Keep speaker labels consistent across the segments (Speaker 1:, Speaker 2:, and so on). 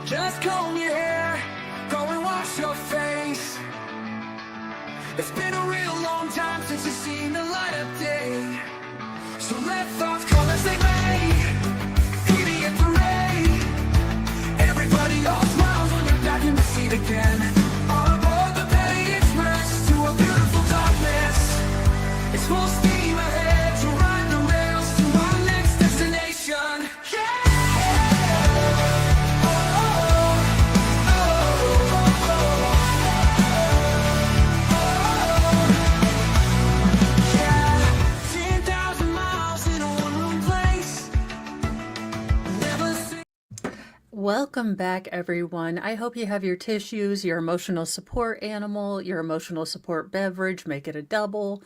Speaker 1: Just comb your hair, go and wash your face. It's been a real long time since you've seen the light of day. So let thoughts come as they may, beauty and parade. Everybody all smiles when you're back in the seat again. On board the petty express to a beautiful darkness. It's full steam ahead to ride the rails to our next destination. Yeah!
Speaker 2: Welcome back, everyone. I hope you have your tissues, your emotional support animal, your emotional support beverage, make it a double.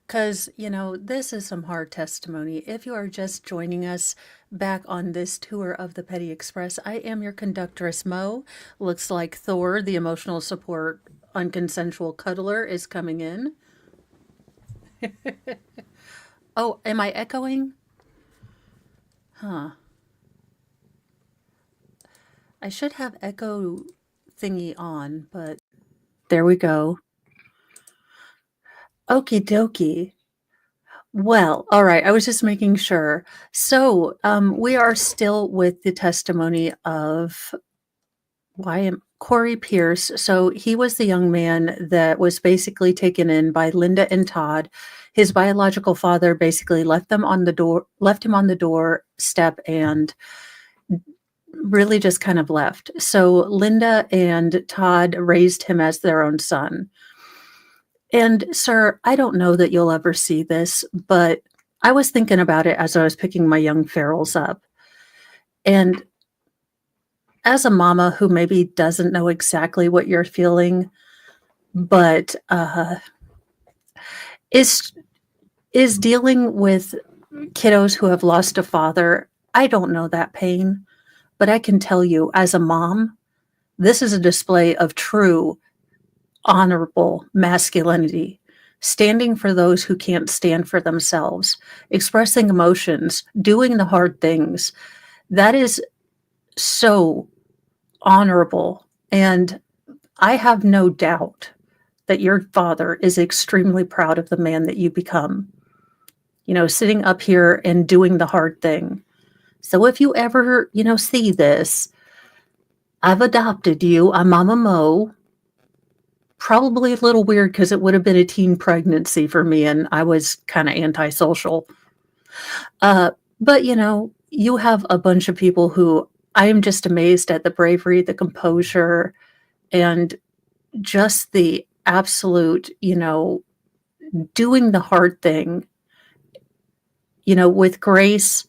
Speaker 2: Because, this is some hard testimony. If you are just joining us back on this tour of the Petty Express, I am your conductress, Mo. Looks like Thor, the emotional support unconsensual cuddler, is coming in. Oh, am I echoing? Huh. I should have echo thingy on, but there we go. Okie dokie. Well, all right. I was just making sure. So we are still with the testimony of Corey Pierce. So he was the young man that was basically taken in by Linda and Todd. His biological father basically left him on the doorstep and really just kind of left. So Linda and Todd raised him as their own son. And sir, I don't know that you'll ever see this, but I was thinking about it as I was picking my young ferals up. And as a mama who maybe doesn't know exactly what you're feeling, but is dealing with kiddos who have lost a father, I don't know that pain. But I can tell you, as a mom, this is a display of true, honorable masculinity, standing for those who can't stand for themselves, expressing emotions, doing the hard things. That is so honorable. And I have no doubt that your father is extremely proud of the man that you become, sitting up here and doing the hard thing. So if you ever, see this, I've adopted you. I'm Mama Mo. Probably a little weird because it would have been a teen pregnancy for me and I was kind of antisocial. But, you have a bunch of people who I am just amazed at the bravery, the composure, and just the absolute, doing the hard thing, with grace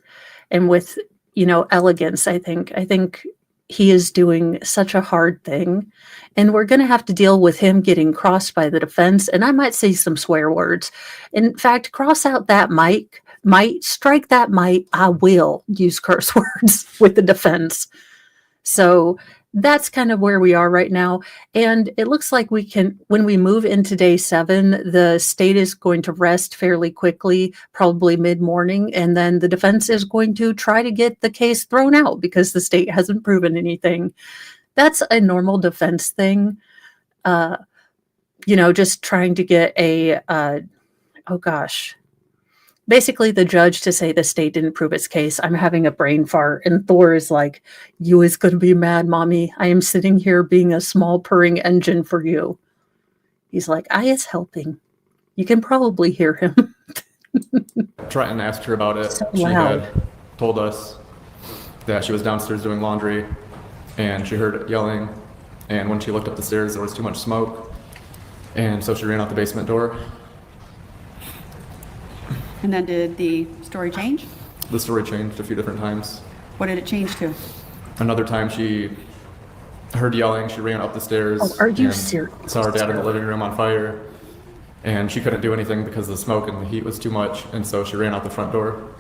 Speaker 2: and with, elegance. I think he is doing such a hard thing, and we're going to have to deal with him getting crossed by the defense. And I might say some swear words. In fact, cross out that might, strike that might. I will use curse words with the defense. So that's kind of where we are right now. And it looks like when we move into day 7, the state is going to rest fairly quickly, probably mid-morning. And then the defense is going to try to get the case thrown out because the state hasn't proven anything. That's a normal defense thing. Just trying to get basically the judge to say the state didn't prove its case. I'm having a brain fart. And Thor is like, you is going to be mad, mommy. I am sitting here being a small purring engine for you. He's like, I is helping. You can probably hear him.
Speaker 3: Trenton asked her about it.
Speaker 2: So
Speaker 3: she
Speaker 2: loud.
Speaker 3: had told us that she was downstairs doing laundry and she heard it yelling. And when she looked up the stairs, there was too much smoke. And so she ran out the basement door.
Speaker 4: And then did the story change?
Speaker 3: The story changed a few different times.
Speaker 4: What did it change to?
Speaker 3: Another time she heard yelling, she ran up the stairs.
Speaker 2: Oh, are you
Speaker 3: and
Speaker 2: serious?
Speaker 3: Saw her dad in the living room on fire. And she couldn't do anything because the smoke and the heat was too much. And so she ran out the front door.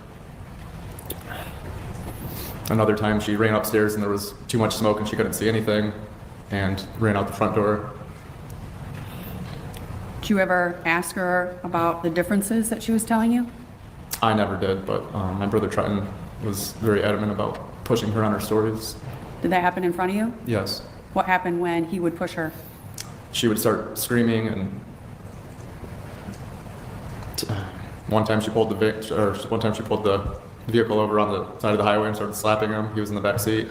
Speaker 3: Another time she ran upstairs and there was too much smoke and she couldn't see anything and ran out the front door.
Speaker 4: Did you ever ask her about the differences that she was telling you?
Speaker 3: I never did, but my brother Trenton was very adamant about pushing her on her stories.
Speaker 4: Did that happen in front of you?
Speaker 3: Yes.
Speaker 4: What happened when he would push her?
Speaker 3: She would start screaming, and one time she pulled the vehicle over on the side of the highway and started slapping him. He was in the back seat.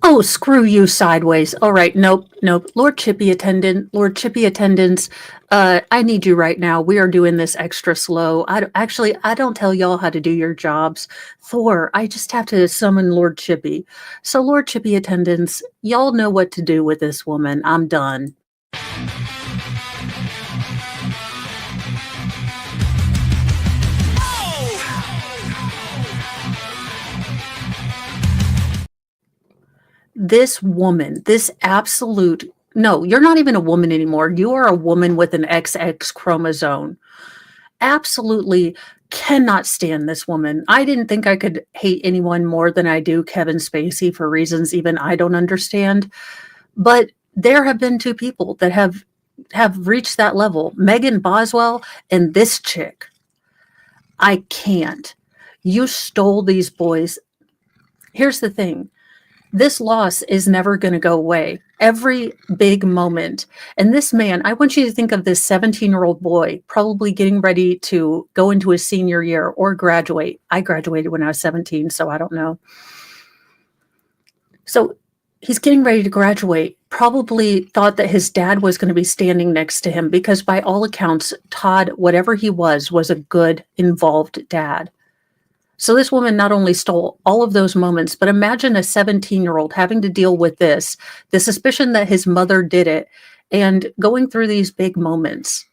Speaker 2: Oh, screw you sideways. All right. Nope. Lord Chippy attendants, I need you right now. We are doing this extra slow. I don't tell y'all how to do your jobs. Thor, I just have to summon Lord Chippy. So Lord Chippy attendants, y'all know what to do with this woman. I'm done. This woman, no, you're not even a woman anymore. You are a woman with an XX chromosome. Absolutely cannot stand this woman. I didn't think I could hate anyone more than I do Kevin Spacey for reasons even I don't understand. But there have been two people that have reached that level, Megan Boswell and this chick. I can't. You stole these boys. Here's the thing. This loss is never going to go away. Every big moment. And this man, I want you to think of this 17-year-old boy probably getting ready to go into his senior year or graduate. I graduated when I was 17, so I don't know. So he's getting ready to graduate, probably thought that his dad was going to be standing next to him because by all accounts, Todd, whatever he was a good, involved dad. So this woman not only stole all of those moments, but imagine a 17-year-old having to deal with this, the suspicion that his mother did it, and going through these big moments.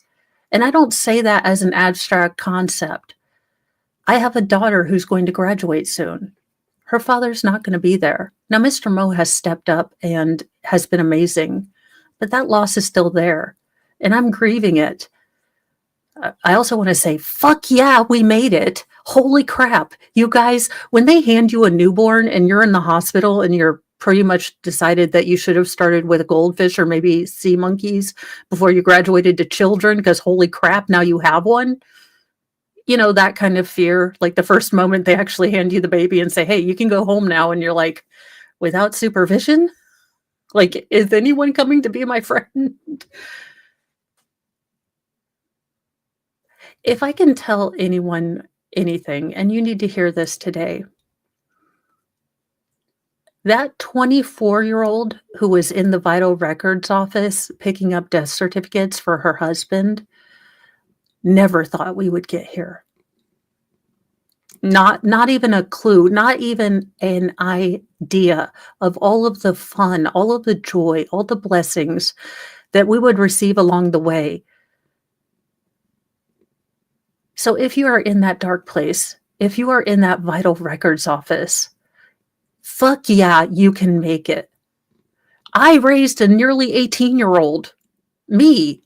Speaker 2: And I don't say that as an abstract concept. I have a daughter who's going to graduate soon. Her father's not going to be there. Now, Mr. Mo has stepped up and has been amazing, but that loss is still there, and I'm grieving it. I also want to say, fuck yeah, we made it. Holy crap. You guys, when they hand you a newborn and you're in the hospital and you're pretty much decided that you should have started with a goldfish or maybe sea monkeys before you graduated to children because holy crap, now you have one. You know, that kind of fear, like the first moment they actually hand you the baby and say, hey, you can go home now. And you're like, without supervision? Like, is anyone coming to be my friend? If I can tell anyone anything, and you need to hear this today, that 24-year-old who was in the vital records office picking up death certificates for her husband never thought we would get here. Not even a clue, not even an idea of all of the fun, all of the joy, all the blessings that we would receive along the way. So if you are in that dark place, if you are in that vital records office, fuck yeah, you can make it. I raised a nearly 18-year-old, me.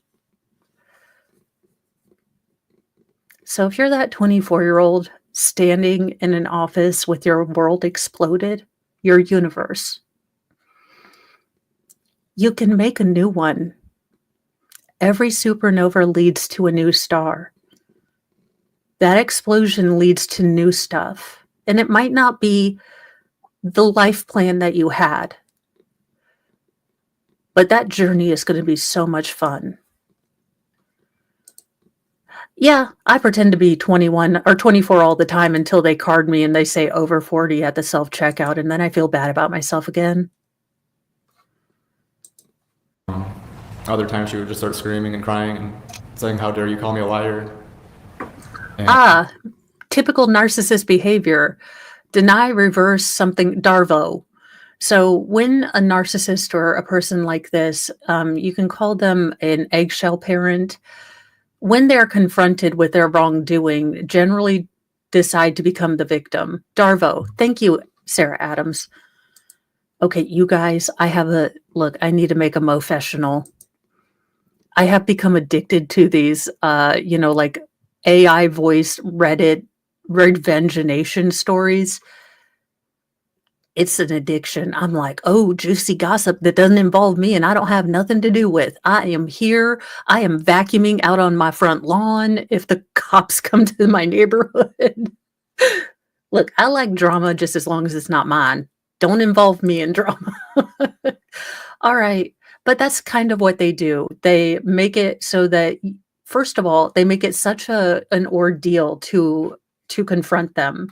Speaker 2: So if you're that 24-year-old standing in an office with your world exploded, your universe, you can make a new one. Every supernova leads to a new star. That explosion leads to new stuff. And it might not be the life plan that you had, but that journey is going to be so much fun. Yeah, I pretend to be 21 or 24 all the time until they card me and they say over 40 at the self-checkout, and then I feel bad about myself again.
Speaker 3: Other times she would just start screaming and crying and saying, how dare you call me a liar? And
Speaker 2: Typical narcissist behavior. Deny, reverse, something, Darvo. So when a narcissist or a person like this, you can call them an eggshell parent, when they're confronted with their wrongdoing, generally decide to become the victim. Darvo. Thank you, Sarah Adams. Okay, you guys, I need to make a mofessional. I have become addicted to these, like AI voiced Reddit revengination stories. It's an addiction. I'm like, oh, juicy gossip that doesn't involve me and I don't have nothing to do with. I am here. I am vacuuming out on my front lawn if the cops come to my neighborhood. Look, I like drama just as long as it's not mine. Don't involve me in drama. All right. But that's kind of what they do. They make it so that, first of all, they make it such an ordeal to confront them.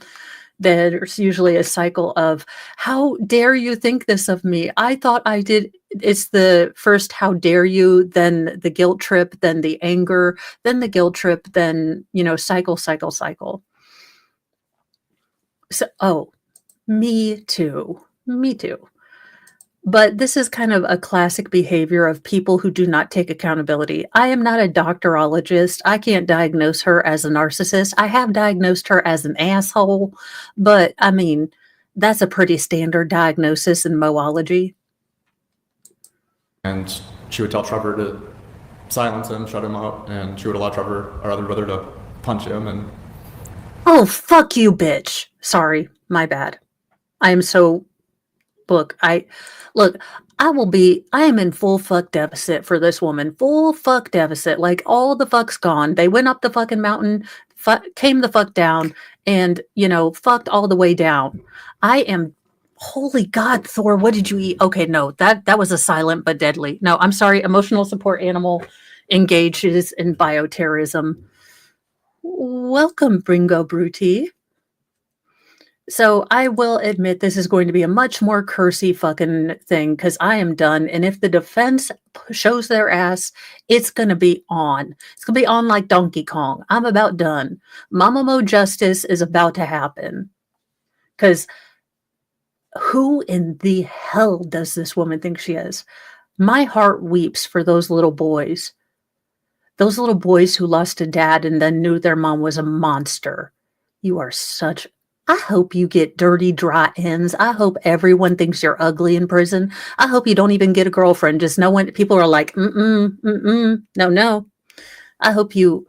Speaker 2: There's usually a cycle of, how dare you think this of me? I thought I did. It's the first, how dare you, then the guilt trip, then the anger, then the guilt trip, then, cycle, cycle, cycle. So, oh, me too. Me too. But this is kind of a classic behavior of people who do not take accountability. I am not a doctorologist. I can't diagnose her as a narcissist. I have diagnosed her as an asshole, but I mean, that's a pretty standard diagnosis in moology.
Speaker 3: And she would tell Trevor to silence him, shut him up, and she would allow Trevor, our other brother, to punch him. And
Speaker 2: oh, fuck you, bitch. Sorry, my bad. I am so... Look, I am in full fuck deficit for this woman. Full fuck deficit. Like, all the fuck's gone. They went up the fucking mountain, came the fuck down, and, fucked all the way down. I am, holy God, Thor, what did you eat? Okay, no, that was a silent but deadly. No, I'm sorry. Emotional support animal engages in bioterrorism. Welcome, Bringo Bruti. So I will admit this is going to be a much more cursy fucking thing, because I am done. And if the defense shows their ass, it's going to be on. It's going to be on like Donkey Kong. I'm about done. Mama Mo justice is about to happen. Because who in the hell does this woman think she is? My heart weeps for those little boys. Those little boys who lost a dad and then knew their mom was a monster. You are such... I hope you get dirty, dry ends. I hope everyone thinks you're ugly in prison. I hope you don't even get a girlfriend. Just know when people are like, no. I hope you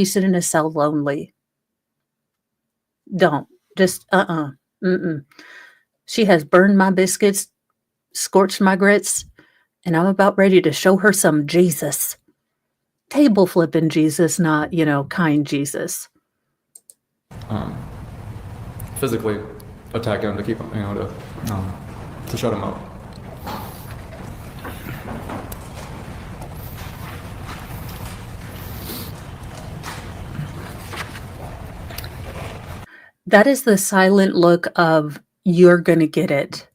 Speaker 2: sit in a cell lonely. Don't. Just, She has burned my biscuits, scorched my grits, and I'm about ready to show her some Jesus. Table flipping Jesus, not, kind Jesus.
Speaker 3: physically attack him to keep him, to shut him up.
Speaker 2: That is the silent look of, you're going to get it.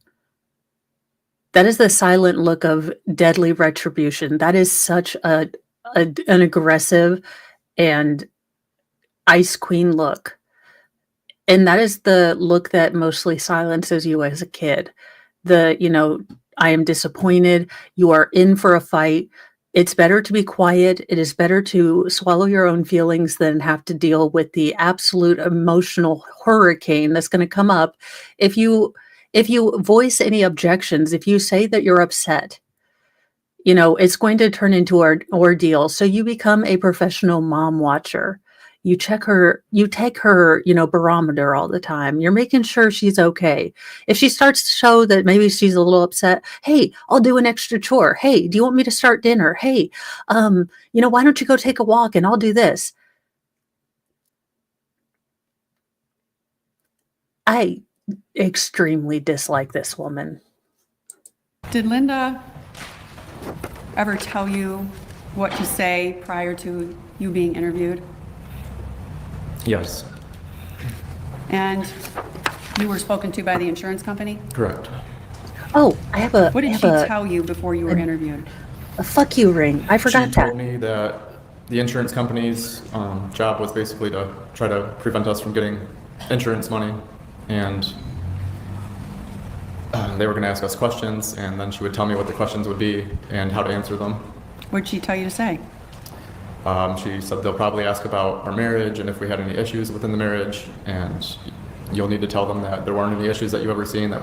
Speaker 2: That is the silent look of deadly retribution. That is such an aggressive and ice queen look. And that is the look that mostly silences you as a kid. I am disappointed. You are in for a fight. It's better to be quiet. It is better to swallow your own feelings than have to deal with the absolute emotional hurricane that's going to come up. If you voice any objections, if you say that you're upset, it's going to turn into an ordeal. So you become a professional mom watcher. You check her, you take her, barometer all the time. You're making sure she's okay. If she starts to show that maybe she's a little upset, hey, I'll do an extra chore. Hey, do you want me to start dinner? Hey, why don't you go take a walk and I'll do this? I extremely dislike this woman.
Speaker 4: Did Linda ever tell you what to say prior to you being interviewed?
Speaker 3: Yes.
Speaker 4: And you were spoken to by the insurance company?
Speaker 3: Correct.
Speaker 2: Oh, I have a...
Speaker 4: What did she tell you before you were interviewed?
Speaker 2: A fuck you ring. I forgot
Speaker 3: She
Speaker 2: that.
Speaker 3: told me that the insurance company's job was basically to try to prevent us from getting insurance money, and they were going to ask us questions, and then she would tell me what the questions would be and how to answer them.
Speaker 4: What did she tell you to say?
Speaker 3: She said they'll probably ask about our marriage and if we had any issues within the marriage, and you'll need to tell them that there weren't any issues that you've ever seen, that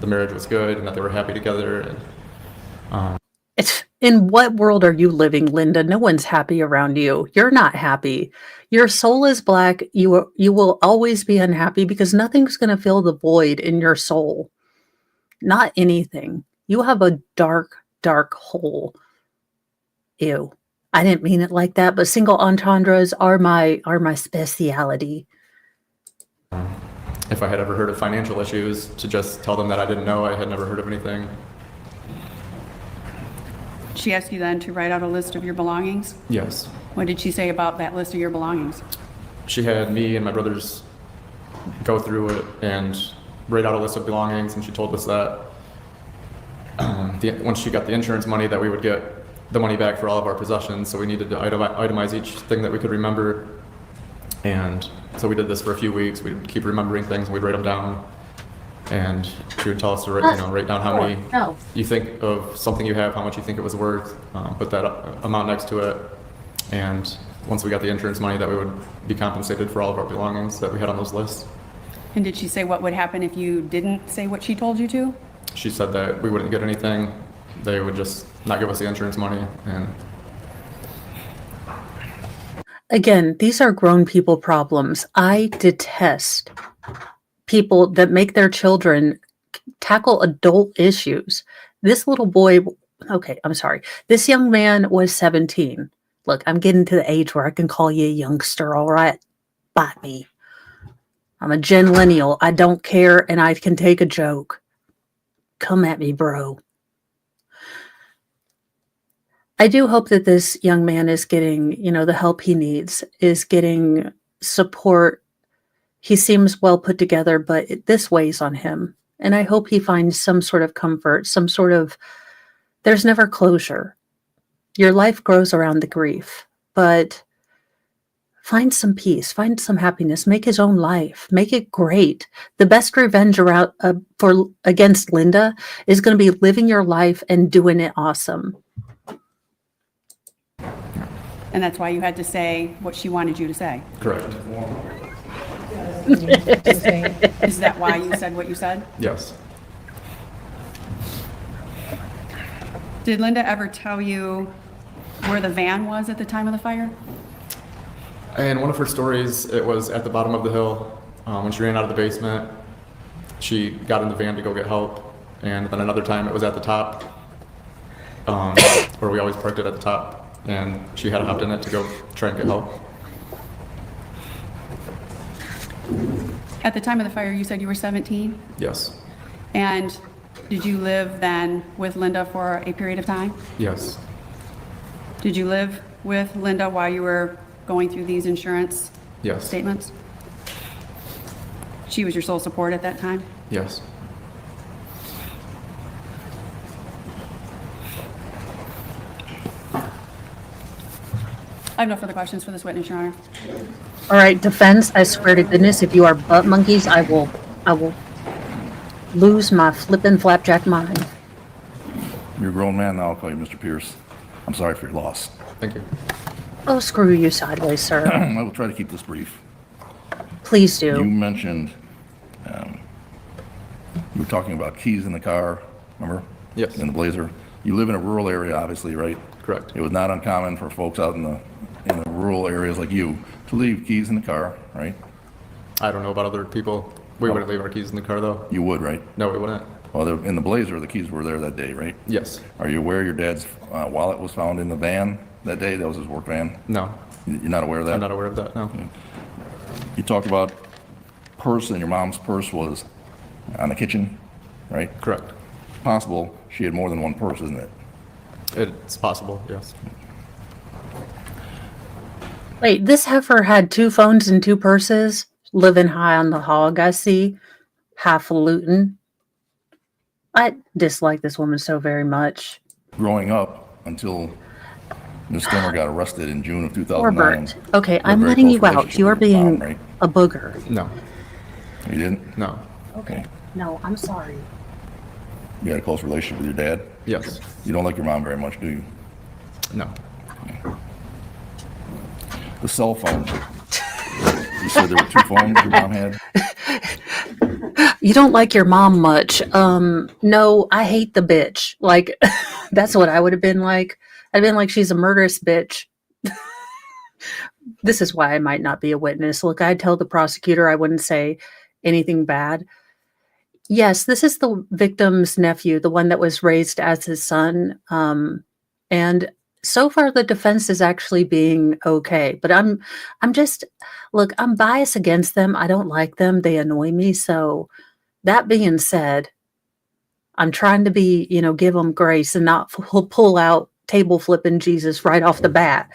Speaker 3: the marriage was good and that they were happy together. And,
Speaker 2: in what world are you living, Linda? No one's happy around you. You're not happy. Your soul is black. You will always be unhappy because nothing's going to fill the void in your soul. Not anything. You have a dark, dark hole. Ew. I didn't mean it like that, but single entendres are my speciality.
Speaker 3: if I had ever heard of financial issues, to just tell them that I didn't know, I had never heard of anything.
Speaker 4: She asked you then to write out a list of your belongings?
Speaker 3: Yes.
Speaker 4: What did she say about that list of your belongings?
Speaker 3: She had me and my brothers go through it and write out a list of belongings, and she told us that once she got the insurance money, that we would get the money back for all of our possessions, so we needed to itemize each thing that we could remember. And so we did this for a few weeks. We'd keep remembering things, and we'd write them down. And she would tell us to write down how many you think of something you have, how much you think it was worth, put that amount next to it. And once we got the insurance money, that we would be compensated for all of our belongings that we had on those lists.
Speaker 4: And did she say what would happen if you didn't say what she told you to?
Speaker 3: She said that we wouldn't get anything. They would just not give us the insurance money. And
Speaker 2: Again, these are grown people problems. I detest people that make their children tackle adult issues. This little boy, okay, I'm sorry. This young man was 17. Look, I'm getting to the age where I can call you a youngster, all right? Bite me. I'm a genlennial. I don't care, and I can take a joke. Come at me, bro. I do hope that this young man is getting, the help he needs, is getting support. He seems well put together, but this weighs on him. And I hope he finds some sort of comfort, there's never closure. Your life grows around the grief, but find some peace, find some happiness, make his own life, make it great. The best revenge against Linda is going to be living your life and doing it awesome.
Speaker 4: And that's why you had to say what she wanted you to say.
Speaker 3: correct.
Speaker 4: Is that why you said what you said?
Speaker 3: Yes.
Speaker 4: Did Linda ever tell you where the van was at the time of the fire?
Speaker 3: In one of her stories, it was at the bottom of the hill. When she ran out of the basement, she got in the van to go get help. And then another time it was at the top, where we always parked it at the top. And she had hopped in it to go try and get help.
Speaker 4: At the time of the fire, you said you were 17?
Speaker 3: Yes.
Speaker 4: And did you live then with Linda for a period of time?
Speaker 3: Yes.
Speaker 4: Did you live with Linda while you were going through these insurance
Speaker 3: Yes.
Speaker 4: statements? She was your sole support at that time?
Speaker 3: Yes.
Speaker 4: I have no further questions for this witness, Your Honor.
Speaker 2: All right, defense, I swear to goodness, if you are butt monkeys, I will lose my flippin' flapjack mind.
Speaker 5: You're a grown man now. I'll call you Mr. Pierce. I'm sorry for your loss.
Speaker 3: Thank you.
Speaker 2: Oh, screw you sideways, sir.
Speaker 5: I will try to keep this brief.
Speaker 2: Please
Speaker 5: You
Speaker 2: do.
Speaker 5: mentioned, you were talking about keys in the car, remember?
Speaker 3: Yes.
Speaker 5: In the Blazer. You live in a rural area, obviously, right?
Speaker 3: Correct.
Speaker 5: It was not uncommon for folks out in the rural areas like you to leave keys in the car, right?
Speaker 3: I don't know about other people. We wouldn't leave our keys in the car, though.
Speaker 5: You would, right?
Speaker 3: No, we wouldn't.
Speaker 5: Well, in the Blazer, the keys were there that day, right?
Speaker 3: Yes.
Speaker 5: Are you aware your dad's wallet was found in the van that day? That was his work van?
Speaker 3: No.
Speaker 5: You're not aware of that?
Speaker 3: I'm not aware of that, no.
Speaker 5: You talked about purse, and your mom's purse was on the kitchen, right?
Speaker 3: Correct.
Speaker 5: Possible she had more than one purse, isn't it?
Speaker 3: It's possible, yes.
Speaker 2: Wait, this heifer had 2 phones and 2 purses, living high on the hog, I see. Highfalutin. I dislike this woman so very much.
Speaker 5: Growing up until Ms. Stermer got arrested in June of 2009.
Speaker 2: Norbert. Okay,
Speaker 5: you had a
Speaker 2: I'm
Speaker 5: very
Speaker 2: letting
Speaker 5: close
Speaker 2: you out.
Speaker 5: relationship
Speaker 2: You are
Speaker 5: with your mom,
Speaker 2: being
Speaker 5: right?
Speaker 2: a booger.
Speaker 3: No.
Speaker 5: You didn't?
Speaker 3: No.
Speaker 5: Okay.
Speaker 2: No, I'm sorry.
Speaker 5: You had a close relationship with your dad?
Speaker 3: Yes.
Speaker 5: You don't like your mom very much, do you?
Speaker 3: No.
Speaker 5: The cell phone. You said there were 2 phones your mom had?
Speaker 2: You don't like your mom much. No, I hate the bitch. Like, that's what I would have been like. I'd been like, she's a murderous bitch. This is why I might not be a witness. Look, I'd tell the prosecutor I wouldn't say anything bad. Yes, this is the victim's nephew, the one that was raised as his son. And so far the defense is actually being okay. But I'm just Look, I'm biased against them. I don't like them. They annoy me. So that being said, I'm trying to be, give them grace and not pull out table flipping Jesus right off the bat.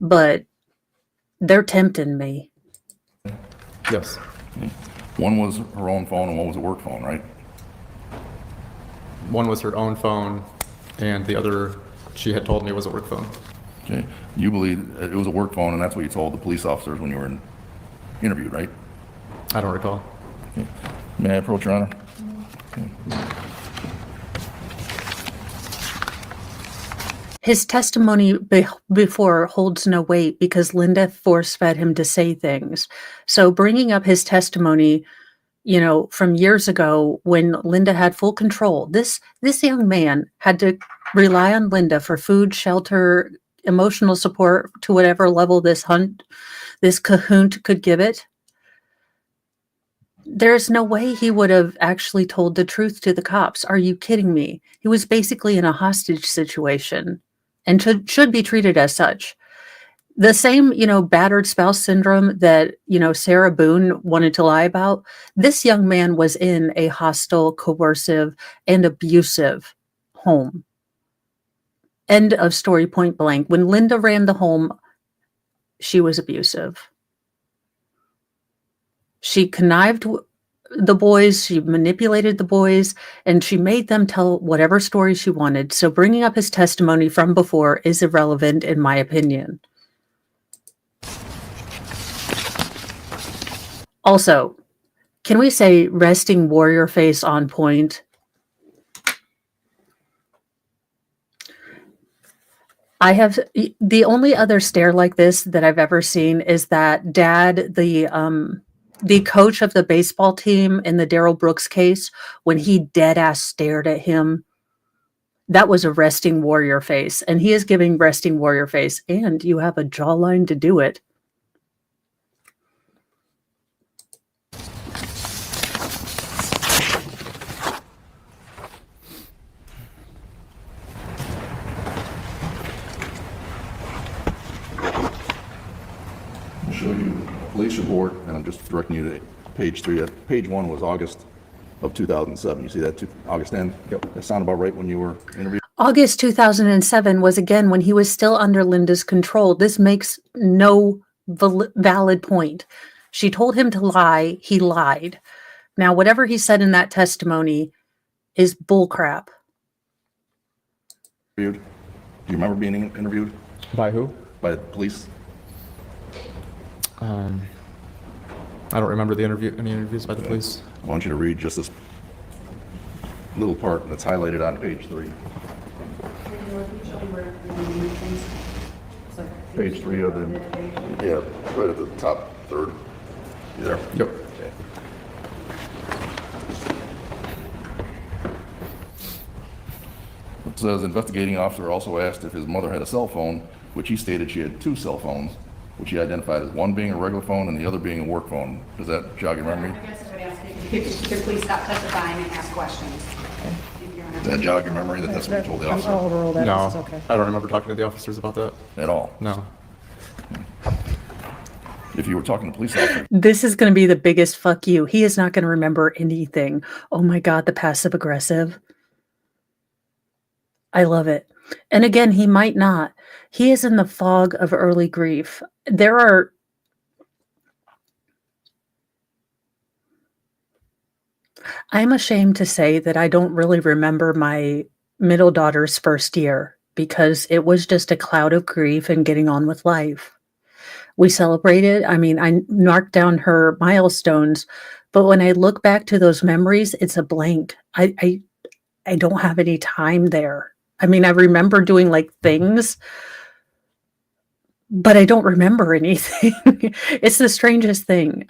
Speaker 2: But they're tempting me.
Speaker 3: Yes.
Speaker 5: One was her own phone and one was a work phone, right?
Speaker 3: One was her own phone, and the other, she had told me, was a work phone.
Speaker 5: Okay. You believe it was a work phone, and that's what you told the police officers when you were interviewed, right?
Speaker 3: I don't recall.
Speaker 5: Okay. May I approach, Your Honor? Okay.
Speaker 2: His testimony before holds no weight because Linda force-fed him to say things. So bringing up his testimony, from years ago when Linda had full control, this young man had to rely on Linda for food, shelter, emotional support to whatever level this cahoot could give it. There's no way he would have actually told the truth to the cops. Are you kidding me? He was basically in a hostage situation and should be treated as such. The same, battered spouse syndrome that, Sarah Boone wanted to lie about. This young man was in a hostile, coercive, and abusive home. End of story, point blank. When Linda ran the home, she was abusive. She connived the boys, she manipulated the boys, and she made them tell whatever story she wanted. So bringing up his testimony from before is irrelevant, in my opinion. Also, can we say resting warrior face on point? The only other stare like this that I've ever seen is that dad, the coach of the baseball team in the Darrell Brooks case, when he dead ass stared at him, that was a resting warrior face, and he is giving resting warrior face, and you have a jawline to do it.
Speaker 5: I'll show you a police report, and I'm just directing you to page 3. Page 1 was August of 2007. You see that, August end? Yep. That sound about right when you were interviewed?
Speaker 2: August 2007 was again when he was still under Linda's control. This makes no valid point. She told him to lie. He lied. Now, whatever he said in that testimony is bullcrap.
Speaker 5: Do you remember being interviewed
Speaker 3: By who?
Speaker 5: by the police?
Speaker 3: I don't remember any interviews by the police.
Speaker 5: I want you to read just this little part that's highlighted on page 3. Page 3 of the, yeah, right at the top third. You there?
Speaker 3: Yep.
Speaker 5: Okay. It says investigating officer also asked if his mother had a cell phone, which he stated she had 2 cell phones, which he identified as one being a regular phone and the other being a work phone. Does that jog your memory?
Speaker 6: I guess I would ask if you could please stop testifying and ask questions.
Speaker 5: Does that jog your memory that that's what you told the officer?
Speaker 3: No, I don't remember talking to the officers about that.
Speaker 5: At all?
Speaker 3: No.
Speaker 5: If you were talking to police officers,
Speaker 2: This is going to be the biggest fuck you. He is not going to remember anything. Oh my God, the passive aggressive. I love it. And again, he might not. He is in the fog of early grief. I'm ashamed to say that I don't really remember my middle daughter's first year because it was just a cloud of grief and getting on with life. We celebrated. I mean, I marked down her milestones, but when I look back to those memories, it's a blank. I don't have any time there. I mean, I remember doing like things, but I don't remember anything. It's the strangest thing.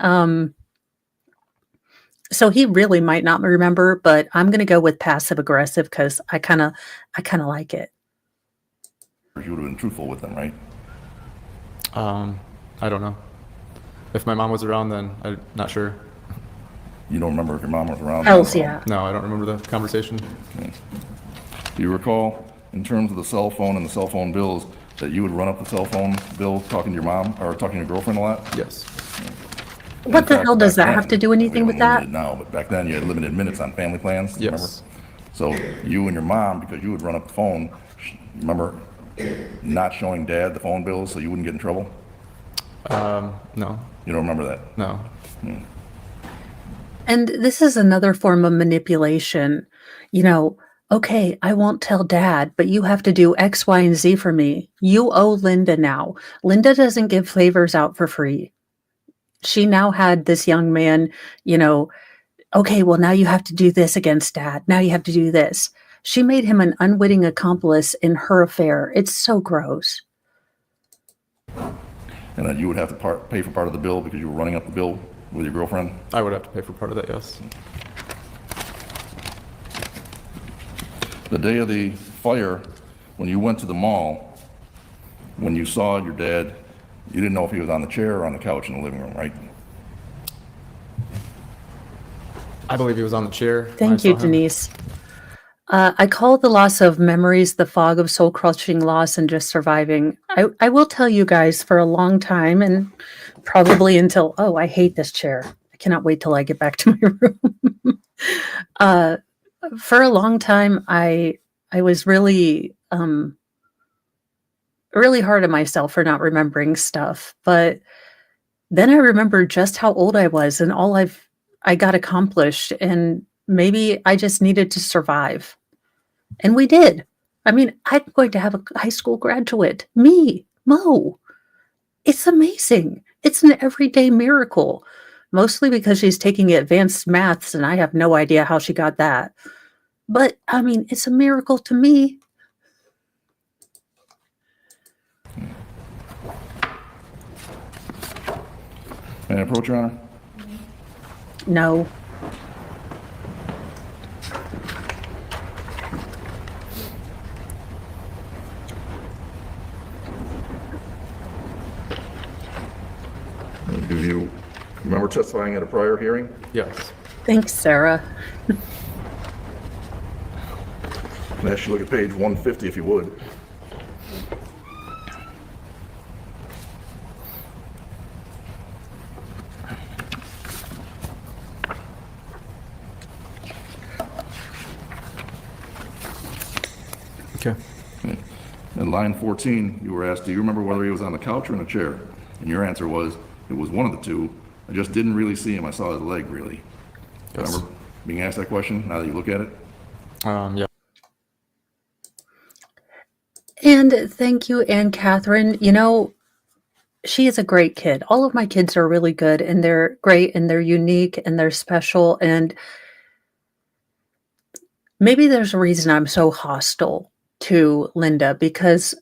Speaker 2: So he really might not remember, but I'm going to go with passive aggressive because I kind of like it.
Speaker 5: you would have been truthful with them, right?
Speaker 3: I don't know. If my mom was around, then I'm not sure.
Speaker 5: You don't remember if your mom was around?
Speaker 2: Else, yeah.
Speaker 3: No, I don't remember the conversation.
Speaker 5: Okay. Do you recall, in terms of the cell phone and the cell phone bills, that you would run up the cell phone bill talking to your mom or talking to your girlfriend a lot?
Speaker 3: Yes.
Speaker 2: What the
Speaker 5: fact,
Speaker 2: hell does
Speaker 5: back
Speaker 2: that have
Speaker 5: then,
Speaker 2: to do
Speaker 5: we
Speaker 2: anything
Speaker 5: have
Speaker 2: with that?
Speaker 5: unlimited now, but back then you had limited minutes on family plans.
Speaker 3: Yes.
Speaker 5: Remember? So you and your mom, because you would run up the phone, remember not showing dad the phone bills so you wouldn't get in trouble?
Speaker 3: No,
Speaker 5: You don't remember that?
Speaker 3: no.
Speaker 2: And this is another form of manipulation. You know, okay, I won't tell dad, but you have to do X, Y, and Z for me. You owe Linda now. Linda doesn't give favors out for free. She now had this young man, you know, okay, well, now you have to do this against dad. Now you have to do this. She made him an unwitting accomplice in her affair. It's so gross.
Speaker 5: And then you would have to pay for part of the bill because you were running up the bill with your girlfriend?
Speaker 3: I would have to pay for part of that, yes.
Speaker 5: The day of the fire, when you went to the mall, when you saw your dad, you didn't know if he was on the chair or on the couch in the living room, right?
Speaker 3: I believe he was on the chair. when I
Speaker 2: Thank you,
Speaker 3: saw him.
Speaker 2: Denise. I call the loss of memories the fog of soul-crushing loss and just surviving. I will tell you guys for a long time, and probably until, oh, I hate this chair. I cannot wait till I get back to my room. For a long time, I was really, really hard on myself for not remembering stuff. But then I remembered just how old I was and all I got accomplished, and maybe I just needed to survive. And we did. I mean, I'm going to have a high school graduate. Me, Mo. It's amazing. It's an everyday miracle. Mostly because she's taking advanced maths and I have no idea how she got that. But, I mean, it's a miracle to me.
Speaker 5: May I approach, Your Honor?
Speaker 2: No.
Speaker 5: Do you remember testifying at a prior hearing?
Speaker 3: Yes.
Speaker 2: Thanks, Sarah.
Speaker 5: I'd ask you to look at page 150 if you would.
Speaker 3: Okay.
Speaker 5: In line 14, you were asked, do you remember whether he was on the couch or in a chair? And your answer was, it was one of the two. I just didn't really see him. I saw his leg, really.
Speaker 3: Yes.
Speaker 5: Remember being asked that question now that you look at it?
Speaker 3: Yeah.
Speaker 2: And thank you, Anne Catherine. You know, she is a great kid. All of my kids are really good, and they're great, and they're unique, and they're special. And maybe there's a reason I'm so hostile to Linda, because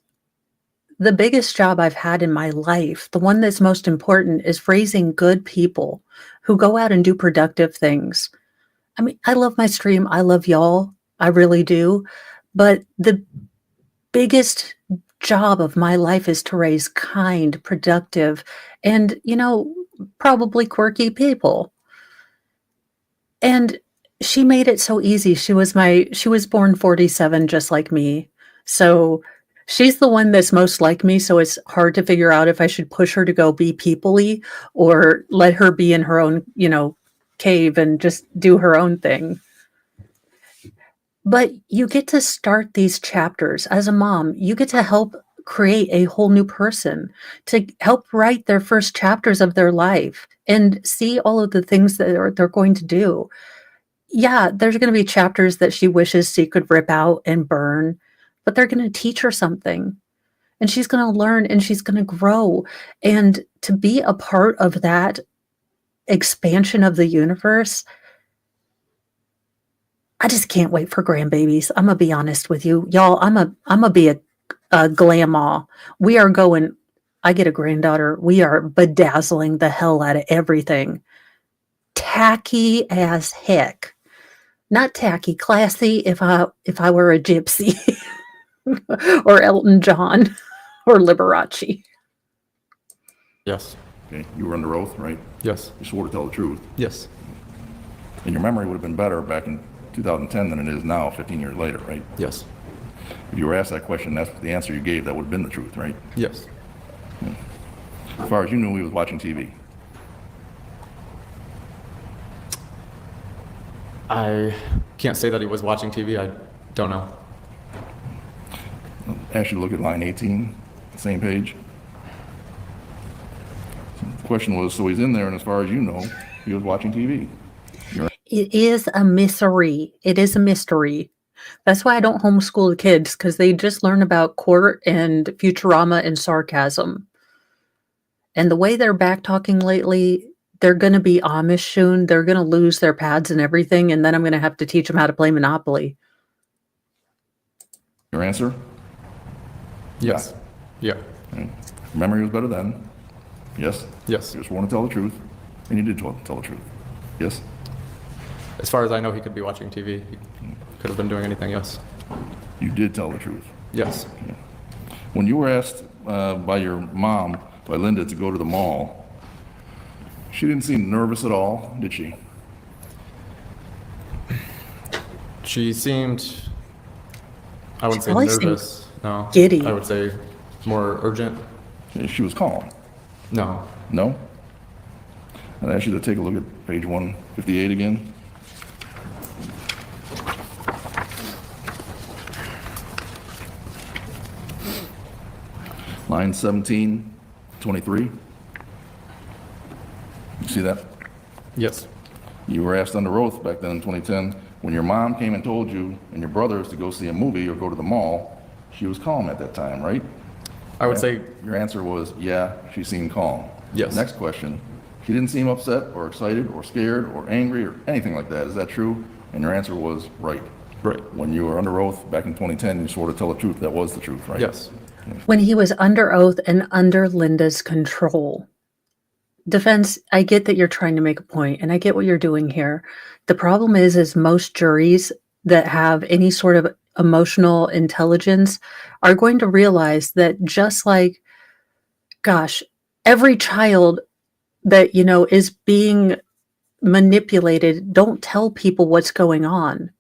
Speaker 2: the biggest job I've had in my life, the one that's most important, is raising good people who go out and do productive things. I mean, I love my stream. I love y'all. I really do. But the biggest job of my life is to raise kind, productive, and, you know, probably quirky people. And she made it so easy. She was born 47, just like me. So she's the one that's most like me. So it's hard to figure out if I should push her to go be people-y or let her be in her own, you know, cave and just do her own thing. But you get to start these chapters as a mom. You get to help create a whole new person, to help write their first chapters of their life and see all of the things that they're going to do. Yeah, there's going to be chapters that she wishes she could rip out and burn, but they're going to teach her something. And she's going to learn and she's going to grow. And to be a part of that expansion of the universe, I just can't wait for grandbabies. I'm gonna be honest with you, y'all. I'm gonna be a grandma. We are going. I get a granddaughter. We are bedazzling the hell out of everything. Tacky as heck. Not tacky, classy. If I were a gypsy, or Elton John, or Liberace.
Speaker 3: Yes.
Speaker 5: Okay, you were under oath, right?
Speaker 3: Yes.
Speaker 5: You swore to tell the truth.
Speaker 3: Yes.
Speaker 5: And your memory would have been better back in 2010 than it is now, 15 years later, right?
Speaker 3: Yes.
Speaker 5: If you were asked that question, that's the answer you gave, that would have been the truth, right?
Speaker 3: Yes.
Speaker 5: As far as you knew, he was watching TV.
Speaker 3: I can't say that he was watching TV. I don't know.
Speaker 5: Ask you to look at line 18, same page. The question was, so he's in there, and as far as you know, he was watching TV.
Speaker 2: It is a mystery. It is a mystery. That's why I don't homeschool the kids, because they just learn about court and Futurama and sarcasm. And the way they're back talking lately, they're going to be Amish soon. They're going to lose their pads and everything, and then I'm going to have to teach them how to play Monopoly.
Speaker 5: Your answer?
Speaker 3: Yes. Yeah.
Speaker 5: Memory was better then. Yes?
Speaker 3: Yes.
Speaker 5: You just want to tell the truth, and you did tell the truth. Yes?
Speaker 3: As far as I know, he could be watching TV. He could have been doing anything. Yes.
Speaker 5: You did tell the truth.
Speaker 3: Yes.
Speaker 5: When you were asked by your mom, by Linda, to go to the mall, she didn't seem nervous at all, did she?
Speaker 3: She seemed, I wouldn't say
Speaker 2: probably seemed
Speaker 3: nervous. No.
Speaker 2: giddy.
Speaker 3: I would say more urgent.
Speaker 5: She was calm.
Speaker 3: No.
Speaker 5: No? I'd ask you to take a look at page 158 again. Line 17, 23. You see that?
Speaker 3: Yes.
Speaker 5: You were asked under oath back then in 2010, when your mom came and told you and your brothers to go see a movie or go to the mall, she was calm at that time, right?
Speaker 3: I would say
Speaker 5: Your answer was, yeah, she seemed calm.
Speaker 3: Yes.
Speaker 5: Next question. She didn't seem upset or excited or scared or angry or anything like that. Is that true? And your answer was right.
Speaker 3: right.
Speaker 5: When you were under oath back in 2010, you swore to tell the truth. That was the truth, right?
Speaker 3: Yes.
Speaker 2: When he was under oath and under Linda's control. Defense, I get that you're trying to make a point, and I get what you're doing here. The problem is most juries that have any sort of emotional intelligence are going to realize that just like, gosh, every child that, is being manipulated, don't tell people what's going on.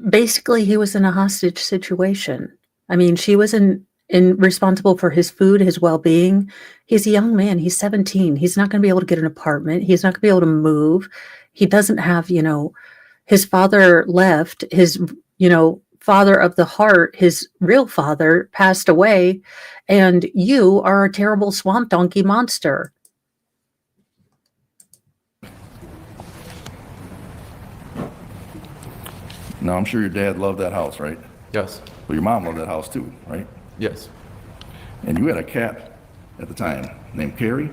Speaker 2: Basically, he was in a hostage situation. I mean, she was in responsible for his food, his well-being. He's a young man. He's 17. He's not going to be able to get an apartment. He's not going to be able to move. He doesn't have, his father left. His, father of the heart, his real father, passed away. And you are a terrible swamp donkey monster.
Speaker 5: Now, I'm sure your dad loved that house, right?
Speaker 3: Yes.
Speaker 5: But your mom loved that house too, right?
Speaker 3: Yes.
Speaker 5: And you had a cat at the time named Carrie?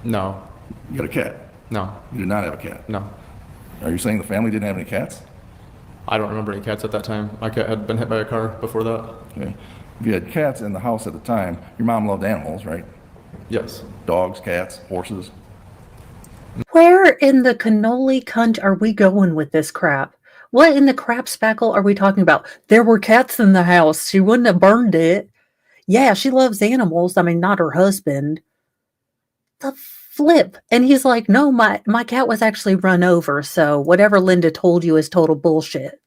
Speaker 3: No.
Speaker 5: You had a cat?
Speaker 3: No.
Speaker 5: You did not have a cat?
Speaker 3: No.
Speaker 5: Are you saying the family didn't have any cats?
Speaker 3: I don't remember any cats at that time. My cat had been hit by a car before that.
Speaker 5: Okay. If you had cats in the house at the time, your mom loved animals, right?
Speaker 3: Yes.
Speaker 5: Dogs, cats, horses.
Speaker 2: Where in the cannoli cunt are we going with this crap? What in the crap spackle are we talking about? There were cats in the house. She wouldn't have burned it. Yeah, she loves animals. I mean, not her husband. The flip. And he's like, no, my cat was actually run over. So whatever Linda told you is total bullshit.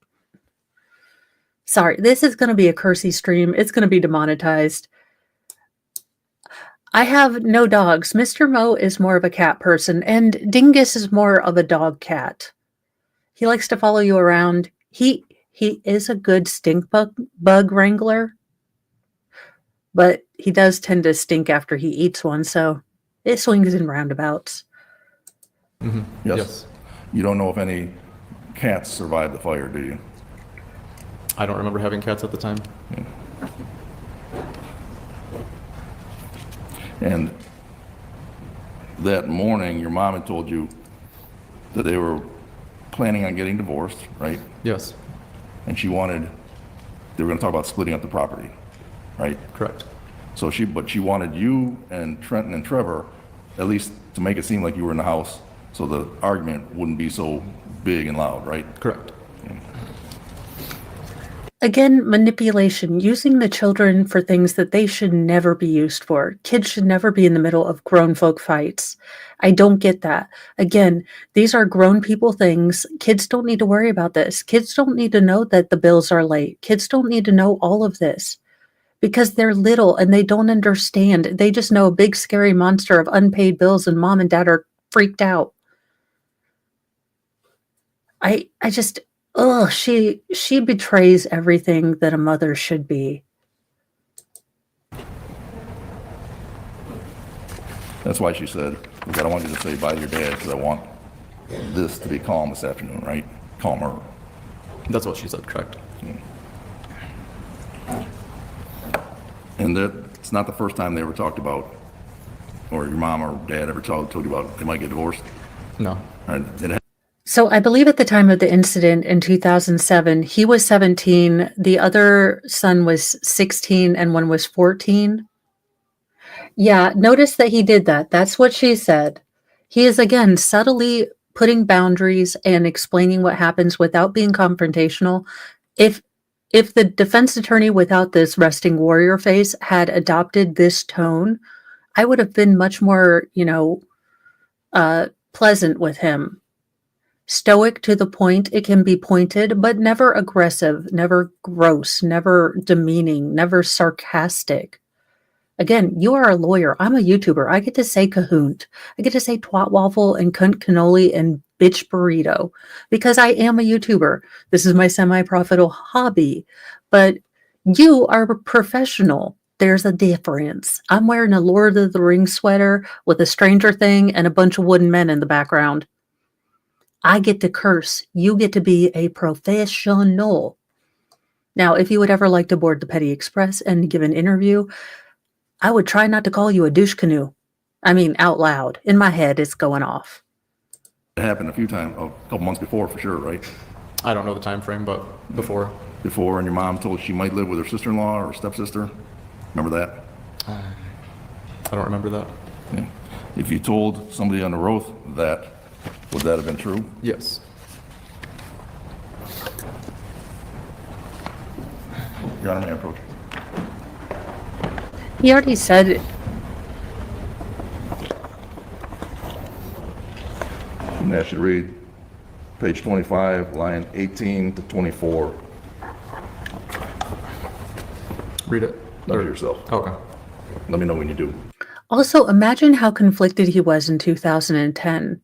Speaker 2: Sorry, this is going to be a cursey stream. It's going to be demonetized. I have no dogs. Mr. Mo is more of a cat person, and Dingus is more of a dog cat. He likes to follow you around. He is a good stink bug wrangler, but he does tend to stink after he eats one, so it swings in roundabouts.
Speaker 3: Mm-hmm.
Speaker 5: Yes. You don't know if any cats survived the fire, do you?
Speaker 3: I don't remember having cats at the time.
Speaker 5: Yeah. And that morning, your mom had told you that they were planning on getting divorced, right?
Speaker 3: Yes.
Speaker 5: And they were going to talk about splitting up the property, right?
Speaker 3: Correct.
Speaker 5: So she wanted you and Trenton and Trevor, at least to make it seem like you were in the house, so the argument wouldn't be so big and loud, right?
Speaker 3: Correct.
Speaker 2: Again, manipulation, using the children for things that they should never be used for. Kids should never be in the middle of grown folk fights. I don't get that. Again, these are grown people things. Kids don't need to worry about this. Kids don't need to know that the bills are late. Kids don't need to know all of this because they're little and they don't understand. They just know a big scary monster of unpaid bills and mom and dad are freaked out. I just, oh, she betrays everything that a mother should be.
Speaker 5: That's why she said, "Look, I don't want you to say bye to your dad because I want this to be calm this afternoon," right? Calmer.
Speaker 3: That's what she said, correct?
Speaker 5: And that it's not the first time they ever talked about, or your mom or dad ever told you about they might get divorced.
Speaker 3: No.
Speaker 5: Right?
Speaker 2: So I believe at the time of the incident in 2007, he was 17, the other son was 16, and one was 14. Yeah, notice that he did that. That's what she said. He is, again, subtly putting boundaries and explaining what happens without being confrontational. If the defense attorney without this resting warrior face had adopted this tone, I would have been much more, pleasant with him. Stoic to the point, it can be pointed, but never aggressive, never gross, never demeaning, never sarcastic. Again, you are a lawyer. I'm a YouTuber. I get to say cahoot. I get to say twat waffle and cunt cannoli and bitch burrito because I am a YouTuber. This is my semi-profitable hobby. But you are a professional. There's a difference. I'm wearing a Lord of the Rings sweater with a Stranger Thing and a bunch of wooden men in the background. I get to curse. You get to be a professional. Now, if you would ever like to board the Petty Express and give an interview, I would try not to call you a douche canoe. I mean, out loud. In my head, it's going off.
Speaker 5: It happened a few times, a couple months before for sure, right?
Speaker 3: I don't know the time frame, but before.
Speaker 5: Before, and your mom told she might live with her sister-in-law or stepsister. Remember that?
Speaker 3: I don't remember that.
Speaker 5: Yeah. If you told somebody under oath that, would that have been true?
Speaker 3: Yes.
Speaker 5: Your Honor, may I approach?
Speaker 2: He already said it.
Speaker 5: I'm going to ask you to read page 25, line 18 to 24.
Speaker 3: Read it.
Speaker 5: Look at yourself.
Speaker 3: Okay.
Speaker 5: Let me know when you do.
Speaker 2: Also, imagine how conflicted he was in 2010.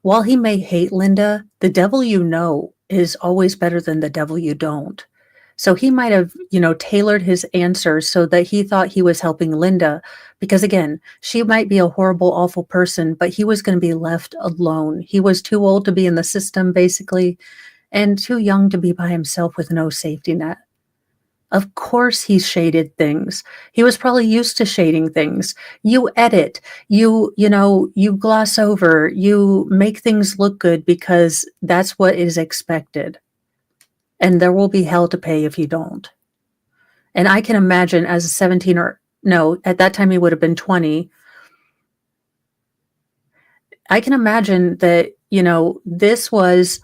Speaker 2: While he may hate Linda, the devil you know is always better than the devil you don't. So he might have, tailored his answers so that he thought he was helping Linda because, again, she might be a horrible, awful person, but he was going to be left alone. He was too old to be in the system, basically, and too young to be by himself with no safety net. Of course he shaded things. He was probably used to shading things. You edit, you gloss over, you make things look good because that's what is expected. And there will be hell to pay if you don't. And I can imagine as a 17 at that time he would have been 20. I can imagine that, this was,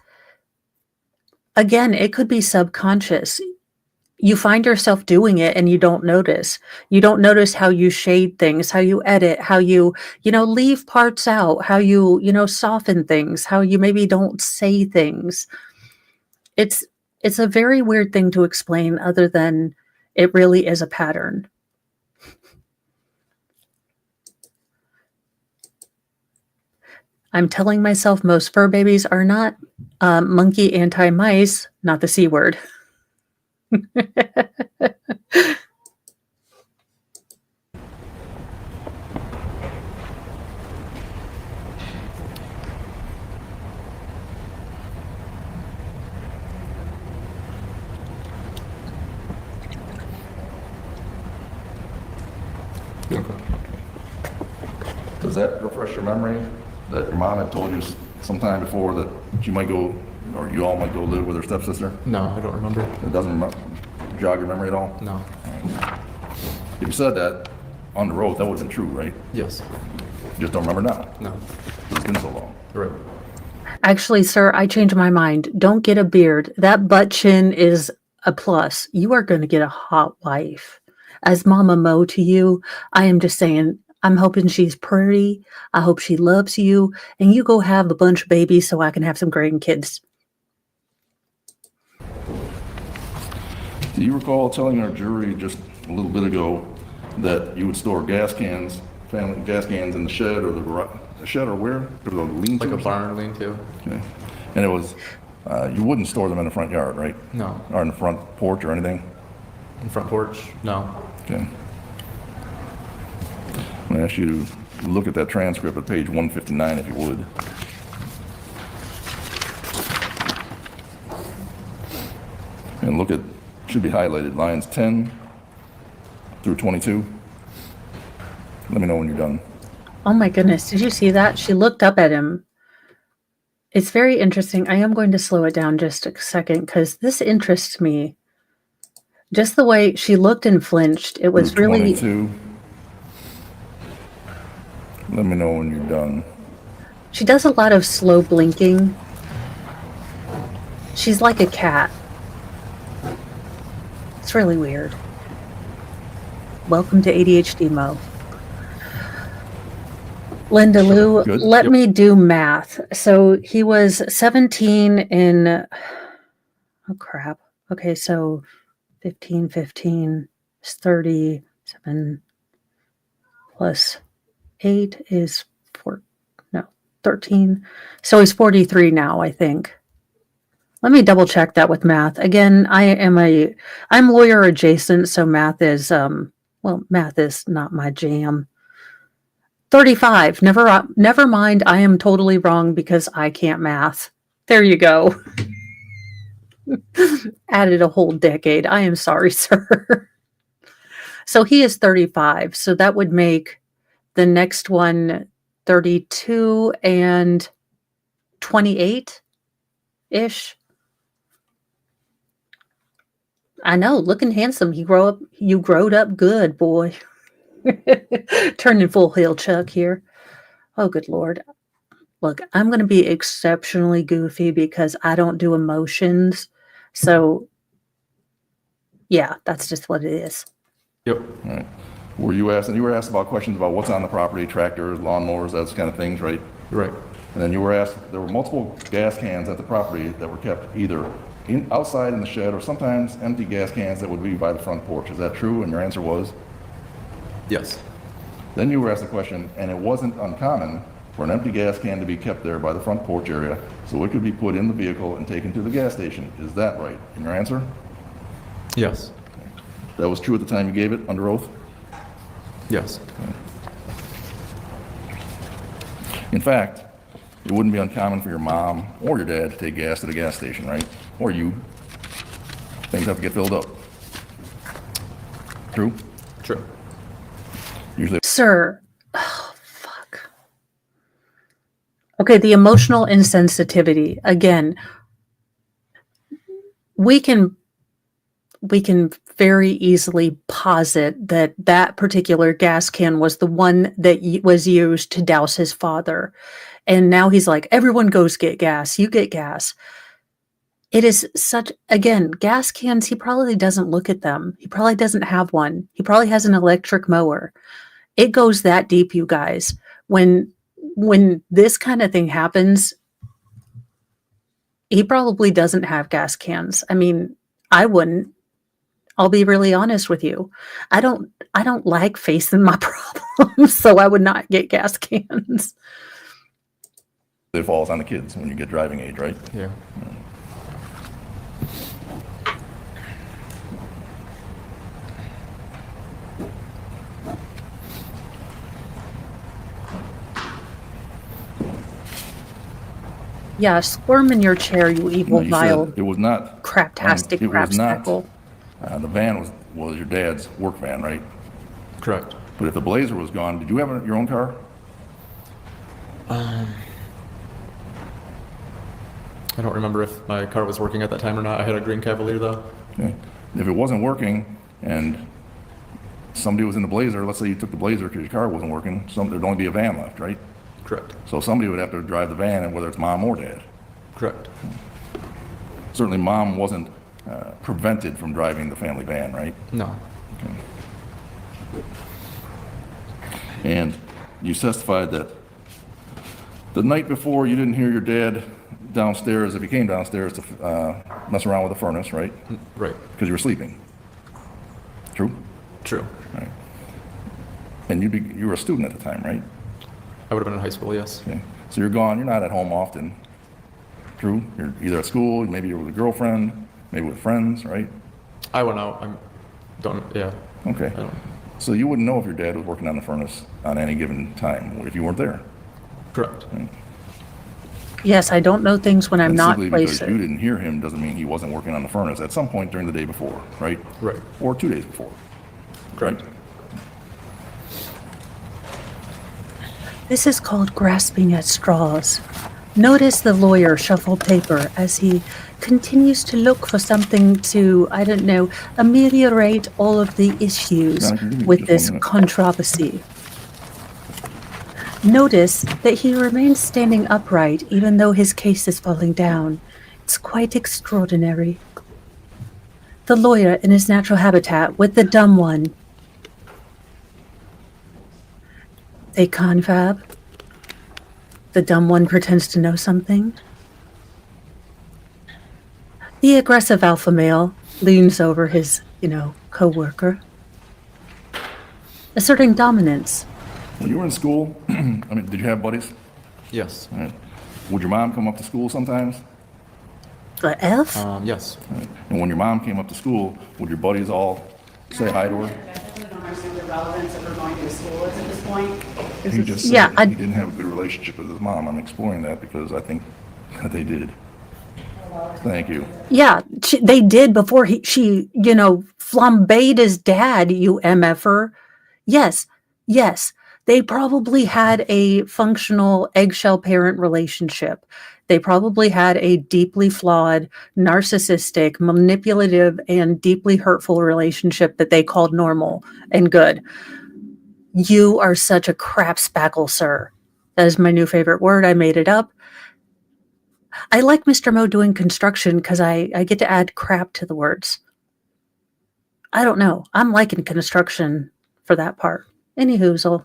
Speaker 2: again, it could be subconscious. You find yourself doing it and you don't notice. You don't notice how you shade things, how you edit, how you, leave parts out, how you, soften things, how you maybe don't say things. It's a very weird thing to explain other than it really is a pattern. I'm telling myself most fur babies are not monkey anti-mice, not the C word.
Speaker 5: Does that refresh your memory that your mom had told you sometime before that she might go, or you all might go live with her stepsister?
Speaker 3: No, I don't remember.
Speaker 5: It doesn't jog your memory at all?
Speaker 3: No.
Speaker 5: If you said that on the road, that would have been true, right?
Speaker 3: Yes.
Speaker 5: You just don't remember now.
Speaker 3: No.
Speaker 5: It's been so long.
Speaker 3: Right.
Speaker 2: Actually, sir, I changed my mind. Don't get a beard. That butt chin is a plus. You are going to get a hot wife. As Mama Mo to you, I am just saying, I'm hoping she's pretty. I hope she loves you. And you go have a bunch of babies so I can have some grandkids.
Speaker 5: Do you recall telling our jury just a little bit ago that you would store gas cans, family gas cans in the shed or the garage, the shed or where? Or the lean-to
Speaker 3: Like a
Speaker 5: or something?
Speaker 3: barn lean-to.
Speaker 5: Okay. And it was You wouldn't store them in the front yard, right?
Speaker 3: No.
Speaker 5: Or in the front porch or anything?
Speaker 3: In front porch? No.
Speaker 5: Okay. I'm going to ask you to look at that transcript at page 159 if you would. And look at, should be highlighted, lines 10 through 22. Let me know when you're done.
Speaker 2: Oh my goodness. Did you see that? She looked up at him. It's very interesting. I am going to slow it down just a second because this interests me. Just the way she looked and flinched. It was
Speaker 5: Through
Speaker 2: really.
Speaker 5: 22. Let me know when you're done.
Speaker 2: She does a lot of slow blinking. She's like a cat. It's really weird. Welcome to ADHD Mo. Linda Lou,
Speaker 5: Good.
Speaker 2: let
Speaker 3: Yep.
Speaker 2: me do math. So he was 17 in, oh crap. Okay, so 15 is 30, 7 plus 8 is 13. So he's 43 now, I think. Let me double check that with math. Again, I'm lawyer adjacent, so math is, math is not my jam. 35. Never mind. I am totally wrong because I can't math. There you go. Added a whole decade. I am sorry, sir. So he is 35. So that would make the next one 32 and 28-ish. I know, looking handsome. You growed up good, boy. Turning full heel Chuck here. Oh, good Lord. Look, I'm going to be exceptionally goofy because I don't do emotions. So, yeah, that's just what it is.
Speaker 3: Yep.
Speaker 5: All right. You were asked about questions about what's on the property, tractors, lawnmowers, those kind of things, right?
Speaker 3: Right.
Speaker 5: And then you were asked, there were multiple gas cans at the property that were kept either outside in the shed or sometimes empty gas cans that would be by the front porch. Is that true? And your answer was?
Speaker 3: Yes.
Speaker 5: Then you were asked a question, and it wasn't uncommon for an empty gas can to be kept there by the front porch area so it could be put in the vehicle and taken to the gas station. Is that right? And your answer?
Speaker 3: Yes.
Speaker 5: That was true at the time you gave it under oath?
Speaker 3: Yes.
Speaker 5: In fact, it wouldn't be uncommon for your mom or your dad to take gas to the gas station, right? Or you. Things have to get filled up. True?
Speaker 3: True.
Speaker 5: Usually.
Speaker 2: Sir, oh, fuck. Okay, the emotional insensitivity. Again, we can very easily posit that that particular gas can was the one that was used to douse his father. And now he's like, everyone goes get gas. You get gas. It is such, again, gas cans, he probably doesn't look at them. He probably doesn't have one. He probably has an electric mower. It goes that deep, you guys. When this kind of thing happens, he probably doesn't have gas cans. I mean, I wouldn't. I'll be really honest with you. I don't like facing my problems, so I would not get gas cans.
Speaker 5: It falls on the kids when you get driving age, right?
Speaker 3: Yeah.
Speaker 2: Yeah, squirm in your chair, you evil,
Speaker 5: You
Speaker 2: vile,
Speaker 5: said it was not.
Speaker 2: craptastic
Speaker 5: it was not.
Speaker 2: crapstackle.
Speaker 5: The van was your dad's work van, right?
Speaker 3: Correct.
Speaker 5: But if the Blazer was gone, did you have your own car?
Speaker 3: I don't remember if my car was working at that time or not. I had a green Cavalier though.
Speaker 5: Okay. If it wasn't working and somebody was in the Blazer, let's say you took the Blazer because your car wasn't working, there'd only be a van left, right?
Speaker 3: Correct.
Speaker 5: So somebody would have to drive the van, and whether it's mom or dad.
Speaker 3: Correct.
Speaker 5: Certainly mom wasn't prevented from driving the family van, right?
Speaker 3: No.
Speaker 5: And you testified that the night before you didn't hear your dad downstairs, if he came downstairs to mess around with the furnace, right?
Speaker 3: Right.
Speaker 5: Because you were sleeping. True?
Speaker 3: True.
Speaker 5: Right. And you were a student at the time, right?
Speaker 3: I would have been in high school, yes.
Speaker 5: Okay. So you're gone, you're not at home often. True? You're either at school, maybe you're with a girlfriend, maybe with friends, right?
Speaker 3: I went out. Yeah.
Speaker 5: Okay. So you wouldn't know if your dad was working on the furnace on any given time if you weren't there.
Speaker 3: Correct.
Speaker 2: Yes, I don't know things when I'm
Speaker 5: And
Speaker 2: not
Speaker 5: simply because
Speaker 2: placed.
Speaker 5: you didn't hear him doesn't mean he wasn't working on the furnace at some point during the day before, right?
Speaker 3: Right.
Speaker 5: Or 2 days before.
Speaker 3: Correct.
Speaker 2: This is called grasping at straws. Notice the lawyer shuffle paper as he continues to look for something to, I don't know, ameliorate all of the issues
Speaker 5: Now, give me
Speaker 2: with
Speaker 5: just
Speaker 2: this
Speaker 5: 1 minute.
Speaker 2: controversy. Notice that he remains standing upright even though his case is falling down. It's quite extraordinary. The lawyer in his natural habitat with the dumb one. They confab. The dumb one pretends to know something. The aggressive alpha male leans over his, co-worker, asserting dominance.
Speaker 5: When you were in school, did you have buddies?
Speaker 3: Yes.
Speaker 5: All right. Would your mom come up to school sometimes?
Speaker 2: The F?
Speaker 3: Yes.
Speaker 5: All right. And when your mom came up to school, would your buddies all say hi to her?
Speaker 6: I really don't understand the relevance of her going to school is at this point.
Speaker 5: He just said
Speaker 2: Yeah,
Speaker 5: he didn't have a good relationship with his mom. I'm exploring that because I think that they did. Thank you.
Speaker 2: Yeah, they did before she flambéed his dad, you MFer. Yes. They probably had a functional eggshell parent relationship. They probably had a deeply flawed, narcissistic, manipulative, and deeply hurtful relationship that they called normal and good. You are such a crap spackle, sir. That is my new favorite word. I made it up. I like Mr. Mo doing construction because I get to add crap to the words. I don't know. I'm liking construction for that part. Anyhoozle.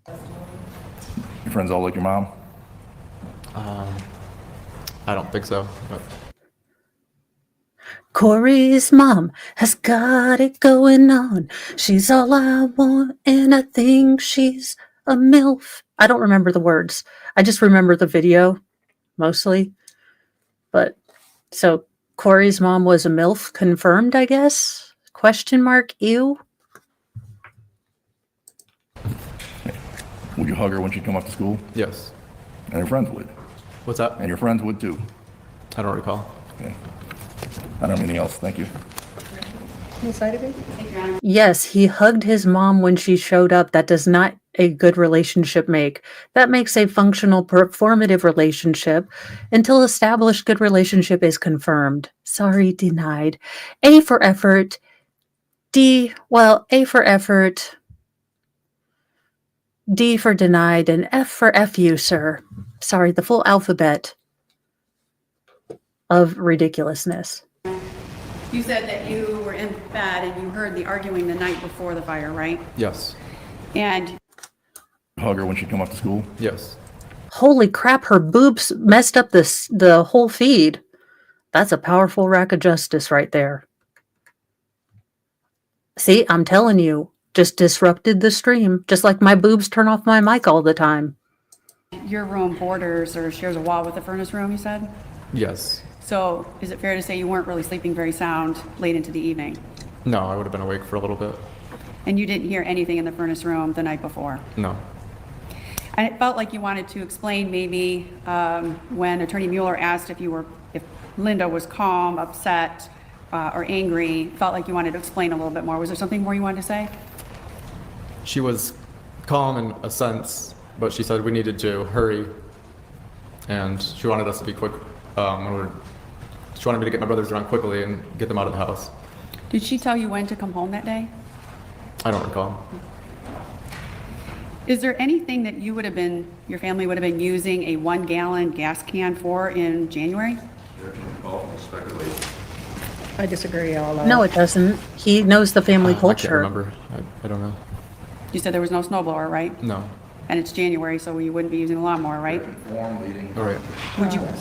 Speaker 5: Your friends all like your mom?
Speaker 3: I don't think so. But
Speaker 2: Corey's mom has got it going on. She's all I want, and I think she's a MILF. I don't remember the words. I just remember the video, mostly. But, so, Corey's mom was a MILF, confirmed, I guess? Question mark, ew?
Speaker 5: Would you hug her when she'd come up to school?
Speaker 3: yes.
Speaker 5: And your friends would.
Speaker 3: What's that?
Speaker 5: And your friends would too.
Speaker 3: I don't recall.
Speaker 5: Okay. I don't have anything else. Thank you.
Speaker 2: Yes, he hugged his mom when she showed up. That does not a good relationship make. That makes a functional, performative relationship until established good relationship is confirmed. Sorry, denied. A for effort. A for effort. D for denied, and F for FU, sir. Sorry, the full alphabet of ridiculousness.
Speaker 4: You said that you were in bed and you heard the arguing the night before the fire, right?
Speaker 3: Yes.
Speaker 4: And
Speaker 5: Hug her when she'd come up to school?
Speaker 3: Yes.
Speaker 2: Holy crap, her boobs messed up the whole feed. That's a powerful rack of justice right there. See, I'm telling you, just disrupted the stream, just like my boobs turn off my mic all the time.
Speaker 4: your room borders or shares a wall with the furnace room, you said?
Speaker 3: Yes.
Speaker 4: So is it fair to say you weren't really sleeping very sound late into the evening?
Speaker 3: No, I would have been awake for a little bit.
Speaker 4: And you didn't hear anything in the furnace room the night before?
Speaker 3: No.
Speaker 4: And it felt like you wanted to explain maybe when Attorney Mueller asked if Linda was calm, upset, or angry, felt like you wanted to explain a little bit more. Was there something more you wanted to say?
Speaker 3: She was calm in a sense, but she said we needed to hurry, and she wanted us to be quick. She wanted me to get my brothers around quickly and get them out of the house.
Speaker 4: Did she tell you when to come home that day?
Speaker 3: I don't recall.
Speaker 4: Is there anything that your family would have been using a 1-gallon gas can for in January?
Speaker 7: I disagree all
Speaker 2: No, it doesn't. He knows the family
Speaker 3: I can't
Speaker 2: culture.
Speaker 3: remember. I don't know.
Speaker 4: You said there was no snowblower, right?
Speaker 3: No.
Speaker 4: And it's January, so you wouldn't be using a lawnmower, right?
Speaker 5: Form leading.
Speaker 3: All right.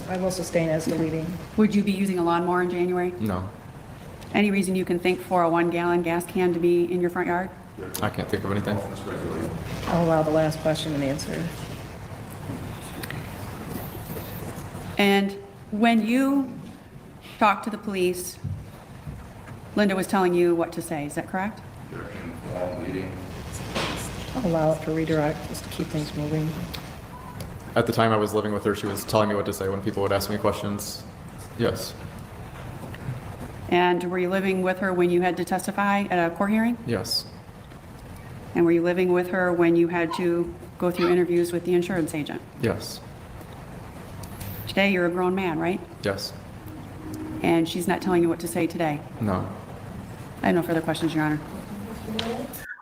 Speaker 7: I will sustain as the leading.
Speaker 4: Would you be using a lawnmower in January?
Speaker 3: No.
Speaker 4: Any reason you can think for a 1-gallon gas can to be in your front yard?
Speaker 3: I can't think of anything.
Speaker 7: I'll allow the last question and answer.
Speaker 4: And When you talked to the police, Linda was telling you what to say, is that correct?
Speaker 7: I'll allow it for redirect, just to keep things moving.
Speaker 3: At the time I was living with her, she was telling me what to say when people would ask me questions. Yes.
Speaker 4: And were you living with her when you had to testify at a court hearing?
Speaker 3: Yes.
Speaker 4: And were you living with her when you had to go through interviews with the insurance agent?
Speaker 3: Yes.
Speaker 4: Today, you're a grown man, right?
Speaker 3: Yes.
Speaker 4: And she's not telling you what to say today?
Speaker 3: No.
Speaker 4: I have no further questions, Your Honor.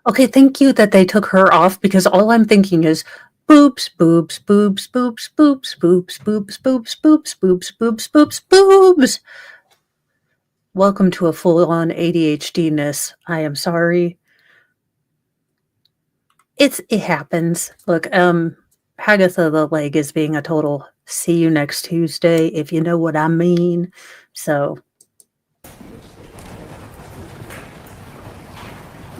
Speaker 2: Okay, thank you that they took her off because all I'm thinking is boobs, boobs, boobs, boobs, boobs, boobs, boobs, boobs, boobs, boobs, boobs, boobs, boobs. Welcome to a full-on ADHD-ness. I am sorry. It happens. Look, Hagatha the leg is being a total see you next Tuesday, if you know what I mean. So,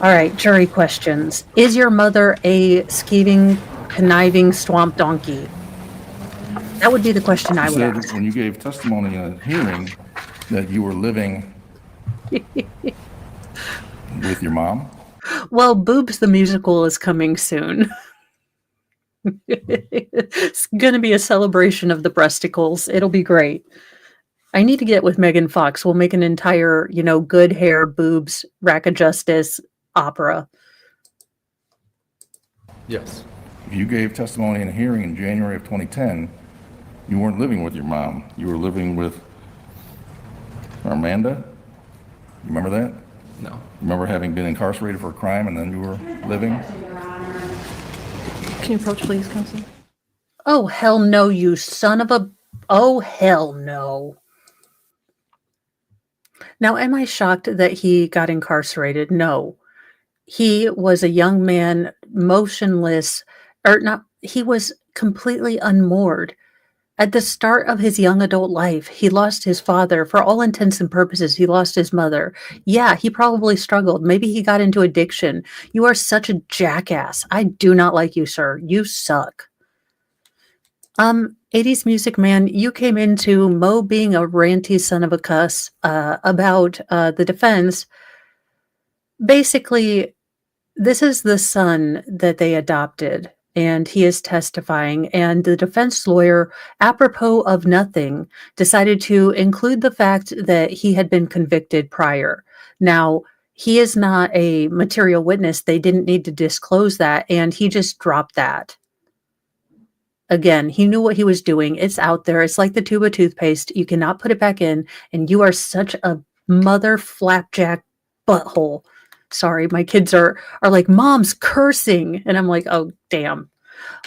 Speaker 2: all right, jury questions. Is your mother a scheming, conniving swamp donkey? That would be the question I
Speaker 5: You
Speaker 2: would
Speaker 5: said
Speaker 2: ask.
Speaker 5: when you gave testimony in a hearing that you were living with your mom?
Speaker 2: Well, Boobs the musical is coming soon. It's going to be a celebration of the breasticles. It'll be great. I need to get with Megan Fox. We'll make an entire, good hair, boobs, rack of justice opera.
Speaker 3: Yes.
Speaker 5: You gave testimony in a hearing in January of 2010. You weren't living with your mom. You were living with Amanda? You remember that?
Speaker 3: No.
Speaker 5: Remember having been incarcerated for a crime and then you were living?
Speaker 7: Can you approach, please, Counsel?
Speaker 2: Oh, hell no, you son of a... Oh, hell no. Now, am I shocked that he got incarcerated? No. He was a young man, motionless, or not, he was completely unmoored. At the start of his young adult life, he lost his father. For all intents and purposes, he lost his mother. Yeah, he probably struggled. Maybe he got into addiction. You are such a jackass. I do not like you, sir. You suck. 80s Music Man, you came into Mo being a ranty son of a cuss about the defense. Basically, this is the son that they adopted, and he is testifying. And the defense lawyer, apropos of nothing, decided to include the fact that he had been convicted prior. Now, he is not a material witness. They didn't need to disclose that, and he just dropped that. Again, he knew what he was doing. It's out there. It's like the tube of toothpaste. You cannot put it back in, and you are such a mother flapjack butthole. Sorry, my kids are like, Mom's cursing. And I'm like, oh, damn.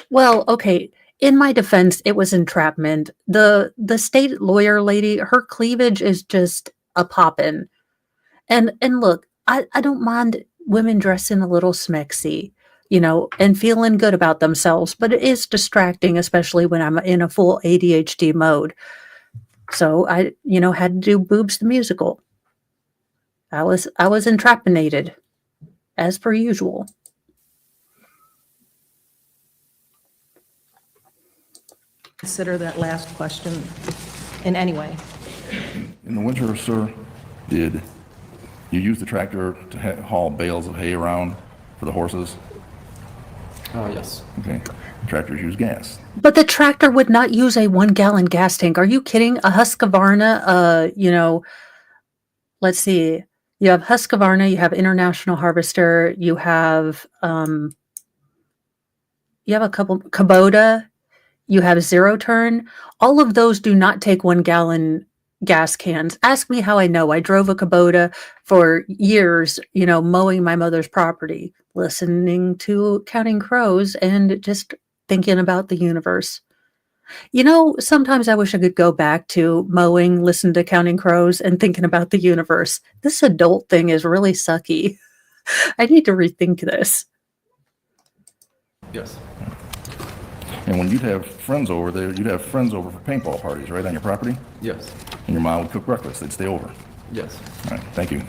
Speaker 2: Well, okay. In my defense, it was entrapment. The state lawyer lady, her cleavage is just a poppin'. And look, I don't mind women dressing a little smexy, and feeling good about themselves, but it is distracting, especially when I'm in a full ADHD mode. So I, had to do Boobs the musical. I was entrapinated, as per usual.
Speaker 7: Consider that last question in any way.
Speaker 5: In the winter, sir, did you use the tractor to haul bales of hay around for the horses?
Speaker 3: Yes.
Speaker 5: Okay. Tractors use gas.
Speaker 2: But the tractor would not use a 1-gallon gas tank. Are you kidding? A Husqvarna, let's see. You have Husqvarna, you have International Harvester, you have a couple, Kubota, you have Zero Turn. All of those do not take 1-gallon gas cans. Ask me how I know. I drove a Kubota for years, mowing my mother's property, listening to Counting Crows and just thinking about the universe. Sometimes I wish I could go back to mowing, listen to Counting Crows, and thinking about the universe. This adult thing is really sucky. I need to rethink this.
Speaker 3: Yes.
Speaker 5: And when you'd have friends over there, you'd have friends over for paintball parties, right, on your property?
Speaker 3: Yes.
Speaker 5: And your mom would cook breakfast. They'd stay over.
Speaker 3: Yes.
Speaker 5: All right, thank you.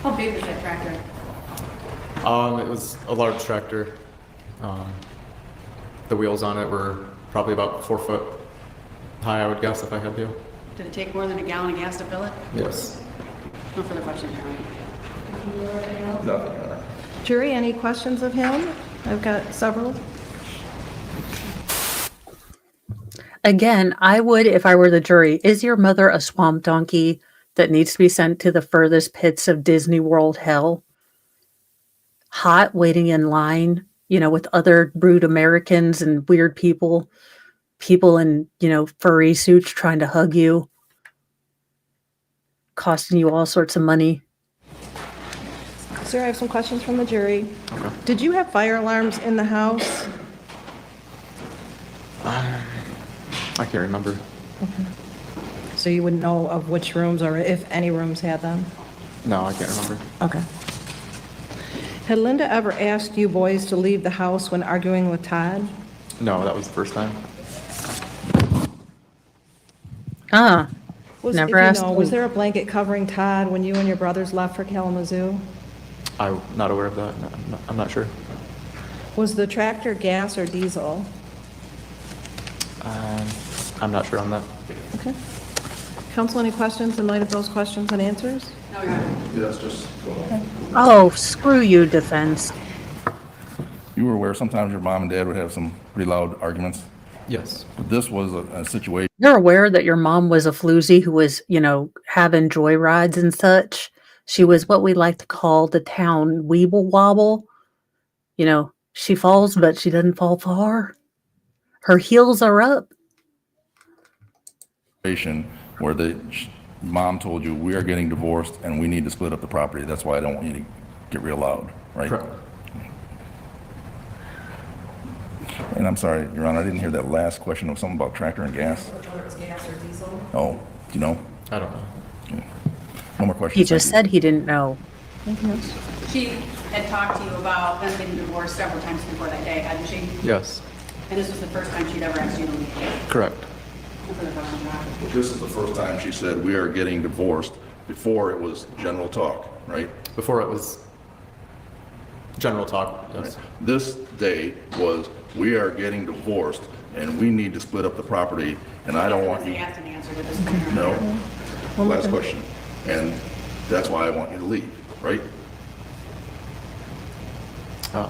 Speaker 6: How big was that tractor?
Speaker 3: It was a large tractor. The wheels on it were probably about 4 foot. High, I would guess, if I had to.
Speaker 4: Did it take more than a gallon of gas to fill it?
Speaker 3: Yes.
Speaker 4: No further questions, Your Honor.
Speaker 5: Nothing, Your Honor.
Speaker 7: Jury, any questions of him? I've got several.
Speaker 2: Again, I would, if I were the jury, is your mother a swamp donkey that needs to be sent to the furthest pits of Disney World hell? Hot, waiting in line, with other rude Americans and weird people in, furry suits trying to hug you, costing you all sorts of money.
Speaker 7: Sir, I have some questions from the jury.
Speaker 3: Okay.
Speaker 7: Did you have fire alarms in the house?
Speaker 3: I can't remember.
Speaker 7: So you would know of which rooms or if any rooms had them?
Speaker 3: No, I can't remember.
Speaker 7: Okay. Had Linda ever asked you boys to leave the house when arguing with Todd?
Speaker 3: No, that was the first time.
Speaker 2: Never asked.
Speaker 7: Was there a blanket covering Todd when you and your brothers left for Kalamazoo?
Speaker 3: I'm not aware of that. No, I'm not sure.
Speaker 7: Was the tractor gas or diesel?
Speaker 3: I'm not sure on that.
Speaker 7: Okay. Counsel, any questions in light of those questions and answers?
Speaker 4: No, Your Honor.
Speaker 5: Yes, just go on.
Speaker 2: Oh, screw you, defense.
Speaker 5: You were aware sometimes your mom and dad would have some pretty loud arguments?
Speaker 3: Yes.
Speaker 5: But this was a situation.
Speaker 2: You're aware that your mom was a floozy who was, having joyrides and such. She was what we like to call the town weeble wobble. She falls, but she doesn't fall far. Her heels are up.
Speaker 5: Where the mom told you, we are getting divorced and we need to split up the property. That's why I don't want you to get real loud, right?
Speaker 3: Correct.
Speaker 5: And I'm sorry, Your Honor, I didn't hear that last question of something about tractor and gas.
Speaker 7: Whether it was gas or diesel?
Speaker 5: Oh, do you know?
Speaker 3: I don't know.
Speaker 5: No more questions.
Speaker 2: He just
Speaker 5: Thank
Speaker 2: said he didn't know.
Speaker 7: Anything else?
Speaker 4: She had talked to you about them getting divorced several times before that day, hadn't she?
Speaker 3: Yes.
Speaker 4: And this was the first time she'd ever asked you to leave.
Speaker 3: Correct.
Speaker 4: No further questions, Your Honor.
Speaker 5: you. This is the first time she said, we are getting divorced. Before it was general talk, right?
Speaker 3: Before it was general talk, yes.
Speaker 5: This day was, we are getting divorced and we need to split up the property and I don't want you.
Speaker 4: They asked an answer to this. Your Honor.
Speaker 5: No. Last question. And that's why I want you to leave, right?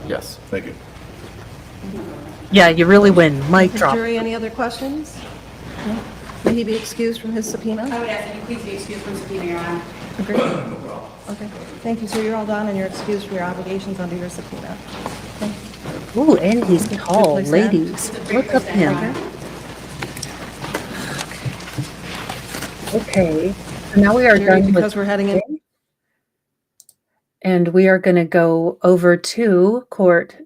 Speaker 3: Yes.
Speaker 5: Thank you.
Speaker 2: Yeah, you really win. Mic drop.
Speaker 7: Jury, any other questions? No? May he be excused from his subpoena?
Speaker 4: I would ask that you please be excused from subpoena, Your Honor.
Speaker 7: Agreed? Okay. Thank you, sir. You're all done and you're excused from your obligations under your subpoena. Okay.
Speaker 2: Ooh, and he's tall.
Speaker 7: place that.
Speaker 2: Ladies, look up him. Okay, so now we are
Speaker 7: Jury,
Speaker 2: done
Speaker 7: because
Speaker 2: with,
Speaker 7: we're heading in.
Speaker 2: and we are going to go over to court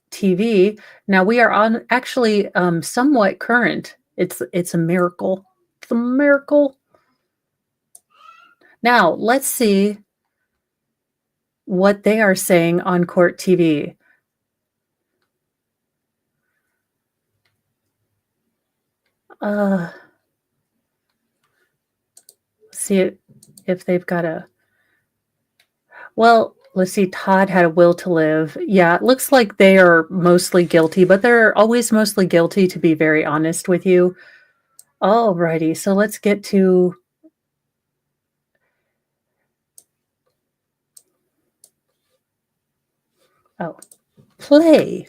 Speaker 2: TV. Now we are on actually somewhat current. It's a miracle. It's a miracle. Now let's see what they are saying on court TV. See if they've got a. Well, let's see. Todd had a will to live. Yeah, it looks like they are mostly guilty, but they're always mostly guilty, to be very honest with you. Alrighty, so let's get to. Oh, play.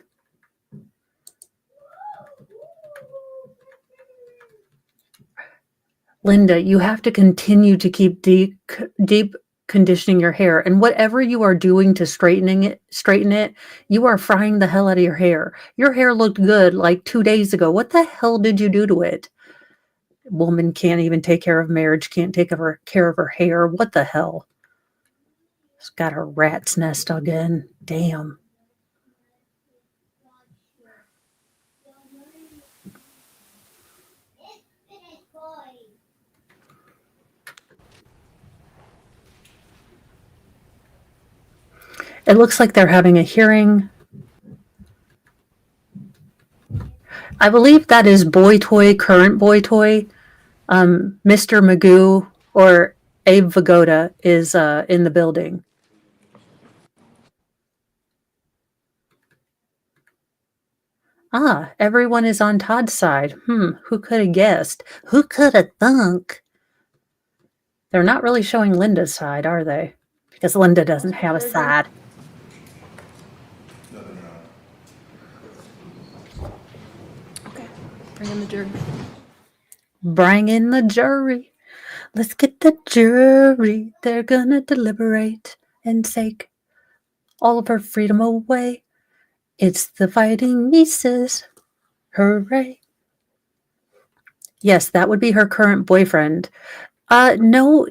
Speaker 2: Linda, you have to continue to keep deep conditioning your hair, and whatever you are doing to straighten it, you are frying the hell out of your hair. Your hair looked good like 2 days ago. What the hell did you do to it? Woman can't even take care of marriage, can't take care of her hair. What the hell? She's got her rat's nest again. Damn. It looks like they're having a hearing. I believe that is Boy Toy, current Boy Toy. Mr. Magoo or Abe Vigoda is in the building. Ah, everyone is on Todd's side. Who could have guessed? Who could have thunk? They're not really showing Linda's side, are they? Because Linda doesn't have a side.
Speaker 7: Okay. Bring in the jury.
Speaker 2: Bring in the jury. Let's get the jury. They're gonna deliberate and take all of her freedom away. It's the fighting nieces. Hooray. Yes, that would be her current boyfriend. No.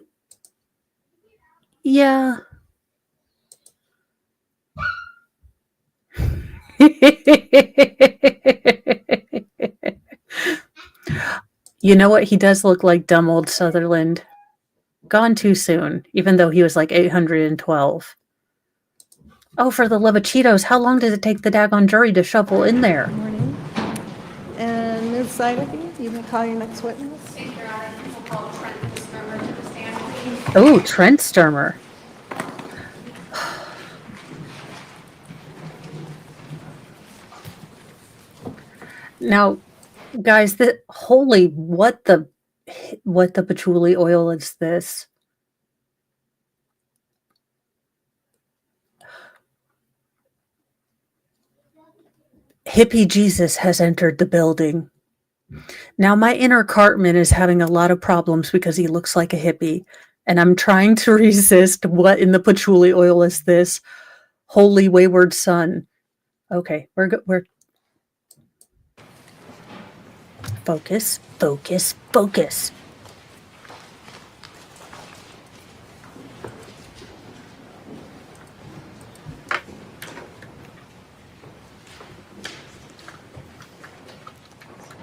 Speaker 2: Yeah. You know what? He does look like dumb old Sutherland. Gone too soon, even though he was like 812. Oh, for the love of Cheetos, how long does it take the daggone jury to shuffle in there?
Speaker 7: Good morning. And Ms. Seidefe, you may call your next witness.
Speaker 6: Thank you, Your Honor. We'll call Trenton Sturmer to the stand, please.
Speaker 2: Oh, Trent Sturmer. Now, guys, what the patchouli oil is this? Hippie Jesus has entered the building. Now, my inner Cartman is having a lot of problems because he looks like a hippie, and I'm trying to resist what in the patchouli oil is this? Holy wayward son. Okay, we're focus, focus, focus.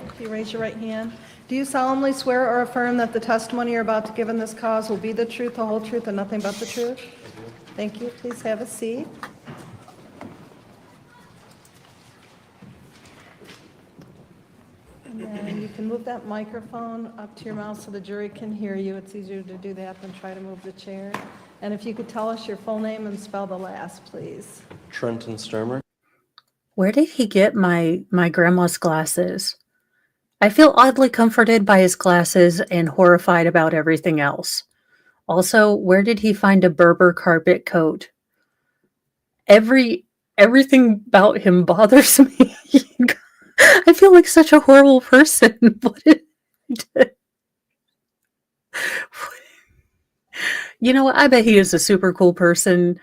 Speaker 7: If you raise your right hand. Do you solemnly swear or affirm that the testimony you're about to give in this cause will be the truth, the whole truth, and nothing but the truth? Thank you. Please have a seat. And then you can move that microphone up to your mouth so the jury can hear you. It's easier to do that than try to move the chair. And if you could tell us your full name and spell the last, please.
Speaker 8: Trenton Sturmer.
Speaker 2: Where did he get my grandma's glasses? I feel oddly comforted by his glasses and horrified about everything else. Also, where did he find a Berber carpet coat? Everything about him bothers me. I feel like such a horrible person. What did I do? You know what? I bet he is a super cool person.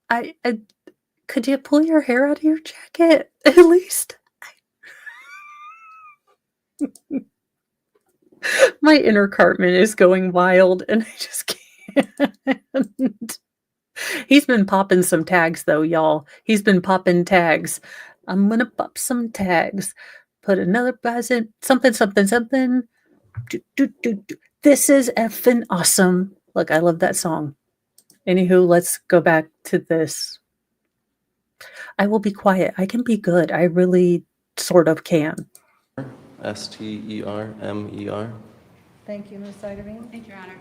Speaker 2: I could you pull your hair out of your jacket at least? My inner Cartman is going wild, and I just can't. He's been popping some tags, though, y'all. He's been popping tags. I'm gonna pop some tags. Put another buzz in. Something, something, something. Do. This is effing awesome. Look, I love that song. Anywho, let's go back to this. I will be quiet. I can be good. I really sort of can.
Speaker 8: Stermer.
Speaker 7: Thank you, Ms. Seidefe.
Speaker 4: Thank you, Your Honor.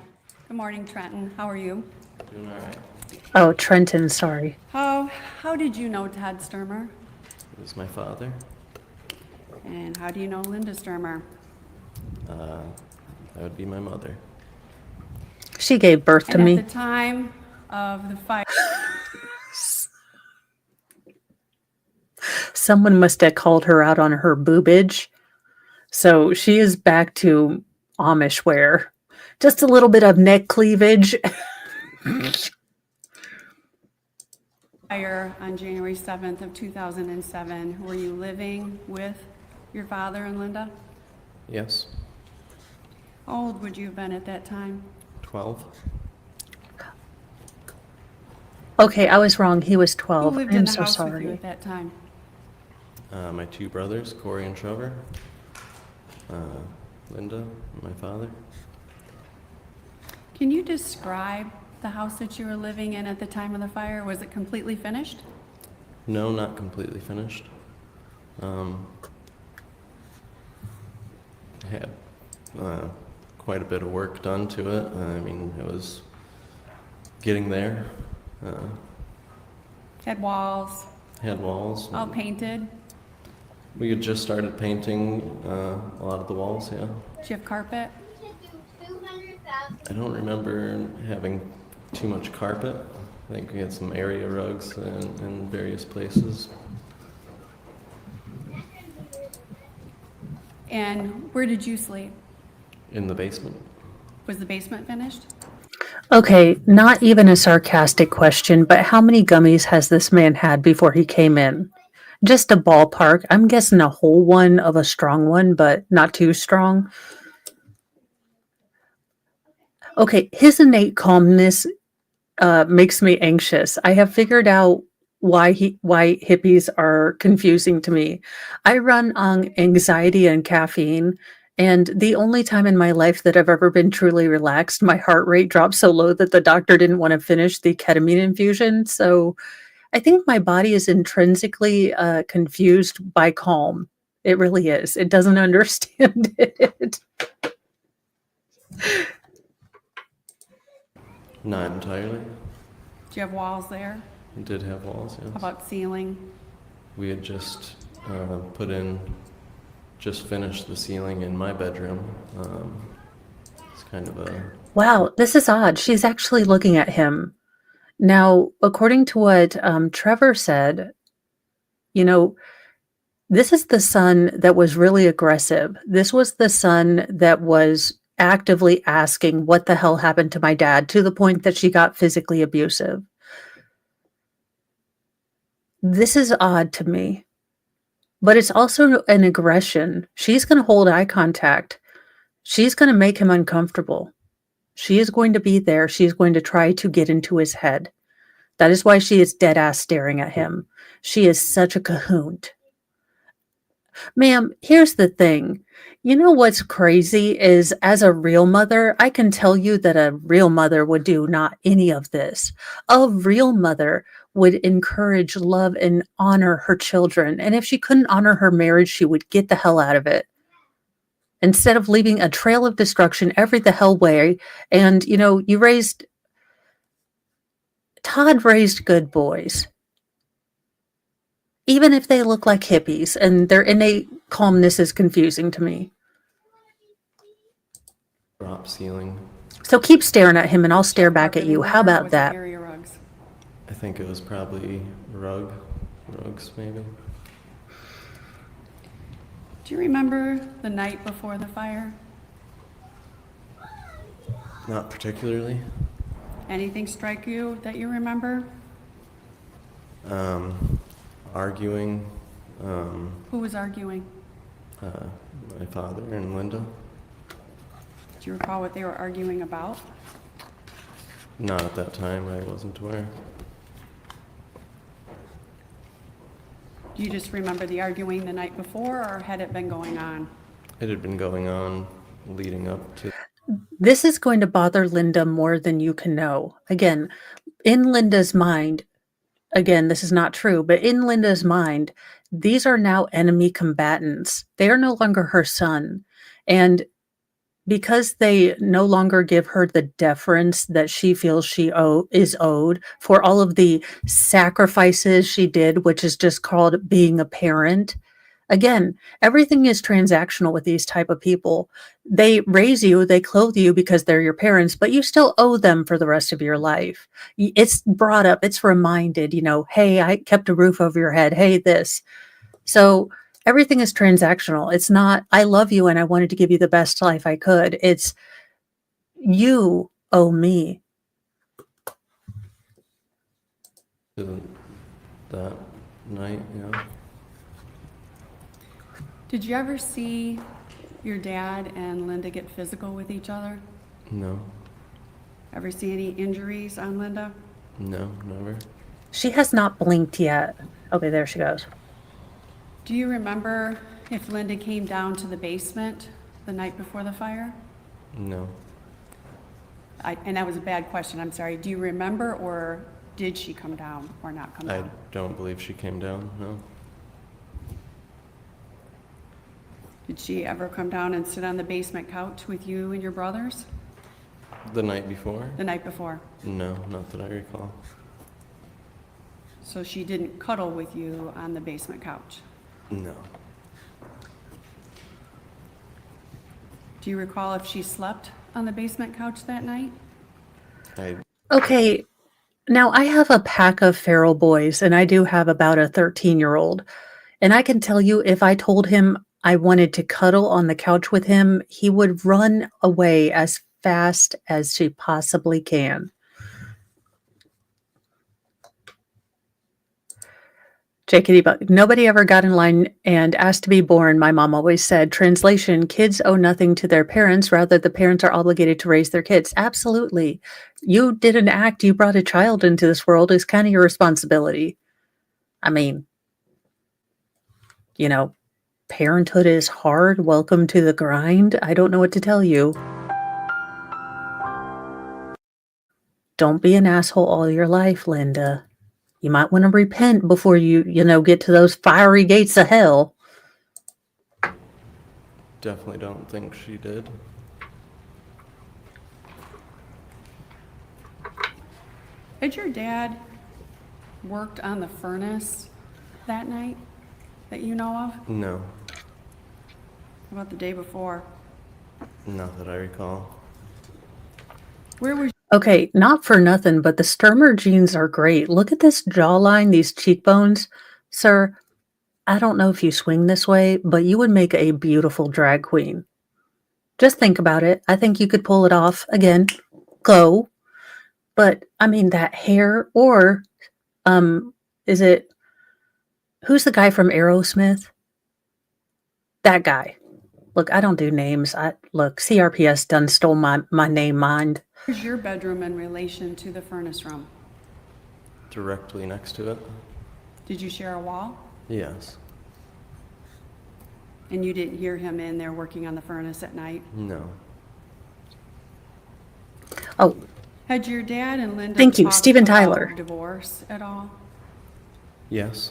Speaker 4: Good morning, Trenton. How are you?
Speaker 8: Doing all right.
Speaker 2: Oh, Trenton, sorry.
Speaker 4: How did you know Todd Sturmer?
Speaker 8: It was my father.
Speaker 4: And how do you know Linda Stermer?
Speaker 8: That would be my mother.
Speaker 2: She gave birth to
Speaker 4: And
Speaker 2: me.
Speaker 4: at the time of the fire,
Speaker 2: Someone must have called her out on her boobage. So she is back to Amish wear. Just a little bit of neck cleavage.
Speaker 4: fire on January 7th of 2007, were you living with your father and Linda?
Speaker 8: Yes.
Speaker 4: How old would you have been at that time?
Speaker 8: 12.
Speaker 2: Okay, I was wrong. He was
Speaker 4: Who
Speaker 2: 12.
Speaker 4: lived in
Speaker 2: I'm
Speaker 4: the
Speaker 2: so
Speaker 4: house with you
Speaker 2: sorry.
Speaker 4: at that time?
Speaker 8: My two brothers, Corey and Trevor. Linda, and my father.
Speaker 4: Can you describe the house that you were living in at the time of the fire? Was it completely finished?
Speaker 8: No, not completely finished. Had quite a bit of work done to it. I mean, it was getting there.
Speaker 4: Had walls,
Speaker 8: had walls.
Speaker 4: All painted?
Speaker 8: We had just started painting a lot of the walls, yeah.
Speaker 4: Did you have carpet?
Speaker 8: I don't remember having too much carpet. I think we had some area rugs in various places.
Speaker 4: And where did you sleep?
Speaker 8: In the basement.
Speaker 4: Was the basement finished?
Speaker 2: Okay, not even a sarcastic question, but how many gummies has this man had before he came in? Just a ballpark. I'm guessing a whole one of a strong one, but not too strong. Okay, his innate calmness makes me anxious. I have figured out why hippies are confusing to me. I run on anxiety and caffeine, and the only time in my life that I've ever been truly relaxed, my heart rate dropped so low that the doctor didn't want to finish the ketamine infusion. So I think my body is intrinsically confused by calm. It really is. It doesn't understand it.
Speaker 8: Not entirely.
Speaker 4: Do you have walls there?
Speaker 8: We did have walls, yes.
Speaker 4: How about ceiling?
Speaker 8: We had just just finished the ceiling in my bedroom. It's kind of a...
Speaker 2: Wow, this is odd. She's actually looking at him. Now, according to what Trevor said, you know, this is the son that was really aggressive. This was the son that was actively asking what the hell happened to my dad, to the point that she got physically abusive. This is odd to me, but it's also an aggression. She's going to hold eye contact. She's going to make him uncomfortable. She is going to be there. She's going to try to get into his head. That is why she is dead ass staring at him. She is such a cahoon. Ma'am, here's the thing. You know what's crazy is, as a real mother, I can tell you that a real mother would do not any of this. A real mother would encourage, love, and honor her children. And if she couldn't honor her marriage, she would get the hell out of it. Instead of leaving a trail of destruction every the hell way. And, you know, Todd raised good boys. Even if they look like hippies, and their innate calmness is confusing to me.
Speaker 8: drop ceiling.
Speaker 2: So keep staring at him and I'll stare back at
Speaker 4: Carpet
Speaker 2: you.
Speaker 4: in
Speaker 2: How
Speaker 4: there, or
Speaker 2: about
Speaker 4: was it
Speaker 2: that?
Speaker 4: area rugs?
Speaker 8: I think it was probably rugs maybe.
Speaker 4: Do you remember the night before the fire?
Speaker 8: Not particularly.
Speaker 4: Anything strike you that you remember?
Speaker 8: Arguing.
Speaker 4: Who was arguing?
Speaker 8: My father and Linda.
Speaker 4: Do you recall what they were arguing about?
Speaker 8: Not at that time, I wasn't aware.
Speaker 4: Do you just remember the arguing the night before, or had it been going on?
Speaker 8: It had been going on leading up to...
Speaker 2: This is going to bother Linda more than you can know. Again, in Linda's mind, again, this is not true, but in Linda's mind, these are now enemy combatants. They are no longer her son. And because they no longer give her the deference that she feels she is owed for all of the sacrifices she did, which is just called being a parent. Again, everything is transactional with these type of people. They raise you, they clothe you because they're your parents, but you still owe them for the rest of your life. It's brought up, it's reminded, hey, I kept a roof over your head. Hey, this. So everything is transactional. It's not, I love you and I wanted to give you the best life I could. It's, you owe me.
Speaker 8: That night, yeah.
Speaker 4: Did you ever see your dad and Linda get physical with each other?
Speaker 8: No.
Speaker 4: Ever see any injuries on Linda?
Speaker 8: No, never.
Speaker 2: She has not blinked yet. Okay, there she goes.
Speaker 4: Do you remember if Linda came down to the basement the night before the fire?
Speaker 8: No.
Speaker 4: And that was a bad question, I'm sorry. Do you remember, or did she come down or not come
Speaker 8: I
Speaker 4: down?
Speaker 8: don't believe she came down, no.
Speaker 4: Did she ever come down and sit on the basement couch with you and your brothers
Speaker 8: The night before?
Speaker 4: the night before?
Speaker 8: No, not that I recall.
Speaker 4: So she didn't cuddle with you on the basement couch.
Speaker 8: No.
Speaker 4: Do you recall if she slept on the basement couch that night?
Speaker 8: I
Speaker 2: Okay, now I have a pack of feral boys, and I do have about a 13-year-old. And I can tell you, if I told him I wanted to cuddle on the couch with him, he would run away as fast as she possibly can. JKD, but nobody ever got in line and asked to be born. My mom always said, translation, kids owe nothing to their parents. Rather, the parents are obligated to raise their kids. Absolutely. You did an act. You brought a child into this world. It's kind of your responsibility. I mean, you know, parenthood is hard. Welcome to the grind. I don't know what to tell you. Don't be an asshole all your life, Linda. You might want to repent before you get to those fiery gates of hell.
Speaker 8: definitely don't think she did.
Speaker 4: Had your dad worked on the furnace that night that you know of?
Speaker 8: No,
Speaker 4: How about the day before?
Speaker 8: not that I recall.
Speaker 4: Where was
Speaker 2: Okay, not for nothing, but the Sturmer genes are great. Look at this jawline, these cheekbones. Sir, I don't know if you swing this way, but you would make a beautiful drag queen. Just think about it. I think you could pull it off. Again, go. But I mean that hair, or is it, who's the guy from Aerosmith? That guy. Look, I don't do names. Look, CRPS done stole my name mind.
Speaker 4: where's your bedroom in relation to the furnace room?
Speaker 8: Directly next to it?
Speaker 4: Did you share a wall?
Speaker 8: Yes.
Speaker 4: And you didn't hear him in there working on the furnace at night?
Speaker 8: No.
Speaker 2: Oh,
Speaker 4: Had your dad and Linda
Speaker 2: Thank you,
Speaker 4: talked
Speaker 2: Steven
Speaker 4: about
Speaker 2: Tyler.
Speaker 4: divorce at all?
Speaker 8: Yes.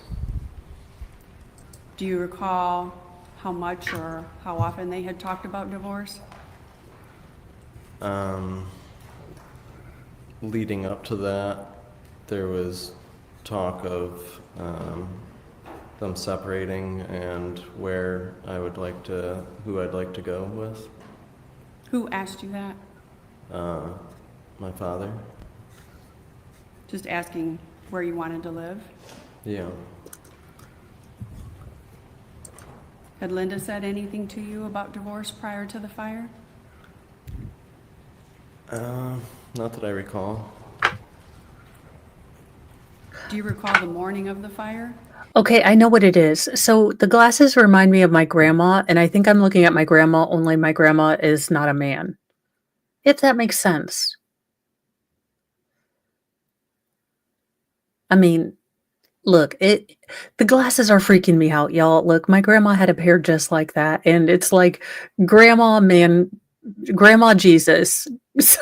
Speaker 4: Do you recall how much or how often they had talked about divorce?
Speaker 8: Leading up to that, there was talk of them separating and who I'd like to go with.
Speaker 4: Who asked you that?
Speaker 8: My father.
Speaker 4: Just asking where you wanted to live?
Speaker 8: Yeah.
Speaker 4: Had Linda said anything to you about divorce prior to the fire?
Speaker 8: Not that I recall.
Speaker 4: Do you recall the morning of the fire?
Speaker 2: okay, I know what it is. So the glasses remind me of my grandma, and I think I'm looking at my grandma, only my grandma is not a man. If that makes sense. I mean, look, the glasses are freaking me out, y'all. Look, my grandma had a pair just like that, and it's like grandma Jesus. So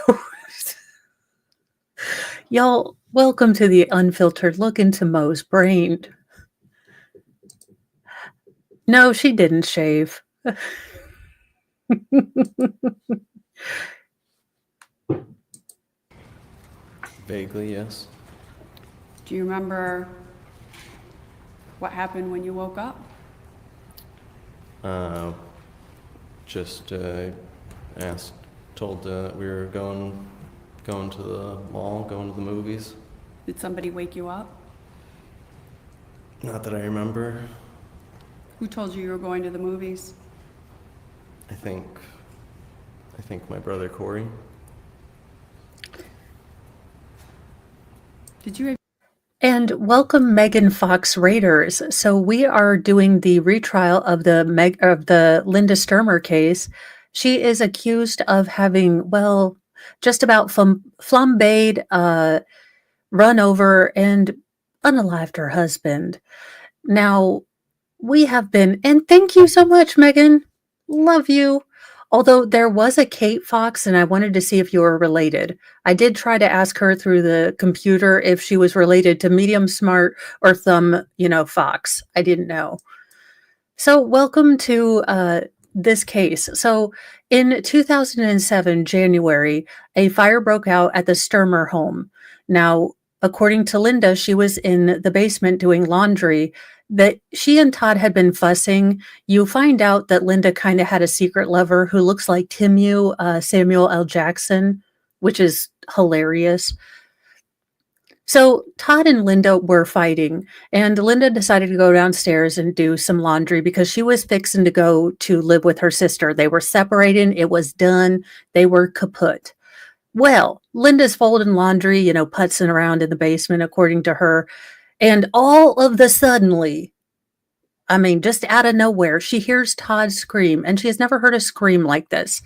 Speaker 2: y'all, welcome to the unfiltered look into Mo's brain. No, she didn't shave.
Speaker 8: Vaguely, yes.
Speaker 4: Do you remember what happened when you woke up?
Speaker 8: Just told that we were going to the mall, going to the movies.
Speaker 4: Did somebody wake you up?
Speaker 8: Not that I remember.
Speaker 4: Who told you were going to the movies?
Speaker 8: I think my brother Corey.
Speaker 4: Did you have
Speaker 2: And welcome, Megan Fox Raiders. So we are doing the retrial of the Linda Stermer case. She is accused of having, well, just about flambéed, run over, and unalived her husband. Now, we have been, and thank you so much, Megan. Love you. Although there was a Kate Fox, and I wanted to see if you were related. I did try to ask her through the computer if she was related to Medium Smart or Thumb, Fox. I didn't know. So welcome to this case. So in 2007, January, a fire broke out at the Sturmer home. Now, according to Linda, she was in the basement doing laundry, that she and Todd had been fussing. You find out that Linda kind of had a secret lover who looks like Samuel L. Jackson, which is hilarious. So Todd and Linda were fighting, and Linda decided to go downstairs and do some laundry because she was fixing to go to live with her sister. They were separating. It was done. They were kaput. Well, Linda's folding laundry, putzing around in the basement, according to her. And all of the suddenly, just out of nowhere, she hears Todd scream, and she has never heard a scream like this.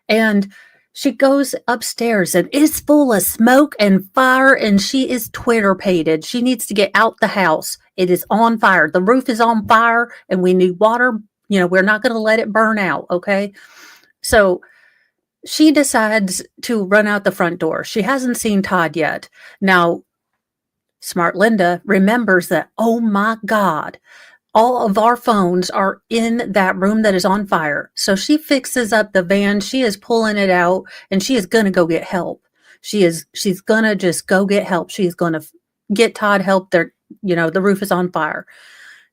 Speaker 2: And she goes upstairs and it's full of smoke and fire, and she is Twitter-pated. She needs to get out the house. It is on fire. The roof is on fire, and we need water. We're not going to let it burn out, okay? So she decides to run out the front door. She hasn't seen Todd yet. Now, smart Linda remembers that, oh my God, all of our phones are in that room that is on fire. So she fixes up the van. She is pulling it out, and she is going to go get help. She's going to just go get help. She's going to get Todd help. The roof is on fire.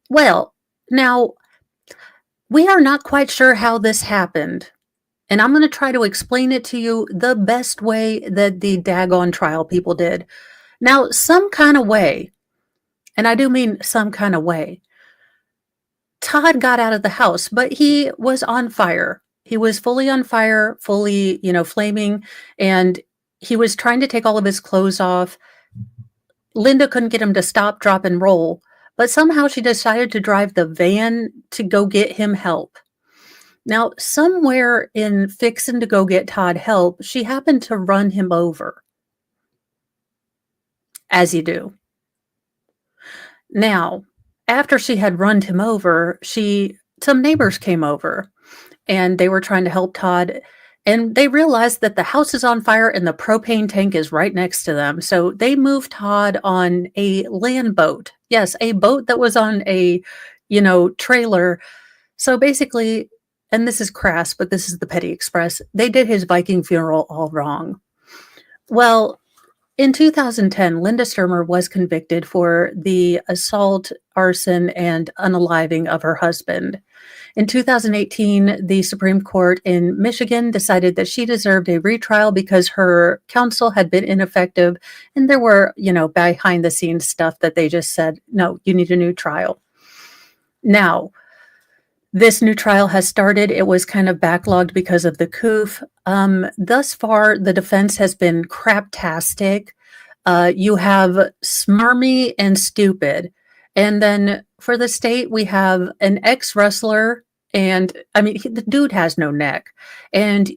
Speaker 2: Well, now we are not quite sure how this happened. And I'm going to try to explain it to you the best way that the daggone trial people did. Now, some kind of way, and I do mean some kind of way, Todd got out of the house, but he was on fire. He was fully on fire, fully, flaming, and he was trying to take all of his clothes off. Linda couldn't get him to stop, drop, and roll, but somehow she decided to drive the van to go get him help. Now, somewhere in fixing to go get Todd help, she happened to run him over. As you do. Now, after she had run him over, some neighbors came over, and they were trying to help Todd, and they realized that the house is on fire and the propane tank is right next to them. So they moved Todd on a land boat. Yes, a boat that was on a, trailer. So basically, and this is crass, but this is the Petty Express, they did his Viking funeral all wrong. Well, in 2010, Linda Stermer was convicted for the assault, arson, and unaliving of her husband. In 2018, the Supreme Court in Michigan decided that she deserved a retrial because her counsel had been ineffective, and there were, behind the scenes stuff that they just said, no, you need a new trial. Now, this new trial has started. It was kind of backlogged because of the coup. Thus far, the defense has been craptastic. You have smarmy and stupid. And then for the state, we have an ex-wrestler. And the dude has no neck. And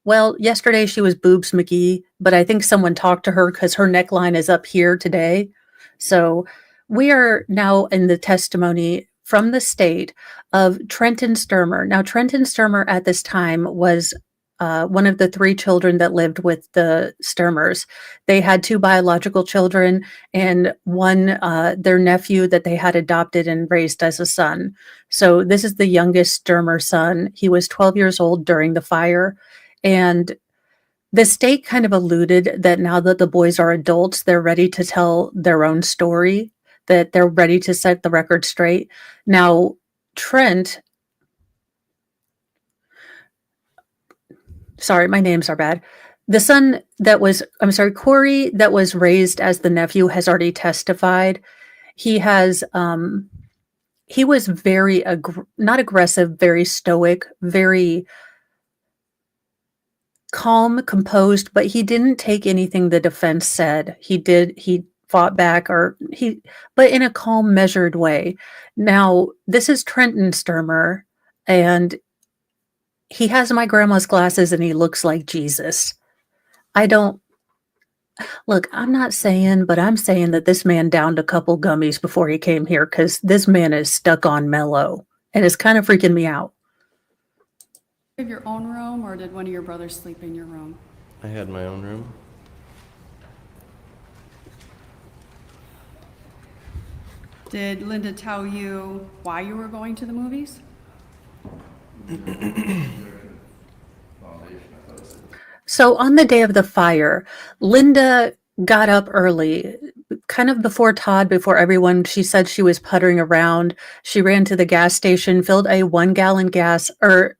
Speaker 2: well, yesterday she was Boobs McGee, but I think someone talked to her because her neckline is up here today. So we are now in the testimony from the state of Trenton Sturmer. Now, Trenton Sturmer at this time was one of the 3 children that lived with the Sturmers. They had 2 biological children and one, their nephew that they had adopted and raised as a son. So this is the youngest Sturmer son. He was 12 years old during the fire. And the state kind of alluded that now that the boys are adults, they're ready to tell their own story, that they're ready to set the record straight. Now, Trent, sorry, my names are bad. The son that was, Corey, that was raised as the nephew, has already testified. He has, he was very, not aggressive, very stoic, very calm, composed, but he didn't take anything the defense said. He fought back, but in a calm, measured way. Now, this is Trenton Sturmer, and he has my grandma's glasses and he looks like Jesus. I'm not saying, but I'm saying that this man downed a couple gummies before he came here, because this man is stuck on mellow and it's kind of freaking me out.
Speaker 4: You have your own room, or did one of your brothers sleep in your room?
Speaker 8: I had my own room.
Speaker 4: Did Linda tell you why you were going to the movies?
Speaker 2: So on the day of the fire, Linda got up early, kind of before Todd, before everyone, she said she was puttering around. She ran to the gas station, filled a 1 gallon gas, or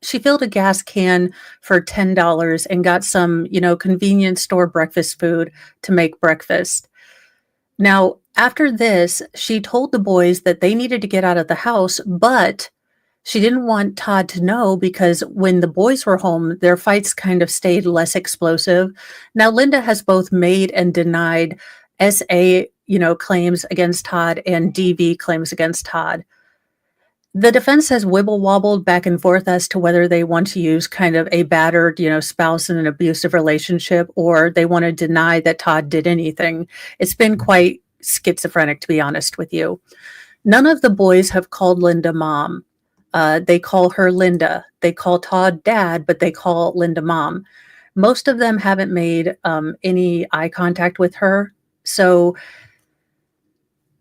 Speaker 2: she filled a gas can for $10 and got some, convenience store breakfast food to make breakfast. Now, after this, she told the boys that they needed to get out of the house, but she didn't want Todd to know because when the boys were home, their fights kind of stayed less explosive. Now, Linda has both made and denied SA, claims against Todd and DV claims against Todd. The defense has wibble wobbled back and forth as to whether they want to use kind of a battered, spouse in an abusive relationship, or they want to deny that Todd did anything. It's been quite schizophrenic, to be honest with you. None of the boys have called Linda mom. They call her Linda. They call Todd dad, but they call Linda mom. Most of them haven't made any eye contact with her. So,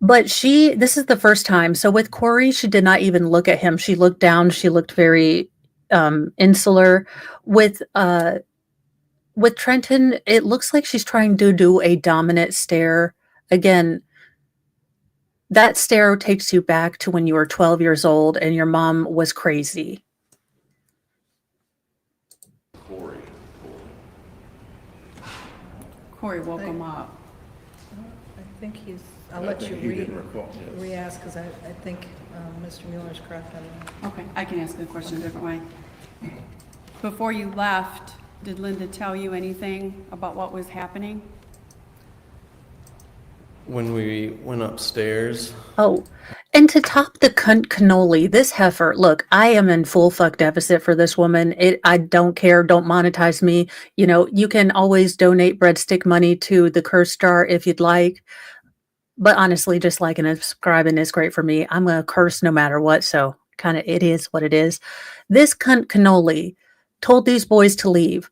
Speaker 2: but this is the first time. So with Corey, she did not even look at him. She looked down. She looked very insular. With Trenton, it looks like she's trying to do a dominant stare. Again, that stare takes you back to when you were 12 years old and your mom was crazy.
Speaker 4: Corey woke him up.
Speaker 7: I think I'll let you re-ask, because I think Mr. Mueller's correct on that.
Speaker 4: Okay, I can ask the question a different way. Before you left, did Linda tell you anything about what was happening?
Speaker 8: When we went upstairs,
Speaker 2: Oh, and to top the cannoli, this heifer, look, I am in full fuck deficit for this woman. I don't care. Don't monetize me. You can always donate breadstick money to the curse jar if you'd like. But honestly, just liking and subscribing is great for me. I'm going to curse no matter what. So kind of it is what it is. This cannoli told these boys to leave,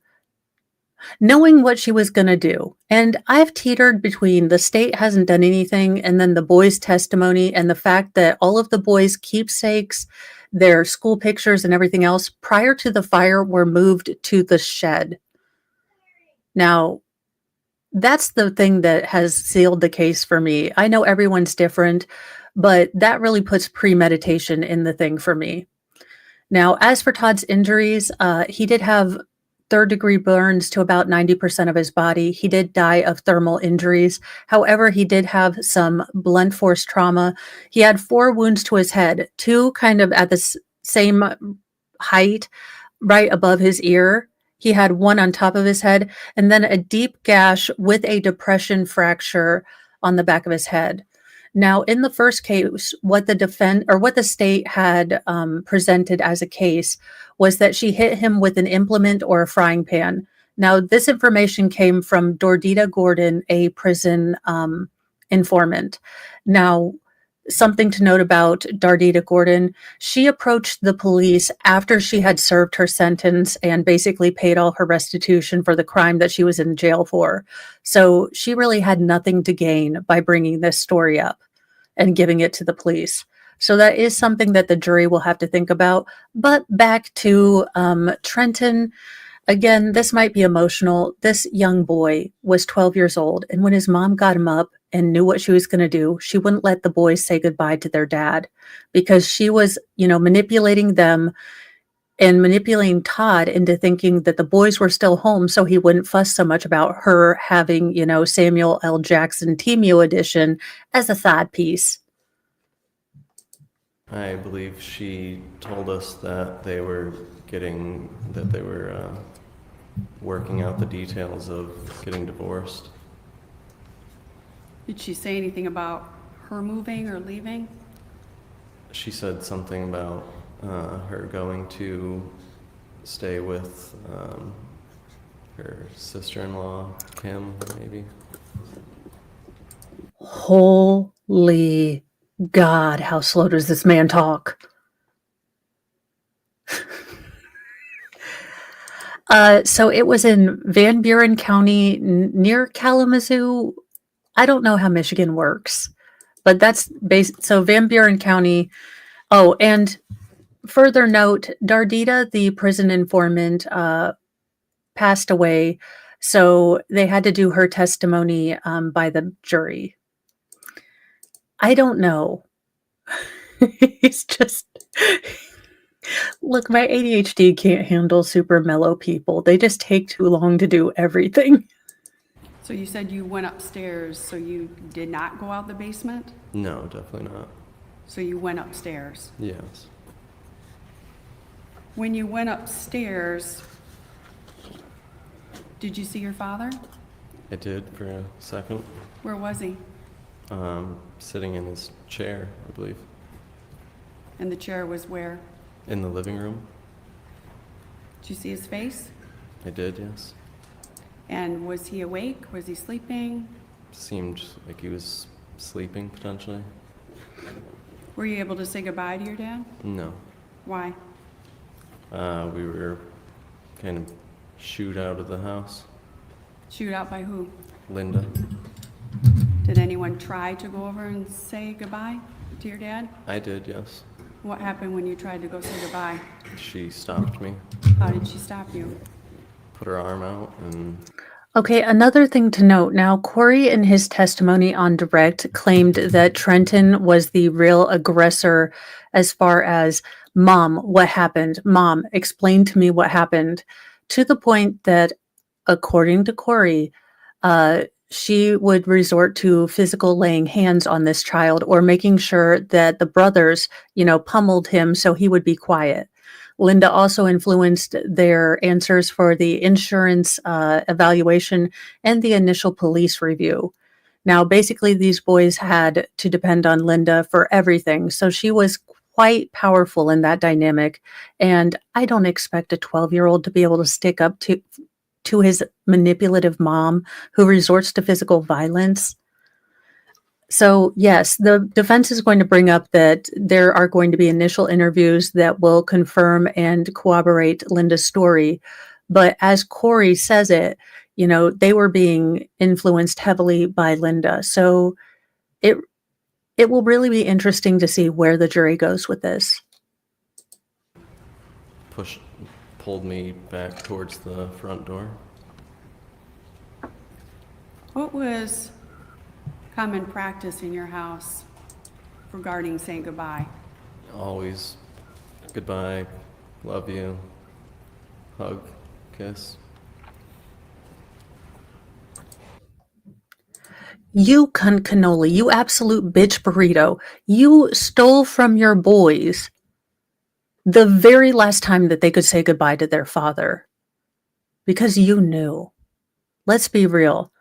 Speaker 2: knowing what she was going to do. And I've teetered between the state hasn't done anything and then the boys' testimony and the fact that all of the boys' keepsakes, their school pictures and everything else prior to the fire were moved to the shed. Now, that's the thing that has sealed the case for me. I know everyone's different, but that really puts premeditation in the thing for me. Now, as for Todd's injuries, he did have third-degree burns to about 90% of his body. He did die of thermal injuries. However, he did have some blunt force trauma. He had 4 wounds to his head, 2 kind of at the same height, right above his ear. He had 1 on top of his head, and then a deep gash with a depression fracture on the back of his head. Now, in the first case, what the state had presented as a case was that she hit him with an implement or a frying pan. Now, this information came from Dordita Gordon, a prison informant. Now, something to note about Dordita Gordon, she approached the police after she had served her sentence and basically paid all her restitution for the crime that she was in jail for. So she really had nothing to gain by bringing this story up and giving it to the police. So that is something that the jury will have to think about. But back to Trenton. Again, this might be emotional. This young boy was 12 years old, and when his mom got him up and knew what she was going to do, she wouldn't let the boys say goodbye to their dad because she was, manipulating them and manipulating Todd into thinking that the boys were still home so he wouldn't fuss so much about her having, Samuel L. Jackson Temu edition as a side piece.
Speaker 8: I believe she told us that they were working out the details of getting divorced.
Speaker 4: Did she say anything about her moving or leaving?
Speaker 8: She said something about her going to stay with her sister-in-law, Kim, maybe.
Speaker 2: Holy God, how slow does this man talk? So it was in Van Buren County near Kalamazoo. I don't know how Michigan works, but that's so Van Buren County. Oh, and further note, Dardita, the prison informant, passed away So they had to do her testimony by the jury. I don't know. It's just, look, my ADHD can't handle super mellow people. They just take too long to do everything.
Speaker 4: So you said you went upstairs, so you did not go out the basement?
Speaker 8: No, definitely not.
Speaker 4: So you went upstairs.
Speaker 8: Yes.
Speaker 4: When you went upstairs, did you see your father?
Speaker 8: I did for a second.
Speaker 4: Where was he?
Speaker 8: Sitting in his chair, I believe.
Speaker 4: And the chair was where?
Speaker 8: In the living room.
Speaker 4: Did you see his face?
Speaker 8: I did, yes.
Speaker 4: And was he awake? Was he sleeping?
Speaker 8: Seemed like he was sleeping, potentially.
Speaker 4: Were you able to say goodbye to your dad?
Speaker 8: No.
Speaker 4: Why?
Speaker 8: We were kind of shooed out of the house.
Speaker 4: Shoot out by who?
Speaker 8: Linda.
Speaker 4: Did anyone try to go over and say goodbye to your dad?
Speaker 8: I did, yes.
Speaker 4: What happened when you tried to go say goodbye?
Speaker 8: She stopped me,
Speaker 4: How did she stop you?
Speaker 8: put her arm out, and
Speaker 2: Okay, another thing to note now, Corey in his testimony on direct claimed that Trenton was the real aggressor as far as, Mom, what happened? Mom, explain to me what happened. To the point that, according to Corey, she would resort to physical laying hands on this child or making sure that the brothers, pummeled him so he would be quiet. Linda also influenced their answers for the insurance evaluation and the initial police review. Now, basically, these boys had to depend on Linda for everything. So she was quite powerful in that dynamic. And I don't expect a 12-year-old to be able to stick up to his manipulative mom who resorts to physical violence. So yes, the defense is going to bring up that there are going to be initial interviews that will confirm and corroborate Linda's story. But as Corey says it, they were being influenced heavily by Linda. So it will really be interesting to see where the jury goes with this.
Speaker 8: pulled me back towards the front door.
Speaker 4: What was common practice in your house regarding saying goodbye?
Speaker 8: Always goodbye, love you, hug, kiss.
Speaker 2: You cunt cannoli, you absolute bitch burrito. You stole from your boys the very last time that they could say goodbye to their father. Because you knew. Let's be real.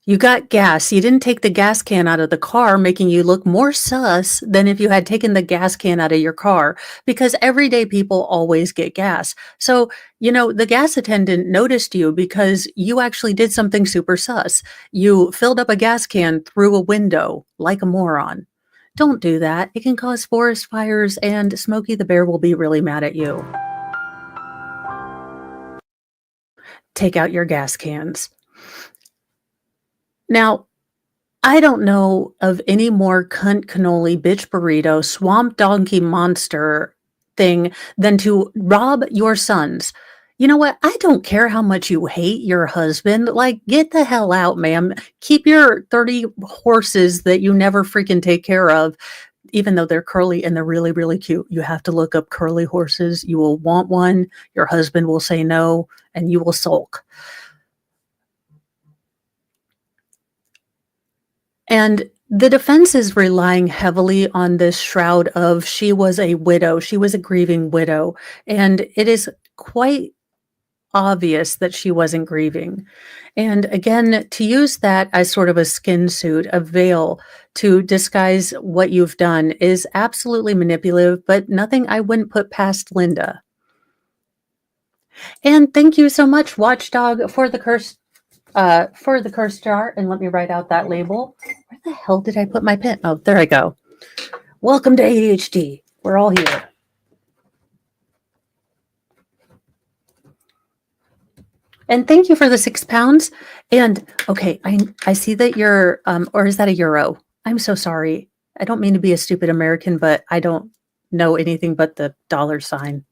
Speaker 2: You got gas. You didn't take the gas can out of the car, making you look more sus than if you had taken the gas can out of your car, because everyday people always get gas. So, the gas attendant noticed you because you actually did something super sus. You filled up a gas can through a window like a moron. Don't do that. It can cause forest fires, and Smokey the Bear will be really mad at you. Take out your gas cans. Now, I don't know of any more cunt cannoli, bitch burrito, swamp donkey monster thing than to rob your sons. You know what? I don't care how much you hate your husband. Like, get the hell out, ma'am. Keep your 30 horses that you never freaking take care of, even though they're curly and they're really, really cute. You have to look up curly horses. You will want one. Your husband will say no, and you will sulk. And the defense is relying heavily on this shroud of she was a widow. She was a grieving widow. And it is quite obvious that she wasn't grieving. And again, to use that as sort of a skin suit, a veil to disguise what you've done is absolutely manipulative, but nothing I wouldn't put past Linda. And thank you so much, Watchdog, for the curse jar. And let me write out that label. Where the hell did I put my pen? Oh, there I go. Welcome to ADHD. We're all here. And thank you for the £6. And okay, I see that you're, or is that a euro? I'm so sorry. I don't mean to be a stupid American, but I don't know anything but the $sign.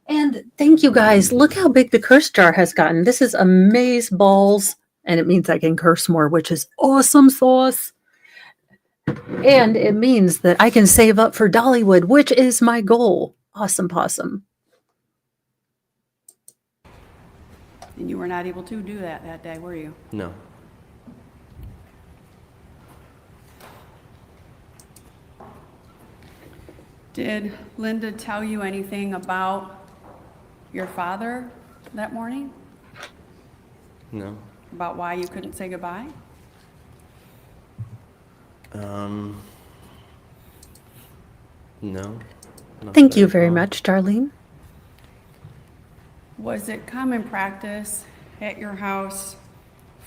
Speaker 2: And Thank you guys. Look how big the curse jar has gotten. This is amaze balls, and it means I can curse more, which is awesome sauce. And it means that I can save up for Dollywood, which is my goal. Awesome possum.
Speaker 4: And you were not able to do that day, were you?
Speaker 8: No.
Speaker 4: Did Linda tell you anything about your father that morning?
Speaker 8: No.
Speaker 4: About why you couldn't say goodbye?
Speaker 8: No. Not
Speaker 2: Thank
Speaker 8: that I
Speaker 2: you very
Speaker 8: recall.
Speaker 2: much, Darlene.
Speaker 4: Was it common practice at your house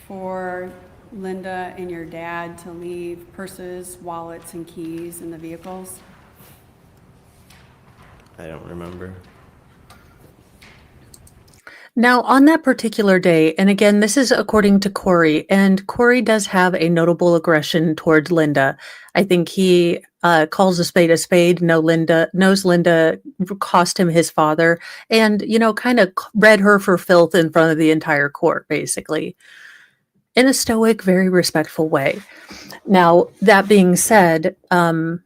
Speaker 4: for Linda and your dad to leave purses, wallets, and keys in the vehicles?
Speaker 8: I don't remember.
Speaker 2: Now, on that particular day, and again, this is according to Corey, and Corey does have a notable aggression towards Linda. I think he calls a spade, knows Linda cost him his father, and, kind of read her for filth in front of the entire court, basically, in a stoic, very respectful way. Now, that being said, oh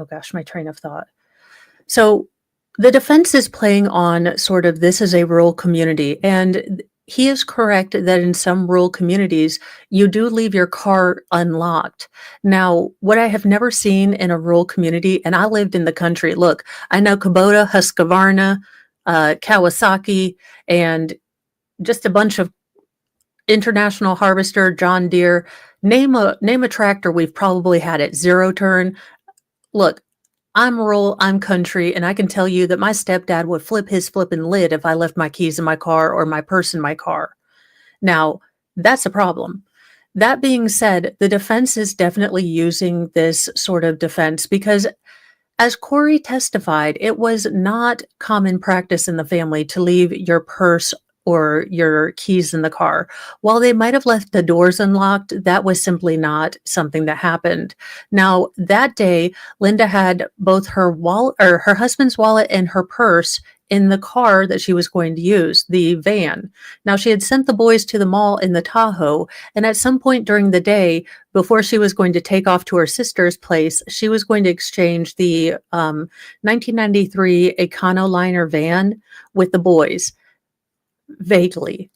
Speaker 2: gosh, my train of thought. So, the defense is playing on sort of this is a rural community, and he is correct that in some rural communities, you do leave your car unlocked. Now, what I have never seen in a rural community, and I lived in the country, look, I know Kubota, Husqvarna, Kawasaki, and just a bunch of International Harvester, John Deere, name a tractor we've probably had it, zero turn. Look, I'm rural, I'm country, and I can tell you that my stepdad would flip his flipping lid if I left my keys in my car or my purse in my car. Now, that's a problem. That being said, the defense is definitely using this sort of defense because, as Corey testified, it was not common practice in the family to leave your purse or your keys in the car. While they might have left the doors unlocked, that was simply not something that happened. Now, that day, Linda had both her wallet or her husband's wallet and her purse in the car that she was going to use, the van. Now, she had sent the boys to the mall in the Tahoe, and at some point during the day, before she was going to take off to her sister's place, she was going to exchange the 1993 Econoliner van with the boys. Vaguely.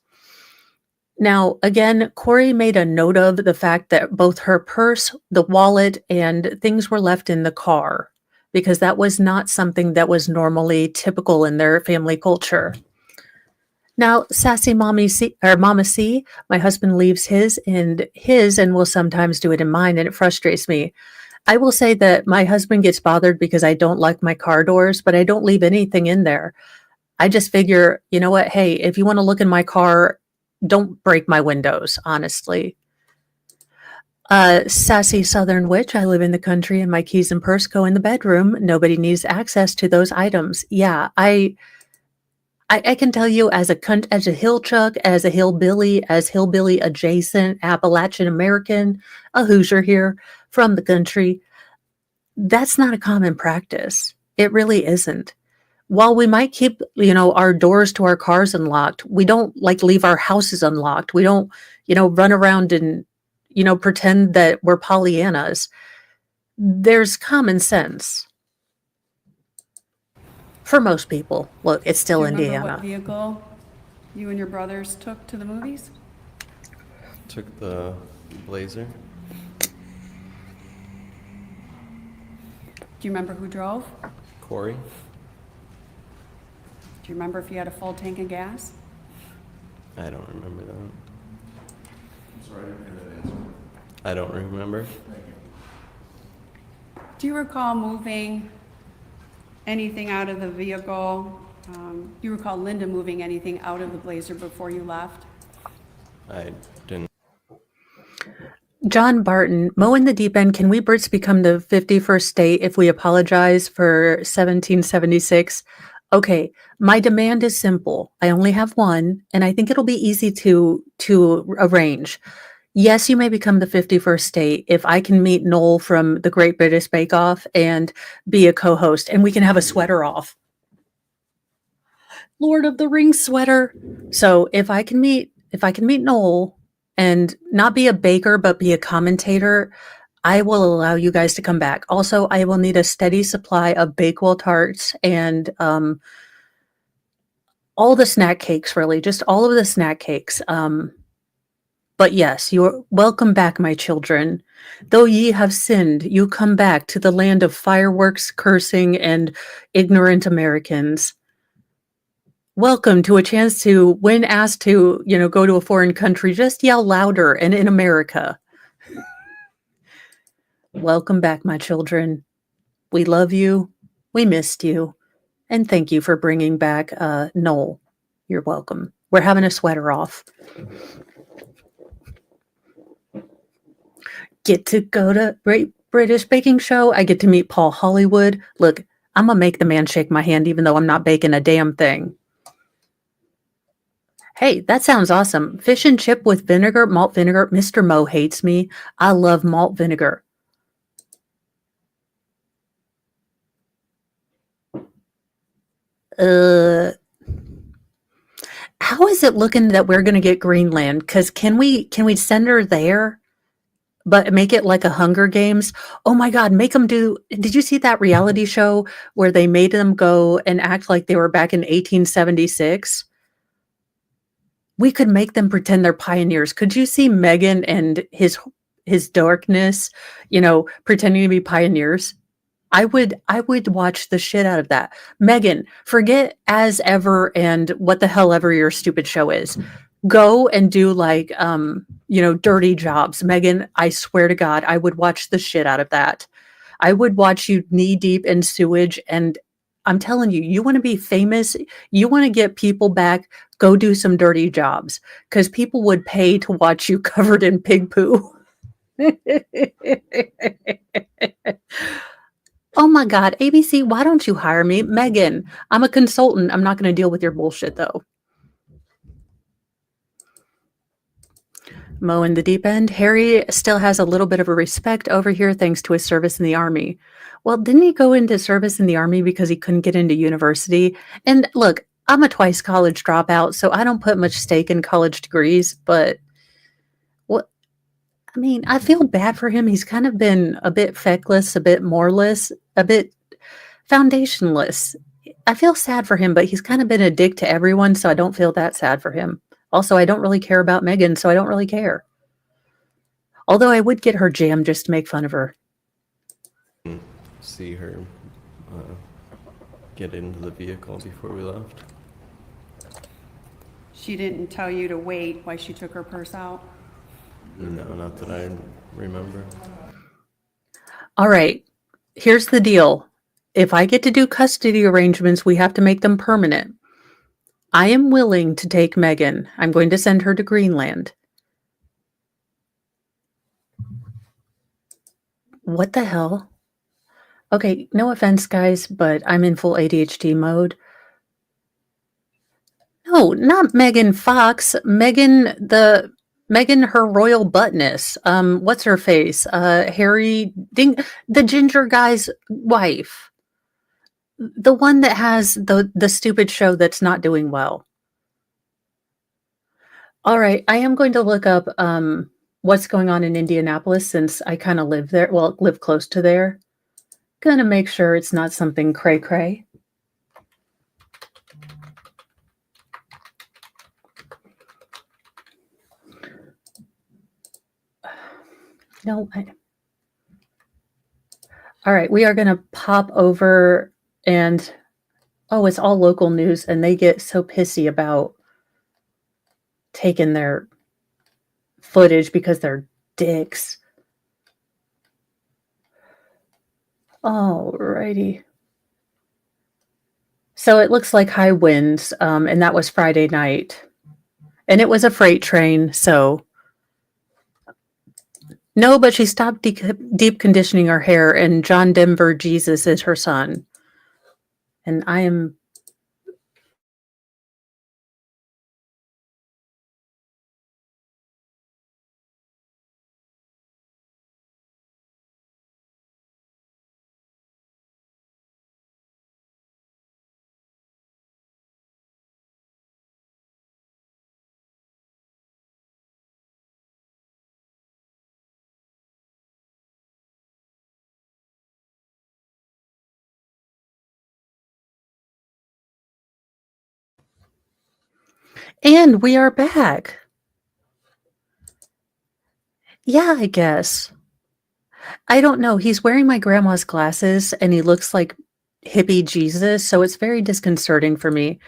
Speaker 2: Now, again, Corey made a note of the fact that both her purse, the wallet, and things were left in the car because that was not something that was normally typical in their family culture. Now, sassy Mama C, my husband leaves his and will sometimes do it in mine, and it frustrates me. I will say that my husband gets bothered because I don't like my car doors, but I don't leave anything in there. I just figure, you know what? Hey, if you want to look in my car, don't break my windows, honestly. Sassy Southern Witch, I live in the country and my keys and purse go in the bedroom. Nobody needs access to those items. Yeah, I can tell you as a hill chuck, as a hillbilly, as hillbilly adjacent, Appalachian American, a Hoosier here from the country, that's not a common practice. It really isn't. While we might keep, our doors to our cars unlocked, we don't leave our houses unlocked. We don't, run around and, pretend that we're Pollyannas. There's common sense. For most people. Look, it's still
Speaker 4: Do you remember
Speaker 2: Indiana.
Speaker 4: what vehicle you and your brothers took to the movies?
Speaker 8: Took the Blazer.
Speaker 4: Do you remember who drove?
Speaker 8: Corey.
Speaker 4: Do you remember if you had a full tank of gas?
Speaker 8: I don't remember that.
Speaker 5: I'm sorry, I didn't hear that answer.
Speaker 8: I don't remember.
Speaker 4: Do you recall moving anything out of the vehicle? Do you recall Linda moving anything out of the Blazer before you left?
Speaker 8: I didn't.
Speaker 2: John Barton, Mo in the Deep End, can we Brits become the 51st state if we apologize for 1776? Okay, my demand is simple. I only have one, and I think it'll be easy to arrange. Yes, you may become the 51st state if I can meet Noel from the Great British Bake Off and be a co-host, and we can have a sweater off. Lord of the Rings sweater. So if I can meet Noel and not be a baker but be a commentator, I will allow you guys to come back. Also, I will need a steady supply of Bakewell tarts and all the snack cakes, really, just all of the snack cakes. But yes, you're welcome back, my children. Though ye have sinned, you come back to the land of fireworks, cursing, and ignorant Americans. Welcome to a chance to, when asked to, go to a foreign country, just yell louder and in America. Welcome back, my children. We love you. We missed you. And thank you for bringing back Noel. You're welcome. We're having a sweater off. Get to go to Great British Baking Show. I get to meet Paul Hollywood. Look, I'm going to make the man shake my hand even though I'm not baking a damn thing. Hey, that sounds awesome. Fish and chip with vinegar, malt vinegar. Mr. Mo hates me. I love malt vinegar. How is it looking that we're going to get Greenland? Because can we send her there, but make it like a Hunger Games? Oh my God, make them do. Did you see that reality show where they made them go and act like they were back in 1876? We could make them pretend they're pioneers. Could you see Megan and his darkness, pretending to be pioneers? I would watch the shit out of that. Megan, forget as ever and what the hell ever your stupid show is. Go and do like dirty jobs. Megan, I swear to God, I would watch the shit out of that. I would watch you knee deep in sewage, and I'm telling you, you want to be famous, you want to get people back, go do some dirty jobs because people would pay to watch you covered in pig poo. Oh my God, ABC, why don't you hire me? Megan, I'm a consultant. I'm not going to deal with your bullshit though. Mo in the deep end. Harry still has a little bit of a respect over here thanks to his service in the army. Well, didn't he go into service in the army because he couldn't get into university? And look, I'm a twice college dropout, so I don't put much stake in college degrees, but what I mean, I feel bad for him. He's kind of been a bit feckless, a bit moreless, a bit foundationless. I feel sad for him, but he's kind of been a dick to everyone, so I don't feel that sad for him. Also, I don't really care about Megan, so I don't really care. Although I would get her jammed just to make fun of her.
Speaker 8: See her get into the vehicle before we left.
Speaker 4: She didn't tell you to wait while she took her purse out?
Speaker 8: No, not that I remember.
Speaker 2: All right, here's the deal. If I get to do custody arrangements, we have to make them permanent. I am willing to take Megan. I'm going to send her to Greenland. What the hell? Okay, no offense, guys, but I'm in full ADHD mode. No, not Megan Fox. Megan, her royal buttness. What's her face? Harry the ginger guy's wife. The one that has the stupid show that's not doing well. All right, I am going to look up what's going on in Indianapolis since I kind of live there. Well, live close to there. Gonna make sure it's not something cray cray. No. All right, we are gonna pop over and oh, it's all local news, and they get so pissy about taking their footage because they're dicks. Alrighty. So it looks like high winds, and that was Friday night. And it was a freight train, so no, but she stopped deep conditioning her hair, and John Denver Jesus is her son. And I am And we are back. Yeah, I guess. I don't know. He's wearing my grandma's glasses and he looks like hippie Jesus, so it's very disconcerting for me.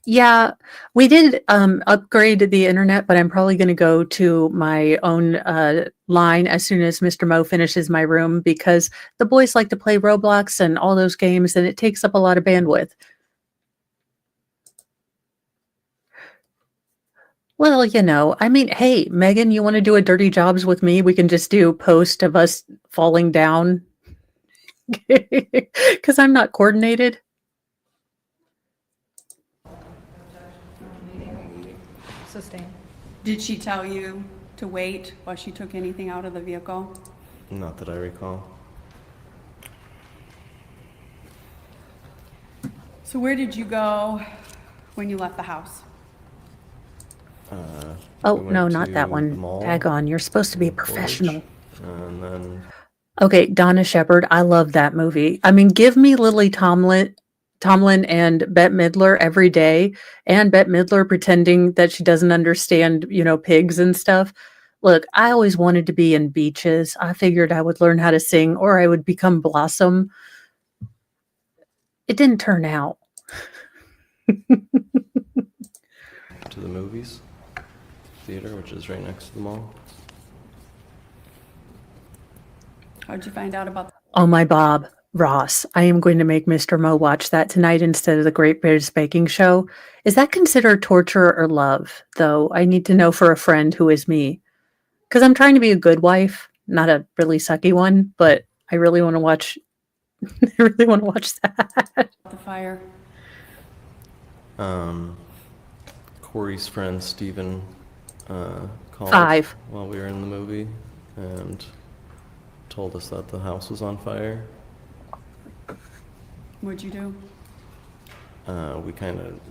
Speaker 2: Yeah, we did upgrade the internet, but I'm probably going to go to my own line as soon as Mr. Mo finishes my room because the boys like to play Roblox and all those games, and it takes up a lot of bandwidth. Well, I mean, hey, Megan, you want to do a dirty jobs with me? We can just do post of us falling down because I'm not coordinated.
Speaker 7: Sustain.
Speaker 4: Did she tell you to wait while she took anything out of the vehicle?
Speaker 8: Not that I recall.
Speaker 4: So where did you go when you left the house?
Speaker 2: Oh,
Speaker 8: We went
Speaker 2: no, not
Speaker 8: to
Speaker 2: that
Speaker 8: the
Speaker 2: one.
Speaker 8: mall
Speaker 2: Daggone, you're supposed to be a
Speaker 8: Portage,
Speaker 2: professional.
Speaker 8: And then
Speaker 2: Okay, Donna Shepard, I love that movie. I mean, give me Lily Tomlin and Bette Midler every day, and Bette Midler pretending that she doesn't understand, pigs and stuff. Look, I always wanted to be in Beaches. I figured I would learn how to sing or I would become Blossom. It didn't turn out.
Speaker 8: to the movies theater, which is right next to the mall.
Speaker 4: How'd you find out about
Speaker 2: Oh my Bob, Ross, I am going to make Mr. Mo watch that tonight instead of the Great British Baking Show. Is that considered torture or love? Though I need to know for a friend who is me. Because I'm trying to be a good wife, not a really sucky one, but I really want to watch I really want to watch that.
Speaker 4: the fire?
Speaker 8: Corey's friend Steven called
Speaker 2: 5.
Speaker 8: while we were in the movie and told us that the house was on fire.
Speaker 4: What'd you do?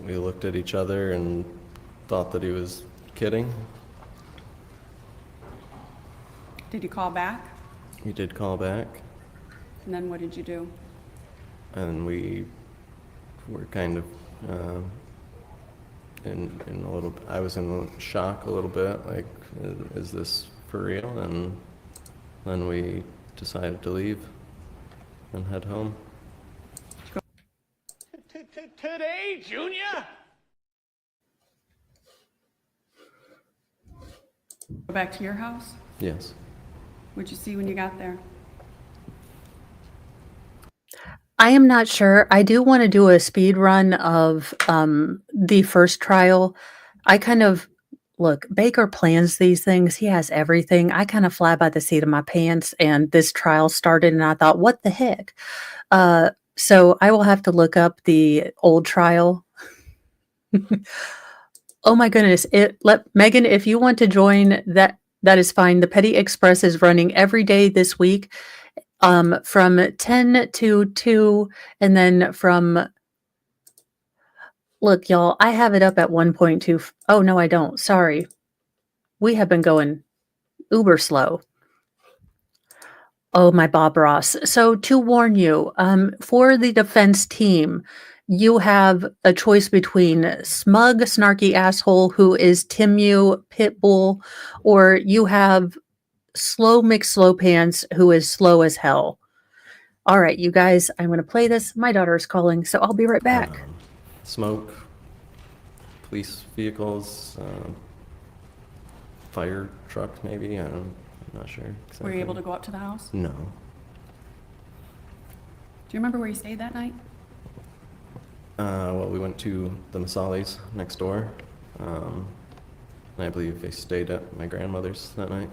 Speaker 8: We looked at each other and thought that he was kidding.
Speaker 4: Did you call back?
Speaker 8: We did call back,
Speaker 4: And then what did you do?
Speaker 8: and we were kind of in a little. I was in shock a little bit, like, is this for real? And then we decided to leave and head home.
Speaker 1: Today, Junior?
Speaker 4: Go back to your house?
Speaker 8: Yes.
Speaker 4: What'd you see when you got there?
Speaker 2: I am not sure. I do want to do a speed run of the first trial. I kind of look, Baker plans these things. He has everything. I kind of fly by the seat of my pants, and this trial started, and I thought, what the heck? So I will have to look up the old trial. Oh my goodness! Megan, if you want to join, that is fine. The Petty Express is running every day this week, from 10 to 2, and then from. Look, y'all, I have it up at 1.2. Oh no, I don't. Sorry, we have been going uber slow. Oh, my Bob Ross. So to warn you, for the defense team, you have a choice between smug, snarky asshole who is Timu Pitbull, or you have slow slow pants who is slow as hell. All right, you guys, I'm going to play this. My daughter is calling, so I'll be right back.
Speaker 8: Smoke, police vehicles, fire truck maybe, I'm not sure exactly.
Speaker 4: Were you able to go up to the house?
Speaker 8: No.
Speaker 4: Do you remember where you stayed that night?
Speaker 8: Well, we went to the Masalis next door, and I believe they stayed at my grandmother's that night.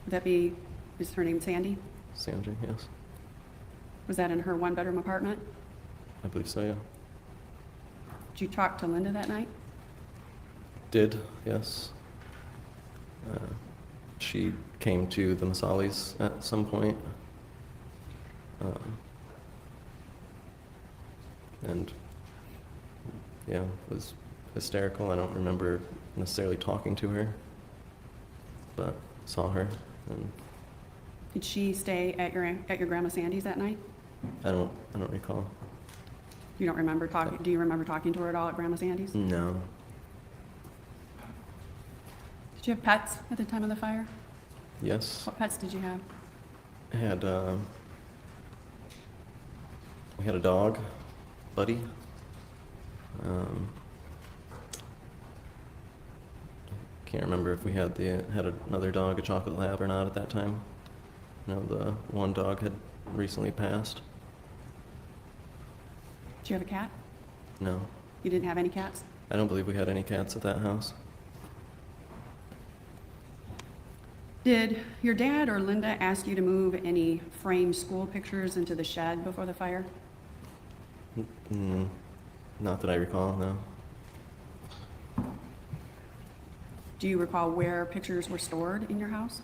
Speaker 4: Would that be, is her name Sandy?
Speaker 8: Sandra, yes.
Speaker 4: Was that in her one-bedroom apartment?
Speaker 8: I believe so, yeah.
Speaker 4: Did you talk to Linda that night?
Speaker 8: Did, yes. She came to the Masalis at some point. And yeah, was hysterical. I don't remember necessarily talking to her, but saw her, and
Speaker 4: Did she stay at your grandma Sandy's that night?
Speaker 8: I don't recall.
Speaker 4: You don't remember talking? Do you remember talking to her at all at Grandma Sandy's?
Speaker 8: No.
Speaker 4: Did you have pets at the time of the fire?
Speaker 8: Yes,
Speaker 4: What pets did you have?
Speaker 8: I had, we had a dog, Buddy. Can't remember if we had another dog, a chocolate lab, or not at that time. No, the one dog had recently passed.
Speaker 4: Did you have a cat?
Speaker 8: No,
Speaker 4: You didn't have any cats?
Speaker 8: I don't believe we had any cats at that house.
Speaker 4: Did your dad or Linda ask you to move any framed school pictures into the shed before the fire?
Speaker 8: Not that I recall, no.
Speaker 4: Do you recall where pictures were stored in your house?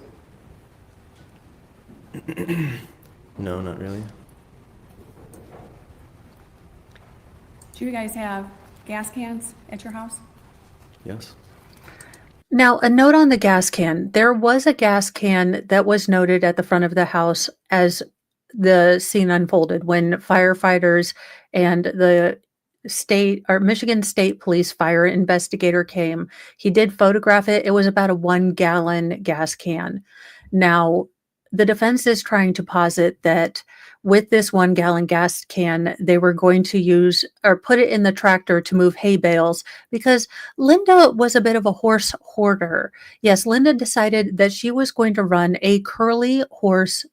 Speaker 8: No, not really.
Speaker 4: Do you guys have gas cans at your house?
Speaker 8: Yes.
Speaker 2: Now, a note on the gas can. There was a gas can that was noted at the front of the house as the scene unfolded when firefighters and the state or Michigan State Police fire investigator came. He did photograph it. It was about a 1-gallon gas can. Now, the defense is trying to posit that with this 1-gallon gas can, they were going to use or put it in the tractor to move hay bales because Linda was a bit of a horse hoarder. Yes, Linda decided that she was going to run a curly horse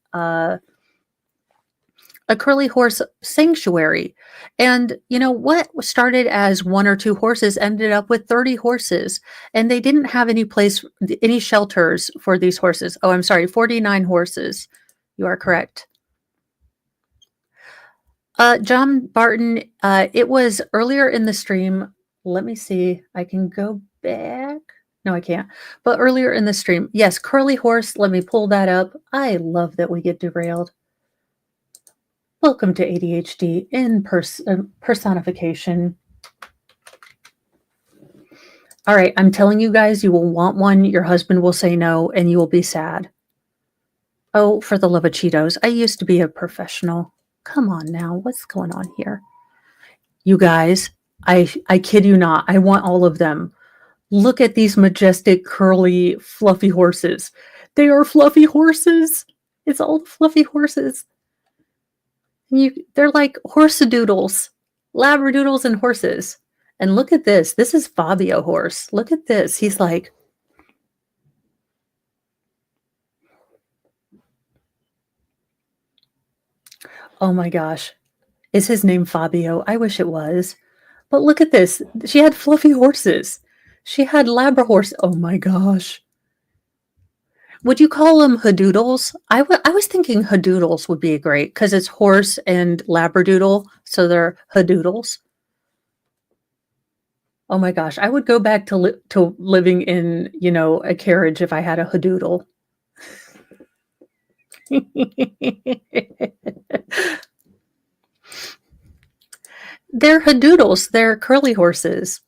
Speaker 2: sanctuary. And you know what started as 1 or 2 horses ended up with 30 horses, and they didn't have any shelters for these horses. Oh, I'm sorry, 49 horses. You are correct. John Barton, it was earlier in the stream. Let me see. I can go back. No, I can't. But earlier in the stream, yes, curly horse. Let me pull that up. I love that we get derailed. Welcome to ADHD in personification. All right, I'm telling you guys, you will want one. Your husband will say no, and you will be sad. Oh, for the love of Cheetos. I used to be a professional. Come on now. What's going on here? You guys, I kid you not. I want all of them. Look at these majestic, curly, fluffy horses. They are fluffy horses. It's all the fluffy horses. They're like horse-a-doodles, labradoodles and horses. And look at this. This is Fabio horse. Look at this. He's like, oh my gosh. Is his name Fabio? I wish it was. But look at this. She had fluffy horses. She had Labra horse. Oh my gosh. Would you call them Hadoodles? I was thinking Hadoodles would be great because it's horse and Labradoodle, so they're Hadoodles. Oh my gosh, I would go back to living in, a carriage if I had a Hadoodle. They're Hadoodles. They're curly horses.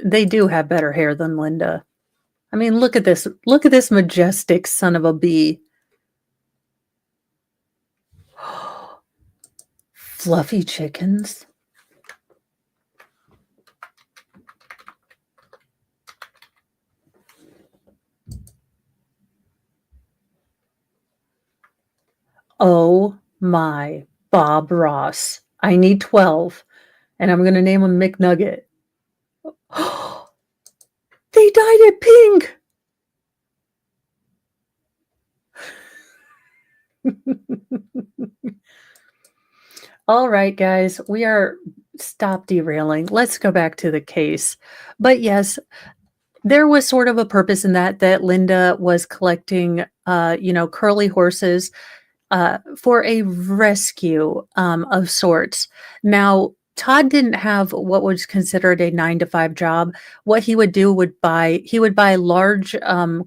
Speaker 2: They do have better hair than Linda. I mean, look at this. Look at this majestic son of a bee. Fluffy chickens. Oh my, Bob Ross. I need 12, and I'm going to name them McNugget. They dyed it pink. All right, guys, we are stop derailing. Let's go back to the case. But yes, there was sort of a purpose in that Linda was collecting, curly horses for a rescue of sorts. Now, Todd didn't have what was considered a 9-to-5 job. What he would do he would buy large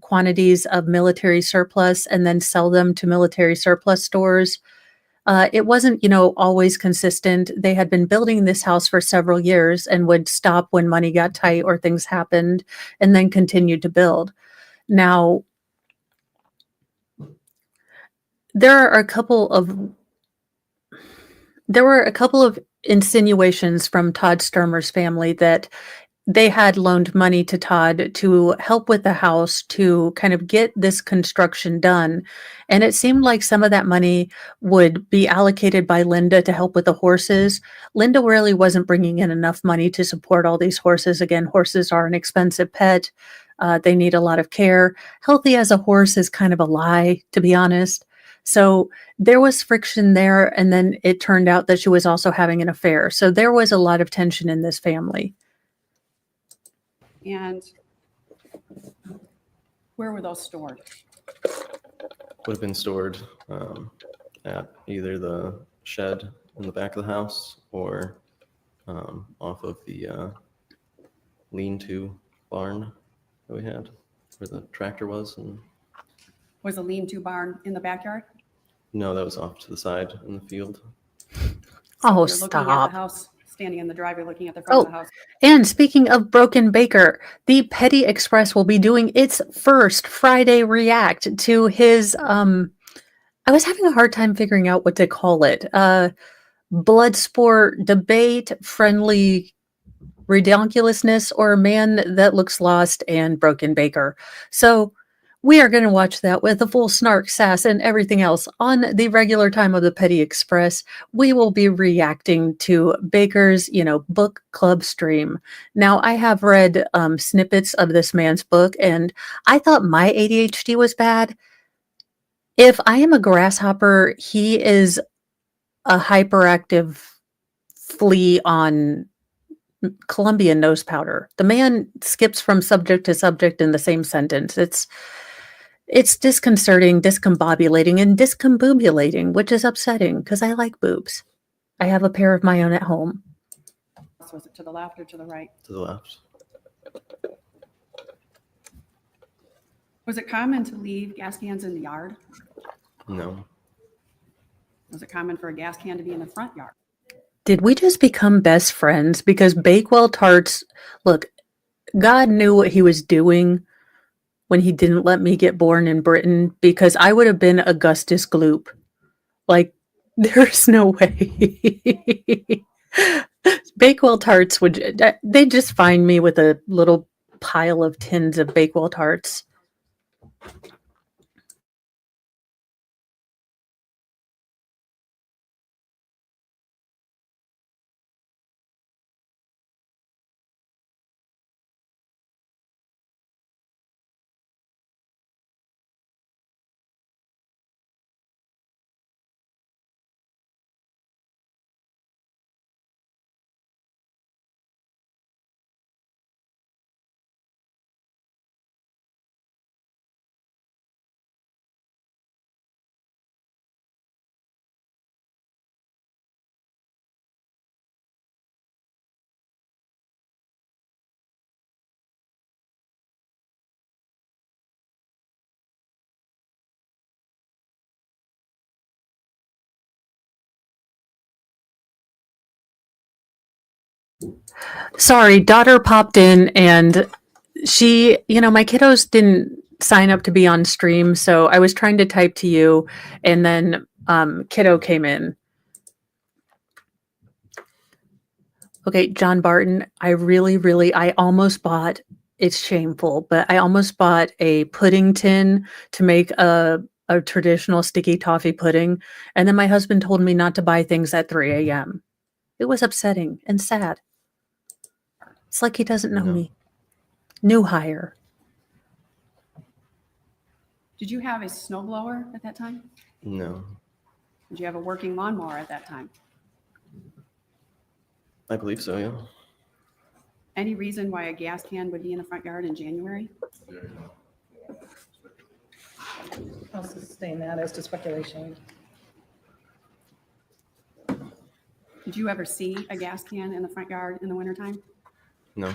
Speaker 2: quantities of military surplus and then sell them to military surplus stores. It wasn't, always consistent. They had been building this house for several years and would stop when money got tight or things happened and then continued to build. Now, there were a couple of insinuations from Todd Sturmer's family that they had loaned money to Todd to help with the house to kind of get this construction done. And it seemed like some of that money would be allocated by Linda to help with the horses. Linda really wasn't bringing in enough money to support all these horses. Again, horses are an expensive pet. They need a lot of care. Healthy as a horse is kind of a lie, to be honest. So there was friction there. And then it turned out that she was also having an affair. So there was a lot of tension in this family.
Speaker 4: And where were those stored?
Speaker 8: Would have been stored at either the shed in the back of the house or off of the lean-to barn that we had, where the tractor was. And
Speaker 4: Was a lean-to barn in the backyard?
Speaker 8: no, that was off to the side in the field.
Speaker 2: Oh,
Speaker 4: You're looking at
Speaker 2: stop.
Speaker 4: the house, standing in the driveway, looking at the front of the house.
Speaker 2: And speaking of Broken Baker, the Petty Express will be doing its first Friday react to his, I was having a hard time figuring out what to call it. Bloodsport debate, friendly redonkulousness, or a man that looks lost and Broken Baker. So we are going to watch that with the full snark, sass, and everything else on the regular time of the Petty Express. We will be reacting to Baker's, book club stream. Now, I have read snippets of this man's book, and I thought my ADHD was bad. If I am a grasshopper, he is a hyperactive flea on Colombian nose powder. The man skips from subject to subject in the same sentence. It's disconcerting, discombobulating, and discombobulating, which is upsetting because I like boobs. I have a pair of my own at home.
Speaker 4: Was it to the left or to the right?
Speaker 8: To the left.
Speaker 4: Was it common to leave gas cans in the yard?
Speaker 8: No.
Speaker 4: Was it common for a gas can to be in the front yard?
Speaker 2: Did we just become best friends? Because Bakewell tarts, look, God knew what he was doing when he didn't let me get born in Britain, because I would have been Augustus Gloop. Like, there's no way. Bakewell tarts they just find me with a little pile of tins of Bakewell tarts. Sorry, daughter popped in and she, my kiddos didn't sign up to be on stream, so I was trying to type to you and then kiddo came in. Okay, John Barton, I almost bought, it's shameful, but I almost bought a pudding tin to make a traditional sticky toffee pudding. And then my husband told me not to buy things at 3 a.m. It was upsetting and sad. It's like he doesn't know me. New hire.
Speaker 4: Did you have a snowblower at that time?
Speaker 8: No.
Speaker 4: Did you have a working lawnmower at that time?
Speaker 8: I believe so, yeah.
Speaker 4: Any reason why a gas can would be in the front yard in January?
Speaker 7: I'll sustain that as to speculation.
Speaker 4: Did you ever see a gas can in the front yard in the wintertime?
Speaker 8: No.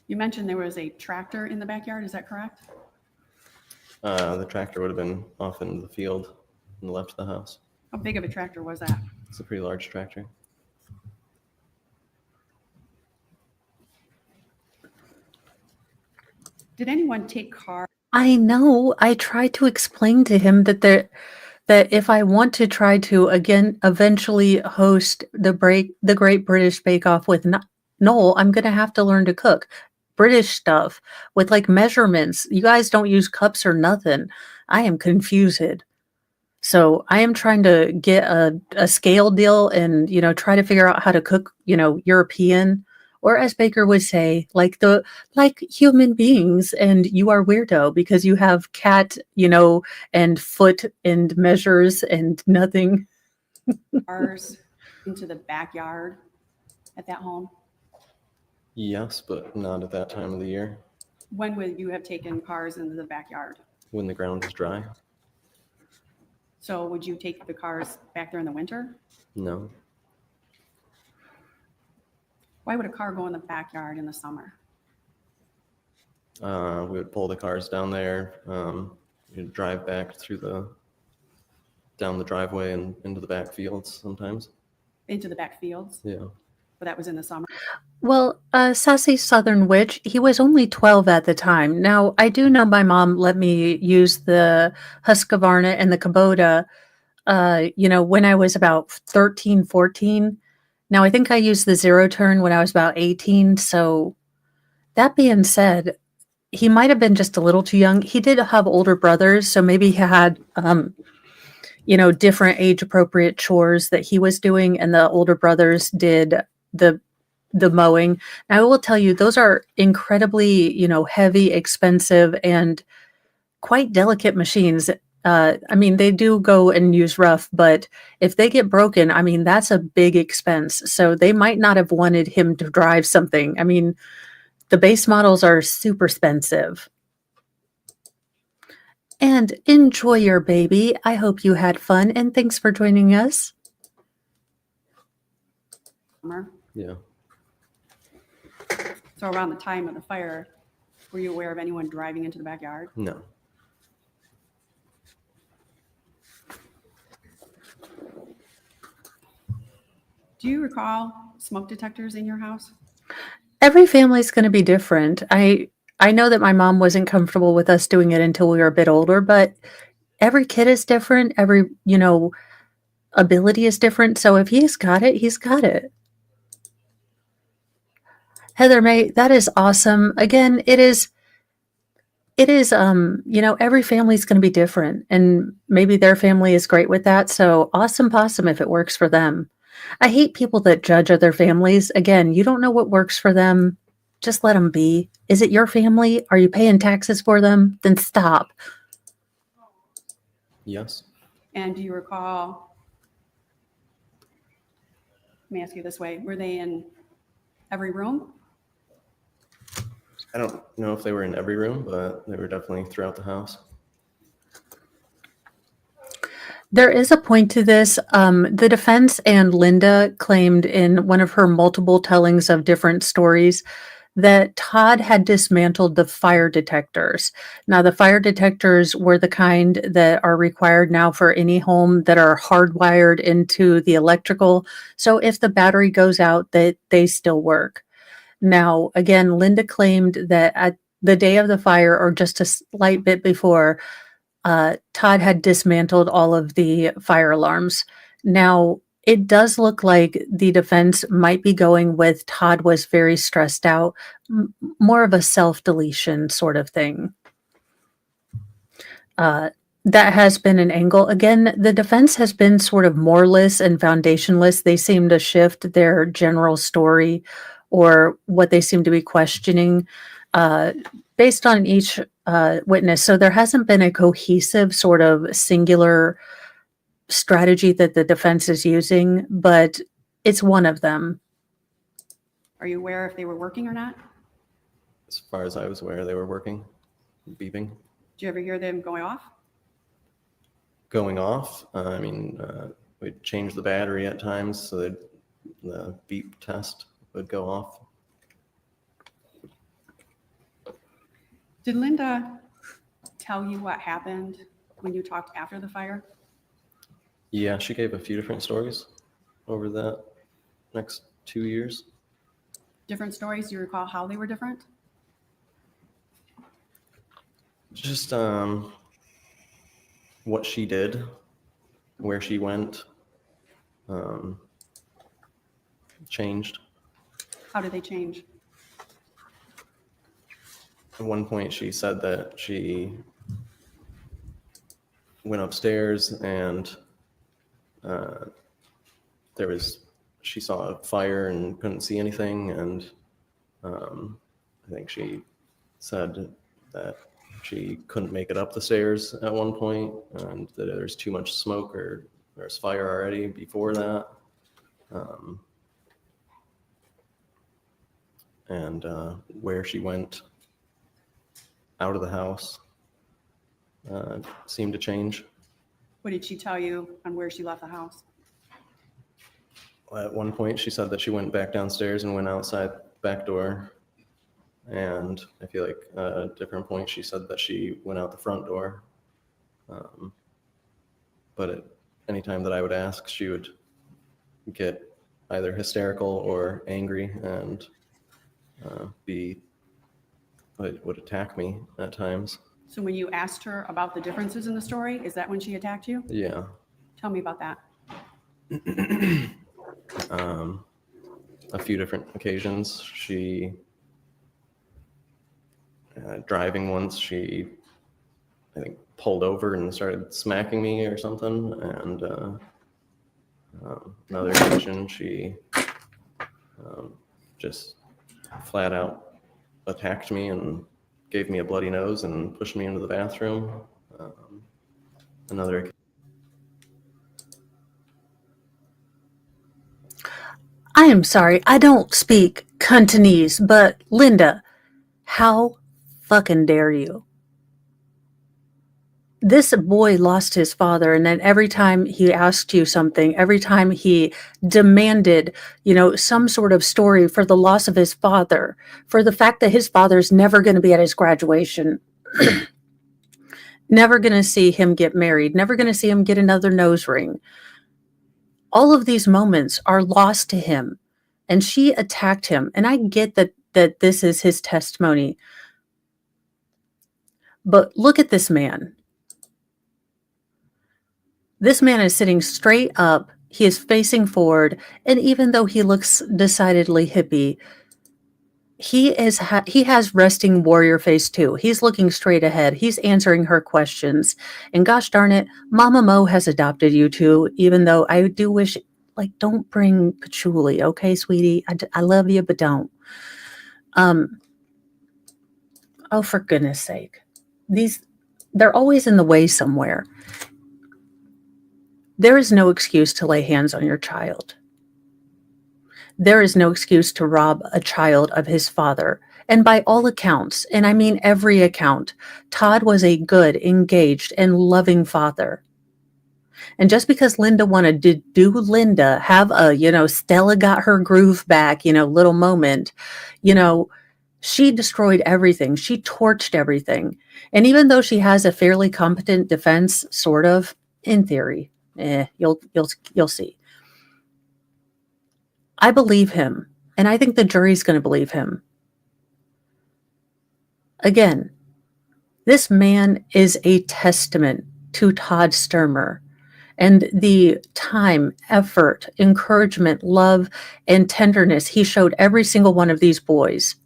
Speaker 4: You mentioned there was a tractor in the backyard, is that correct?
Speaker 8: The tractor would have been off in the field on the left of the house.
Speaker 4: How big of a tractor was that?
Speaker 8: It's a pretty large tractor.
Speaker 4: Did anyone take car?
Speaker 2: I know. I tried to explain to him that if I want to try to again eventually host the Great British Bake Off with Noel, I'm going to have to learn to cook British stuff with like measurements. You guys don't use cups or nothing. I am confused. So I am trying to get a scale deal and, try to figure out how to cook, European, or as Baker would say, like human beings. And you are weirdo because you have cat, and foot and measures and nothing.
Speaker 4: Cars into the backyard at that home?
Speaker 8: Yes, but not at that time of the year
Speaker 4: When would you have taken cars into the backyard?
Speaker 8: when the ground is dry.
Speaker 4: So would you take the cars back there in the winter?
Speaker 8: No.
Speaker 4: Why would a car go in the backyard in the summer?
Speaker 8: We would pull the cars down there, we'd drive back down the driveway and into the back fields sometimes.
Speaker 4: Into the back fields?
Speaker 8: Yeah.
Speaker 4: But that was in the summer.
Speaker 2: Well, Sassy Southern Witch, he was only 12 at the time. Now, I do know my mom let me use the Husqvarna and the Kubota, when I was about 13, 14. Now, I think I used the zero turn when I was about 18. So that being said, he might have been just a little too young. He did have older brothers, so maybe he had, different age appropriate chores that he was doing, and the older brothers did the mowing. Now, I will tell you, those are incredibly, heavy, expensive, and quite delicate machines. They do go and use rough, but if they get broken, that's a big expense. So they might not have wanted him to drive something. The base models are super expensive. And enjoy your baby. I hope you had fun, and thanks for joining us.
Speaker 4: Summer.
Speaker 8: Yeah.
Speaker 4: So around the time of the fire, were you aware of anyone driving into the backyard?
Speaker 8: No.
Speaker 4: Do you recall smoke detectors in your house?
Speaker 2: Every family is going to be different. I know that my mom wasn't comfortable with us doing it until we were a bit older, but every kid is different. Every, ability is different. So if he's got it, he's got it. Heather May, that is awesome. Again, it is, every family is going to be different, and maybe their family is great with that. So awesome possum if it works for them. I hate people that judge other families. Again, you don't know what works for them. Just let them be. Is it your family? Are you paying taxes for them? Then stop.
Speaker 8: Yes.
Speaker 4: And do you recall, let me ask you this way, were they in every room?
Speaker 8: I don't know if they were in every room, but they were definitely throughout the house.
Speaker 2: There is a point to this. The defense and Linda claimed in one of her multiple tellings of different stories that Todd had dismantled the fire detectors. Now, the fire detectors were the kind that are required now for any home that are hardwired into the electrical. So if the battery goes out, that they still work. Now, again, Linda claimed that at the day of the fire, or just a slight bit before, Todd had dismantled all of the fire alarms. Now, it does look like the defense might be going with Todd was very stressed out, more of a self-deletion sort of thing. That has been an angle. Again, the defense has been sort of moreless and foundationless. They seem to shift their general story or what they seem to be questioning based on each witness. So there hasn't been a cohesive sort of singular strategy that the defense is using, but it's one of them.
Speaker 4: Are you aware if they were working or not?
Speaker 8: As far as I was aware, they were working, beeping.
Speaker 4: Did you ever hear them going off?
Speaker 8: Going off, we'd change the battery at times so that the beep test would go off.
Speaker 4: Did Linda tell you what happened when you talked after the fire?
Speaker 8: Yeah, she gave a few different stories over that next 2 years.
Speaker 4: Different stories? Do you recall how they were different?
Speaker 8: Just what she did, where she went, changed.
Speaker 4: How did they change?
Speaker 8: At one point, she said that she went upstairs and she saw a fire and couldn't see anything. And I think she said that she couldn't make it up the stairs at one point, and that there's too much smoke or there's fire already before that. And where she went out of the house seemed to change.
Speaker 4: What did she tell you on where she left the house?
Speaker 8: At one point, she said that she went back downstairs and went outside back door. And I feel like at a different point, she said that she went out the front door. But at any time that I would ask, she would get either hysterical or angry and would attack me at times.
Speaker 4: So when you asked her about the differences in the story, is that when she attacked you?
Speaker 8: Yeah.
Speaker 4: Tell me about that.
Speaker 8: A few different occasions. She driving once, she I think pulled over and started smacking me or something. And another occasion, she just flat out attacked me and gave me a bloody nose and pushed me into the bathroom. Another.
Speaker 2: I am sorry, I don't speak Cantonese, but Linda, how fucking dare you? This boy lost his father, and then every time he asked you something, every time he demanded, some sort of story for the loss of his father, for the fact that his father's never going to be at his graduation, never going to see him get married, never going to see him get another nose ring. All of these moments are lost to him, and she attacked him. And I get that this is his testimony, but look at this man. This man is sitting straight up. He is facing forward. And even though he looks decidedly hippie, he has resting warrior face too. He's looking straight ahead. He's answering her questions. And gosh darn it, Mama Mo has adopted you too, even though I do wish, don't bring patchouli. Okay, sweetie? I love you, but don't. Oh, for goodness sake. They're always in the way somewhere. There is no excuse to lay hands on your child. There is no excuse to rob a child of his father. And by all accounts, and I mean every account, Todd was a good, engaged, and loving father. And just because Linda wanted to do Linda, have a, Stella got her groove back, little moment, she destroyed everything. She torched everything. And even though she has a fairly competent defense, sort of, in theory, you'll see. I believe him, and I think the jury's going to believe him. Again, this man is a testament to Todd Sturmer and the time, effort, encouragement, love, and tenderness he showed every single one of these boys.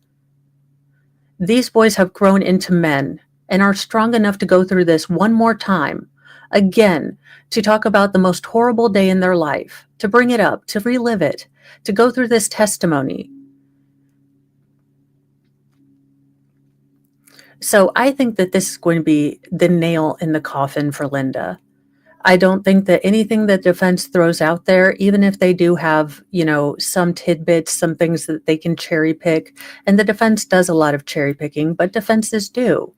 Speaker 2: These boys have grown into men and are strong enough to go through this one more time, again, to talk about the most horrible day in their life, to bring it up, to relive it, to go through this testimony. So I think that this is going to be the nail in the coffin for Linda. I don't think that anything that defense throws out there, even if they do have, some tidbits, some things that they can cherry pick, and the defense does a lot of cherry picking, but defenses do.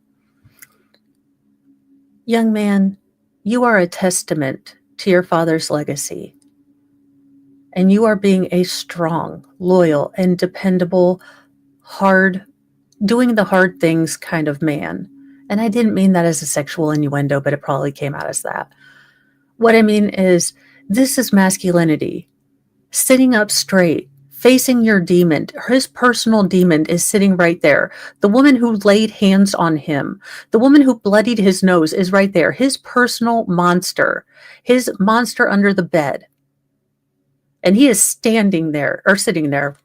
Speaker 2: Young man, you are a testament to your father's legacy. And you are being a strong, loyal, and dependable, doing the hard things kind of man. And I didn't mean that as a sexual innuendo, but it probably came out as that. What I mean is, this is masculinity. Sitting up straight, facing your demon. His personal demon is sitting right there. The woman who laid hands on him, the woman who bloodied his nose is right there. His personal monster, his monster under the bed. And he is standing there, or sitting there.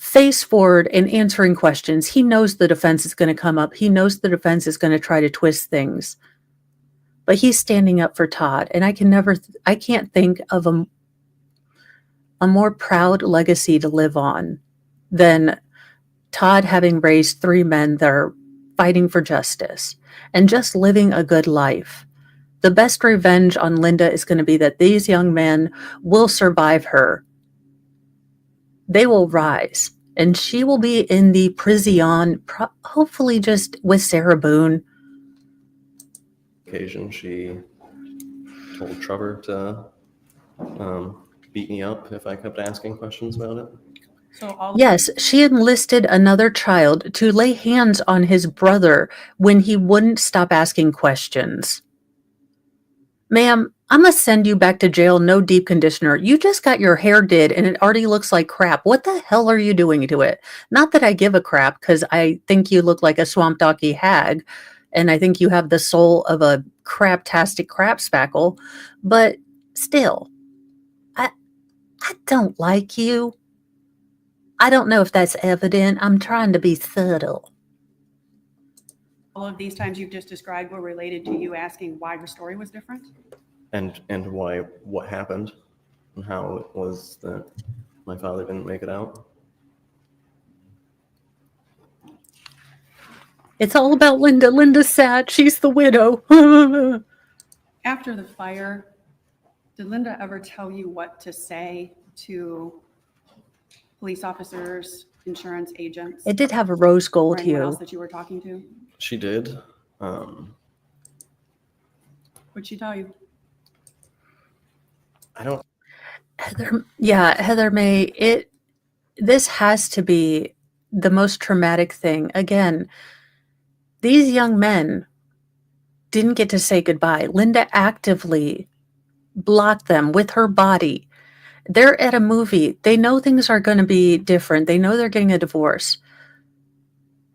Speaker 2: face forward and answering questions. He knows the defense is going to come up. He knows the defense is going to try to twist things. But he's standing up for Todd. And I can't think of a more proud legacy to live on than Todd having raised 3 men that are fighting for justice and just living a good life. The best revenge on Linda is going to be that these young men will survive her. They will rise, and she will be in the prison, hopefully just with Sarah Boone.
Speaker 8: Occasion, she told Trevor to beat me up if I kept asking questions about it.
Speaker 4: So
Speaker 2: Yes, she enlisted another child to lay hands on his brother when he wouldn't stop asking questions. Ma'am, I'm going to send you back to jail, no deep conditioner. You just got your hair did and it already looks like crap. What the hell are you doing to it? Not that I give a crap, because I think you look like a swamp donkey hag, and I think you have the soul of a craptastic crap spackle, but still, I don't like you. I don't know if that's evident. I'm trying to be subtle.
Speaker 4: all of these times you've just described were related to you asking why her story was different?
Speaker 8: And why, what happened and how it was that my father didn't make it out.
Speaker 2: It's all about Linda. Linda's sad. She's the widow.
Speaker 4: After the fire, did Linda ever tell you what to say to police officers, insurance agents,
Speaker 2: It did have a rose
Speaker 4: or
Speaker 2: gold
Speaker 4: anyone
Speaker 2: hue.
Speaker 4: else that you were talking to?
Speaker 8: She did.
Speaker 4: What'd she tell you?
Speaker 8: I don't,
Speaker 2: Heather May, this has to be the most traumatic thing. Again, these young men didn't get to say goodbye. Linda actively blocked them with her body. They're at a movie. They know things are going to be different. They know they're getting a divorce.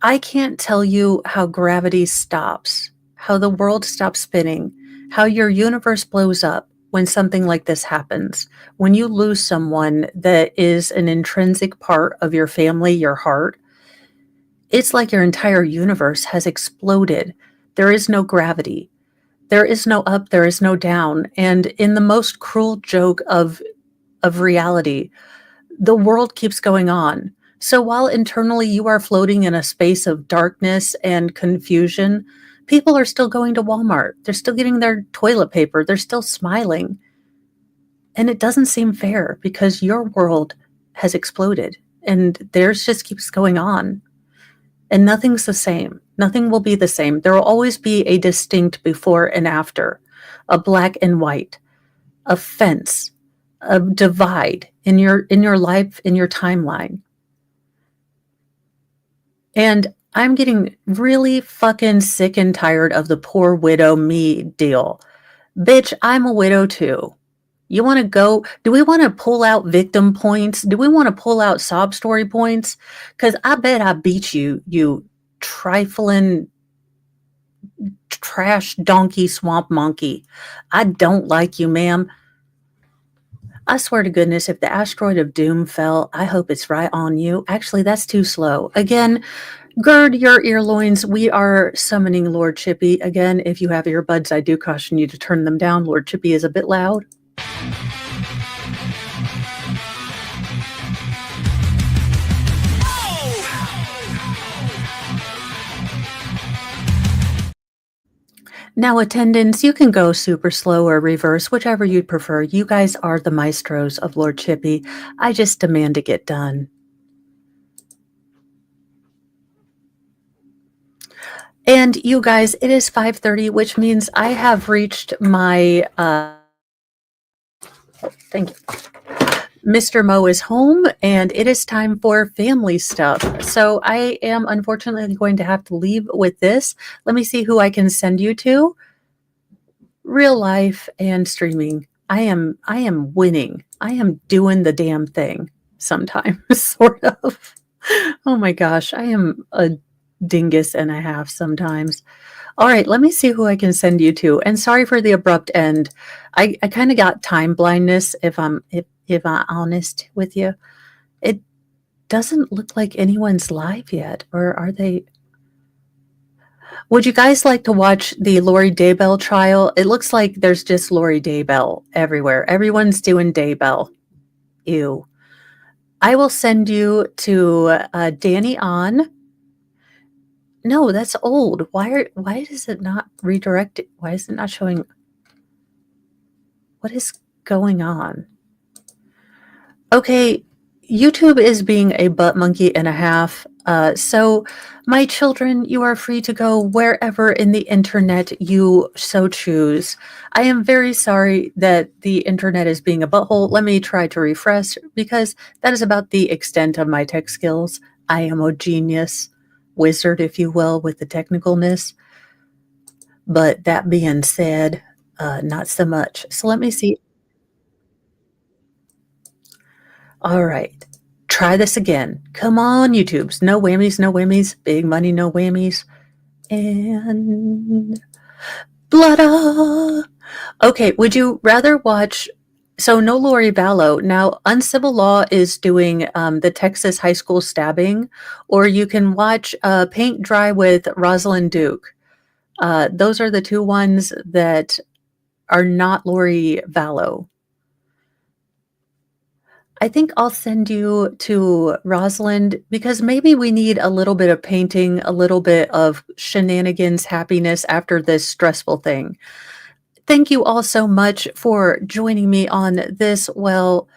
Speaker 2: I can't tell you how gravity stops, how the world stops spinning, how your universe blows up when something like this happens. When you lose someone that is an intrinsic part of your family, your heart, it's like your entire universe has exploded. There is no gravity. There is no up, there is no down. And in the most cruel joke of reality, the world keeps going on. So while internally you are floating in a space of darkness and confusion, people are still going to Walmart. They're still getting their toilet paper. They're still smiling. And it doesn't seem fair because your world has exploded and theirs just keeps going on. And nothing's the same. Nothing will be the same. There will always be a distinct before and after, a black and white, a fence, a divide in your life, in your timeline. And I'm getting really fucking sick and tired of the poor widow me deal. Bitch, I'm a widow too. You want to go? Do we want to pull out victim points? Do we want to pull out sob story points? Because I bet I beat you, you trifling trash donkey swamp monkey. I don't like you, ma'am. I swear to goodness, if the asteroid of doom fell, I hope it's right on you. Actually, that's too slow. Again, gird your earloins. We are summoning Lord Chippy. Again, if you have earbuds, I do caution you to turn them down. Lord Chippy is a bit loud. Now, attendants, you can go super slow or reverse, whichever you'd prefer. You guys are the maestros of Lord Chippy. I just demand to get done. And you guys, it is 5:30, which means I have reached my, thank you. Mr. Mo is home and it is time for family stuff. So I am unfortunately going to have to leave with this. Let me see who I can send you to. Real life and streaming. I am winning. I am doing the damn thing sometimes, sort of. Oh my gosh, I am a dingus and a half sometimes. All right, let me see who I can send you to. And sorry for the abrupt end. I kind of got time blindness, if I'm honest with you. It doesn't look like anyone's live yet, or are they? Would you guys like to watch the Lori Daybell trial? It looks like there's just Lori Daybell everywhere. Everyone's doing Daybell. Ew. I will send you to Danny on. No, that's old. Why is it not redirected? Why is it not showing? What is going on? Okay, YouTube is being a butt monkey and a half. So, my children, you are free to go wherever in the internet you so choose. I am very sorry that the internet is being a butthole. Let me try to refresh, because that is about the extent of my tech skills. I am a genius, wizard, if you will, with the technicalness. But that being said, not so much. So let me see. All right. Try this again. Come on, YouTubes. No whammies, no whammies. Big money, no whammies. And blada. Okay, would you rather watch? So no Lori Vallow. Now, Uncivil Law is doing the Texas high school stabbing, or you can watch Paint Dry with Rosalind Duke. Those are the two ones that are not Lori Vallow. I think I'll send you to Rosalind, because maybe we need a little bit of painting, a little bit of shenanigans, happiness after this stressful thing. Thank you all so much for joining me on this, well,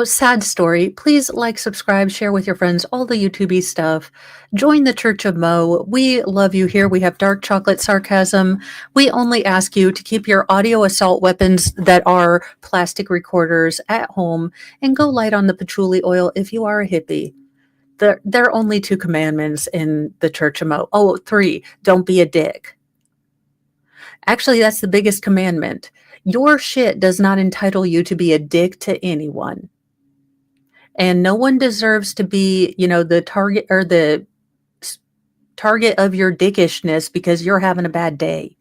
Speaker 2: sad story. Please like, subscribe, share with your friends, all the YouTubey stuff. Join the Church of Mo. We love you here. We have dark chocolate sarcasm. We only ask you to keep your audio assault weapons that are plastic recorders at home, and go light on the patchouli oil if you are a hippie. There are only 2 commandments in the Church of Mo. Oh, 3, don't be a dick. Actually, that's the biggest commandment. Your shit does not entitle you to be a dick to anyone. And no one deserves to be, the target or the target of your dickishness because you're having a bad day.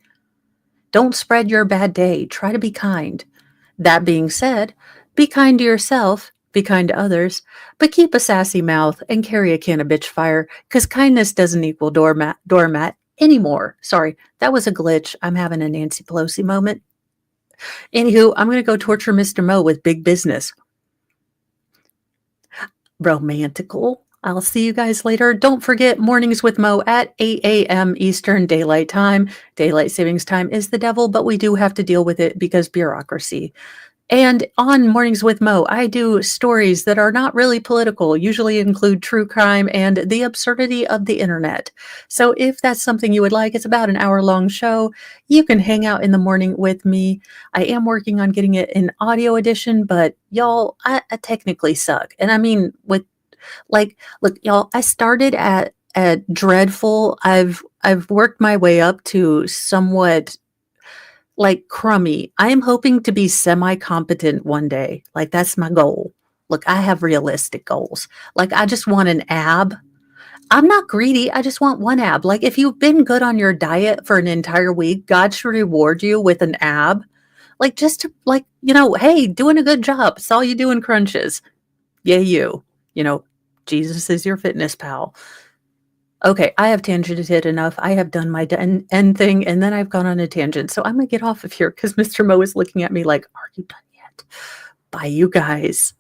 Speaker 2: Don't spread your bad day. Try to be kind. That being said, be kind to yourself, be kind to others, but keep a sassy mouth and carry a can of bitch fire, because kindness doesn't equal doormat anymore. Sorry, that was a glitch. I'm having a Nancy Pelosi moment. Anywho, I'm going to go torture Mr. Mo with big business. Romantical. I'll see you guys later. Don't forget, Mornings with Mo at 8 a.m. Eastern Daylight Time. Daylight Savings Time is the devil, but we do have to deal with it because bureaucracy. And on Mornings with Mo, I do stories that are not really political, usually include true crime and the absurdity of the internet. So if that's something you would like, it's about an hour-long show. You can hang out in the morning with me. I am working on getting it in audio edition, but y'all, I technically suck. And I mean, look, y'all, I started at dreadful. I've worked my way up to somewhat crummy. I am hoping to be semi-competent one day. That's my goal. Look, I have realistic goals. I just want an ab. I'm not greedy. I just want one ab. If you've been good on your diet for an entire week, God should reward you with an ab. Just to, hey, doing a good job. Saw you doing crunches. Yay, you. Jesus is your fitness pal. Okay, I have tangented enough. I have done my end thing, and then I've gone on a tangent. So I'm going to get off of here because Mr. Mo is looking at me like, are you done yet? Bye, you guys.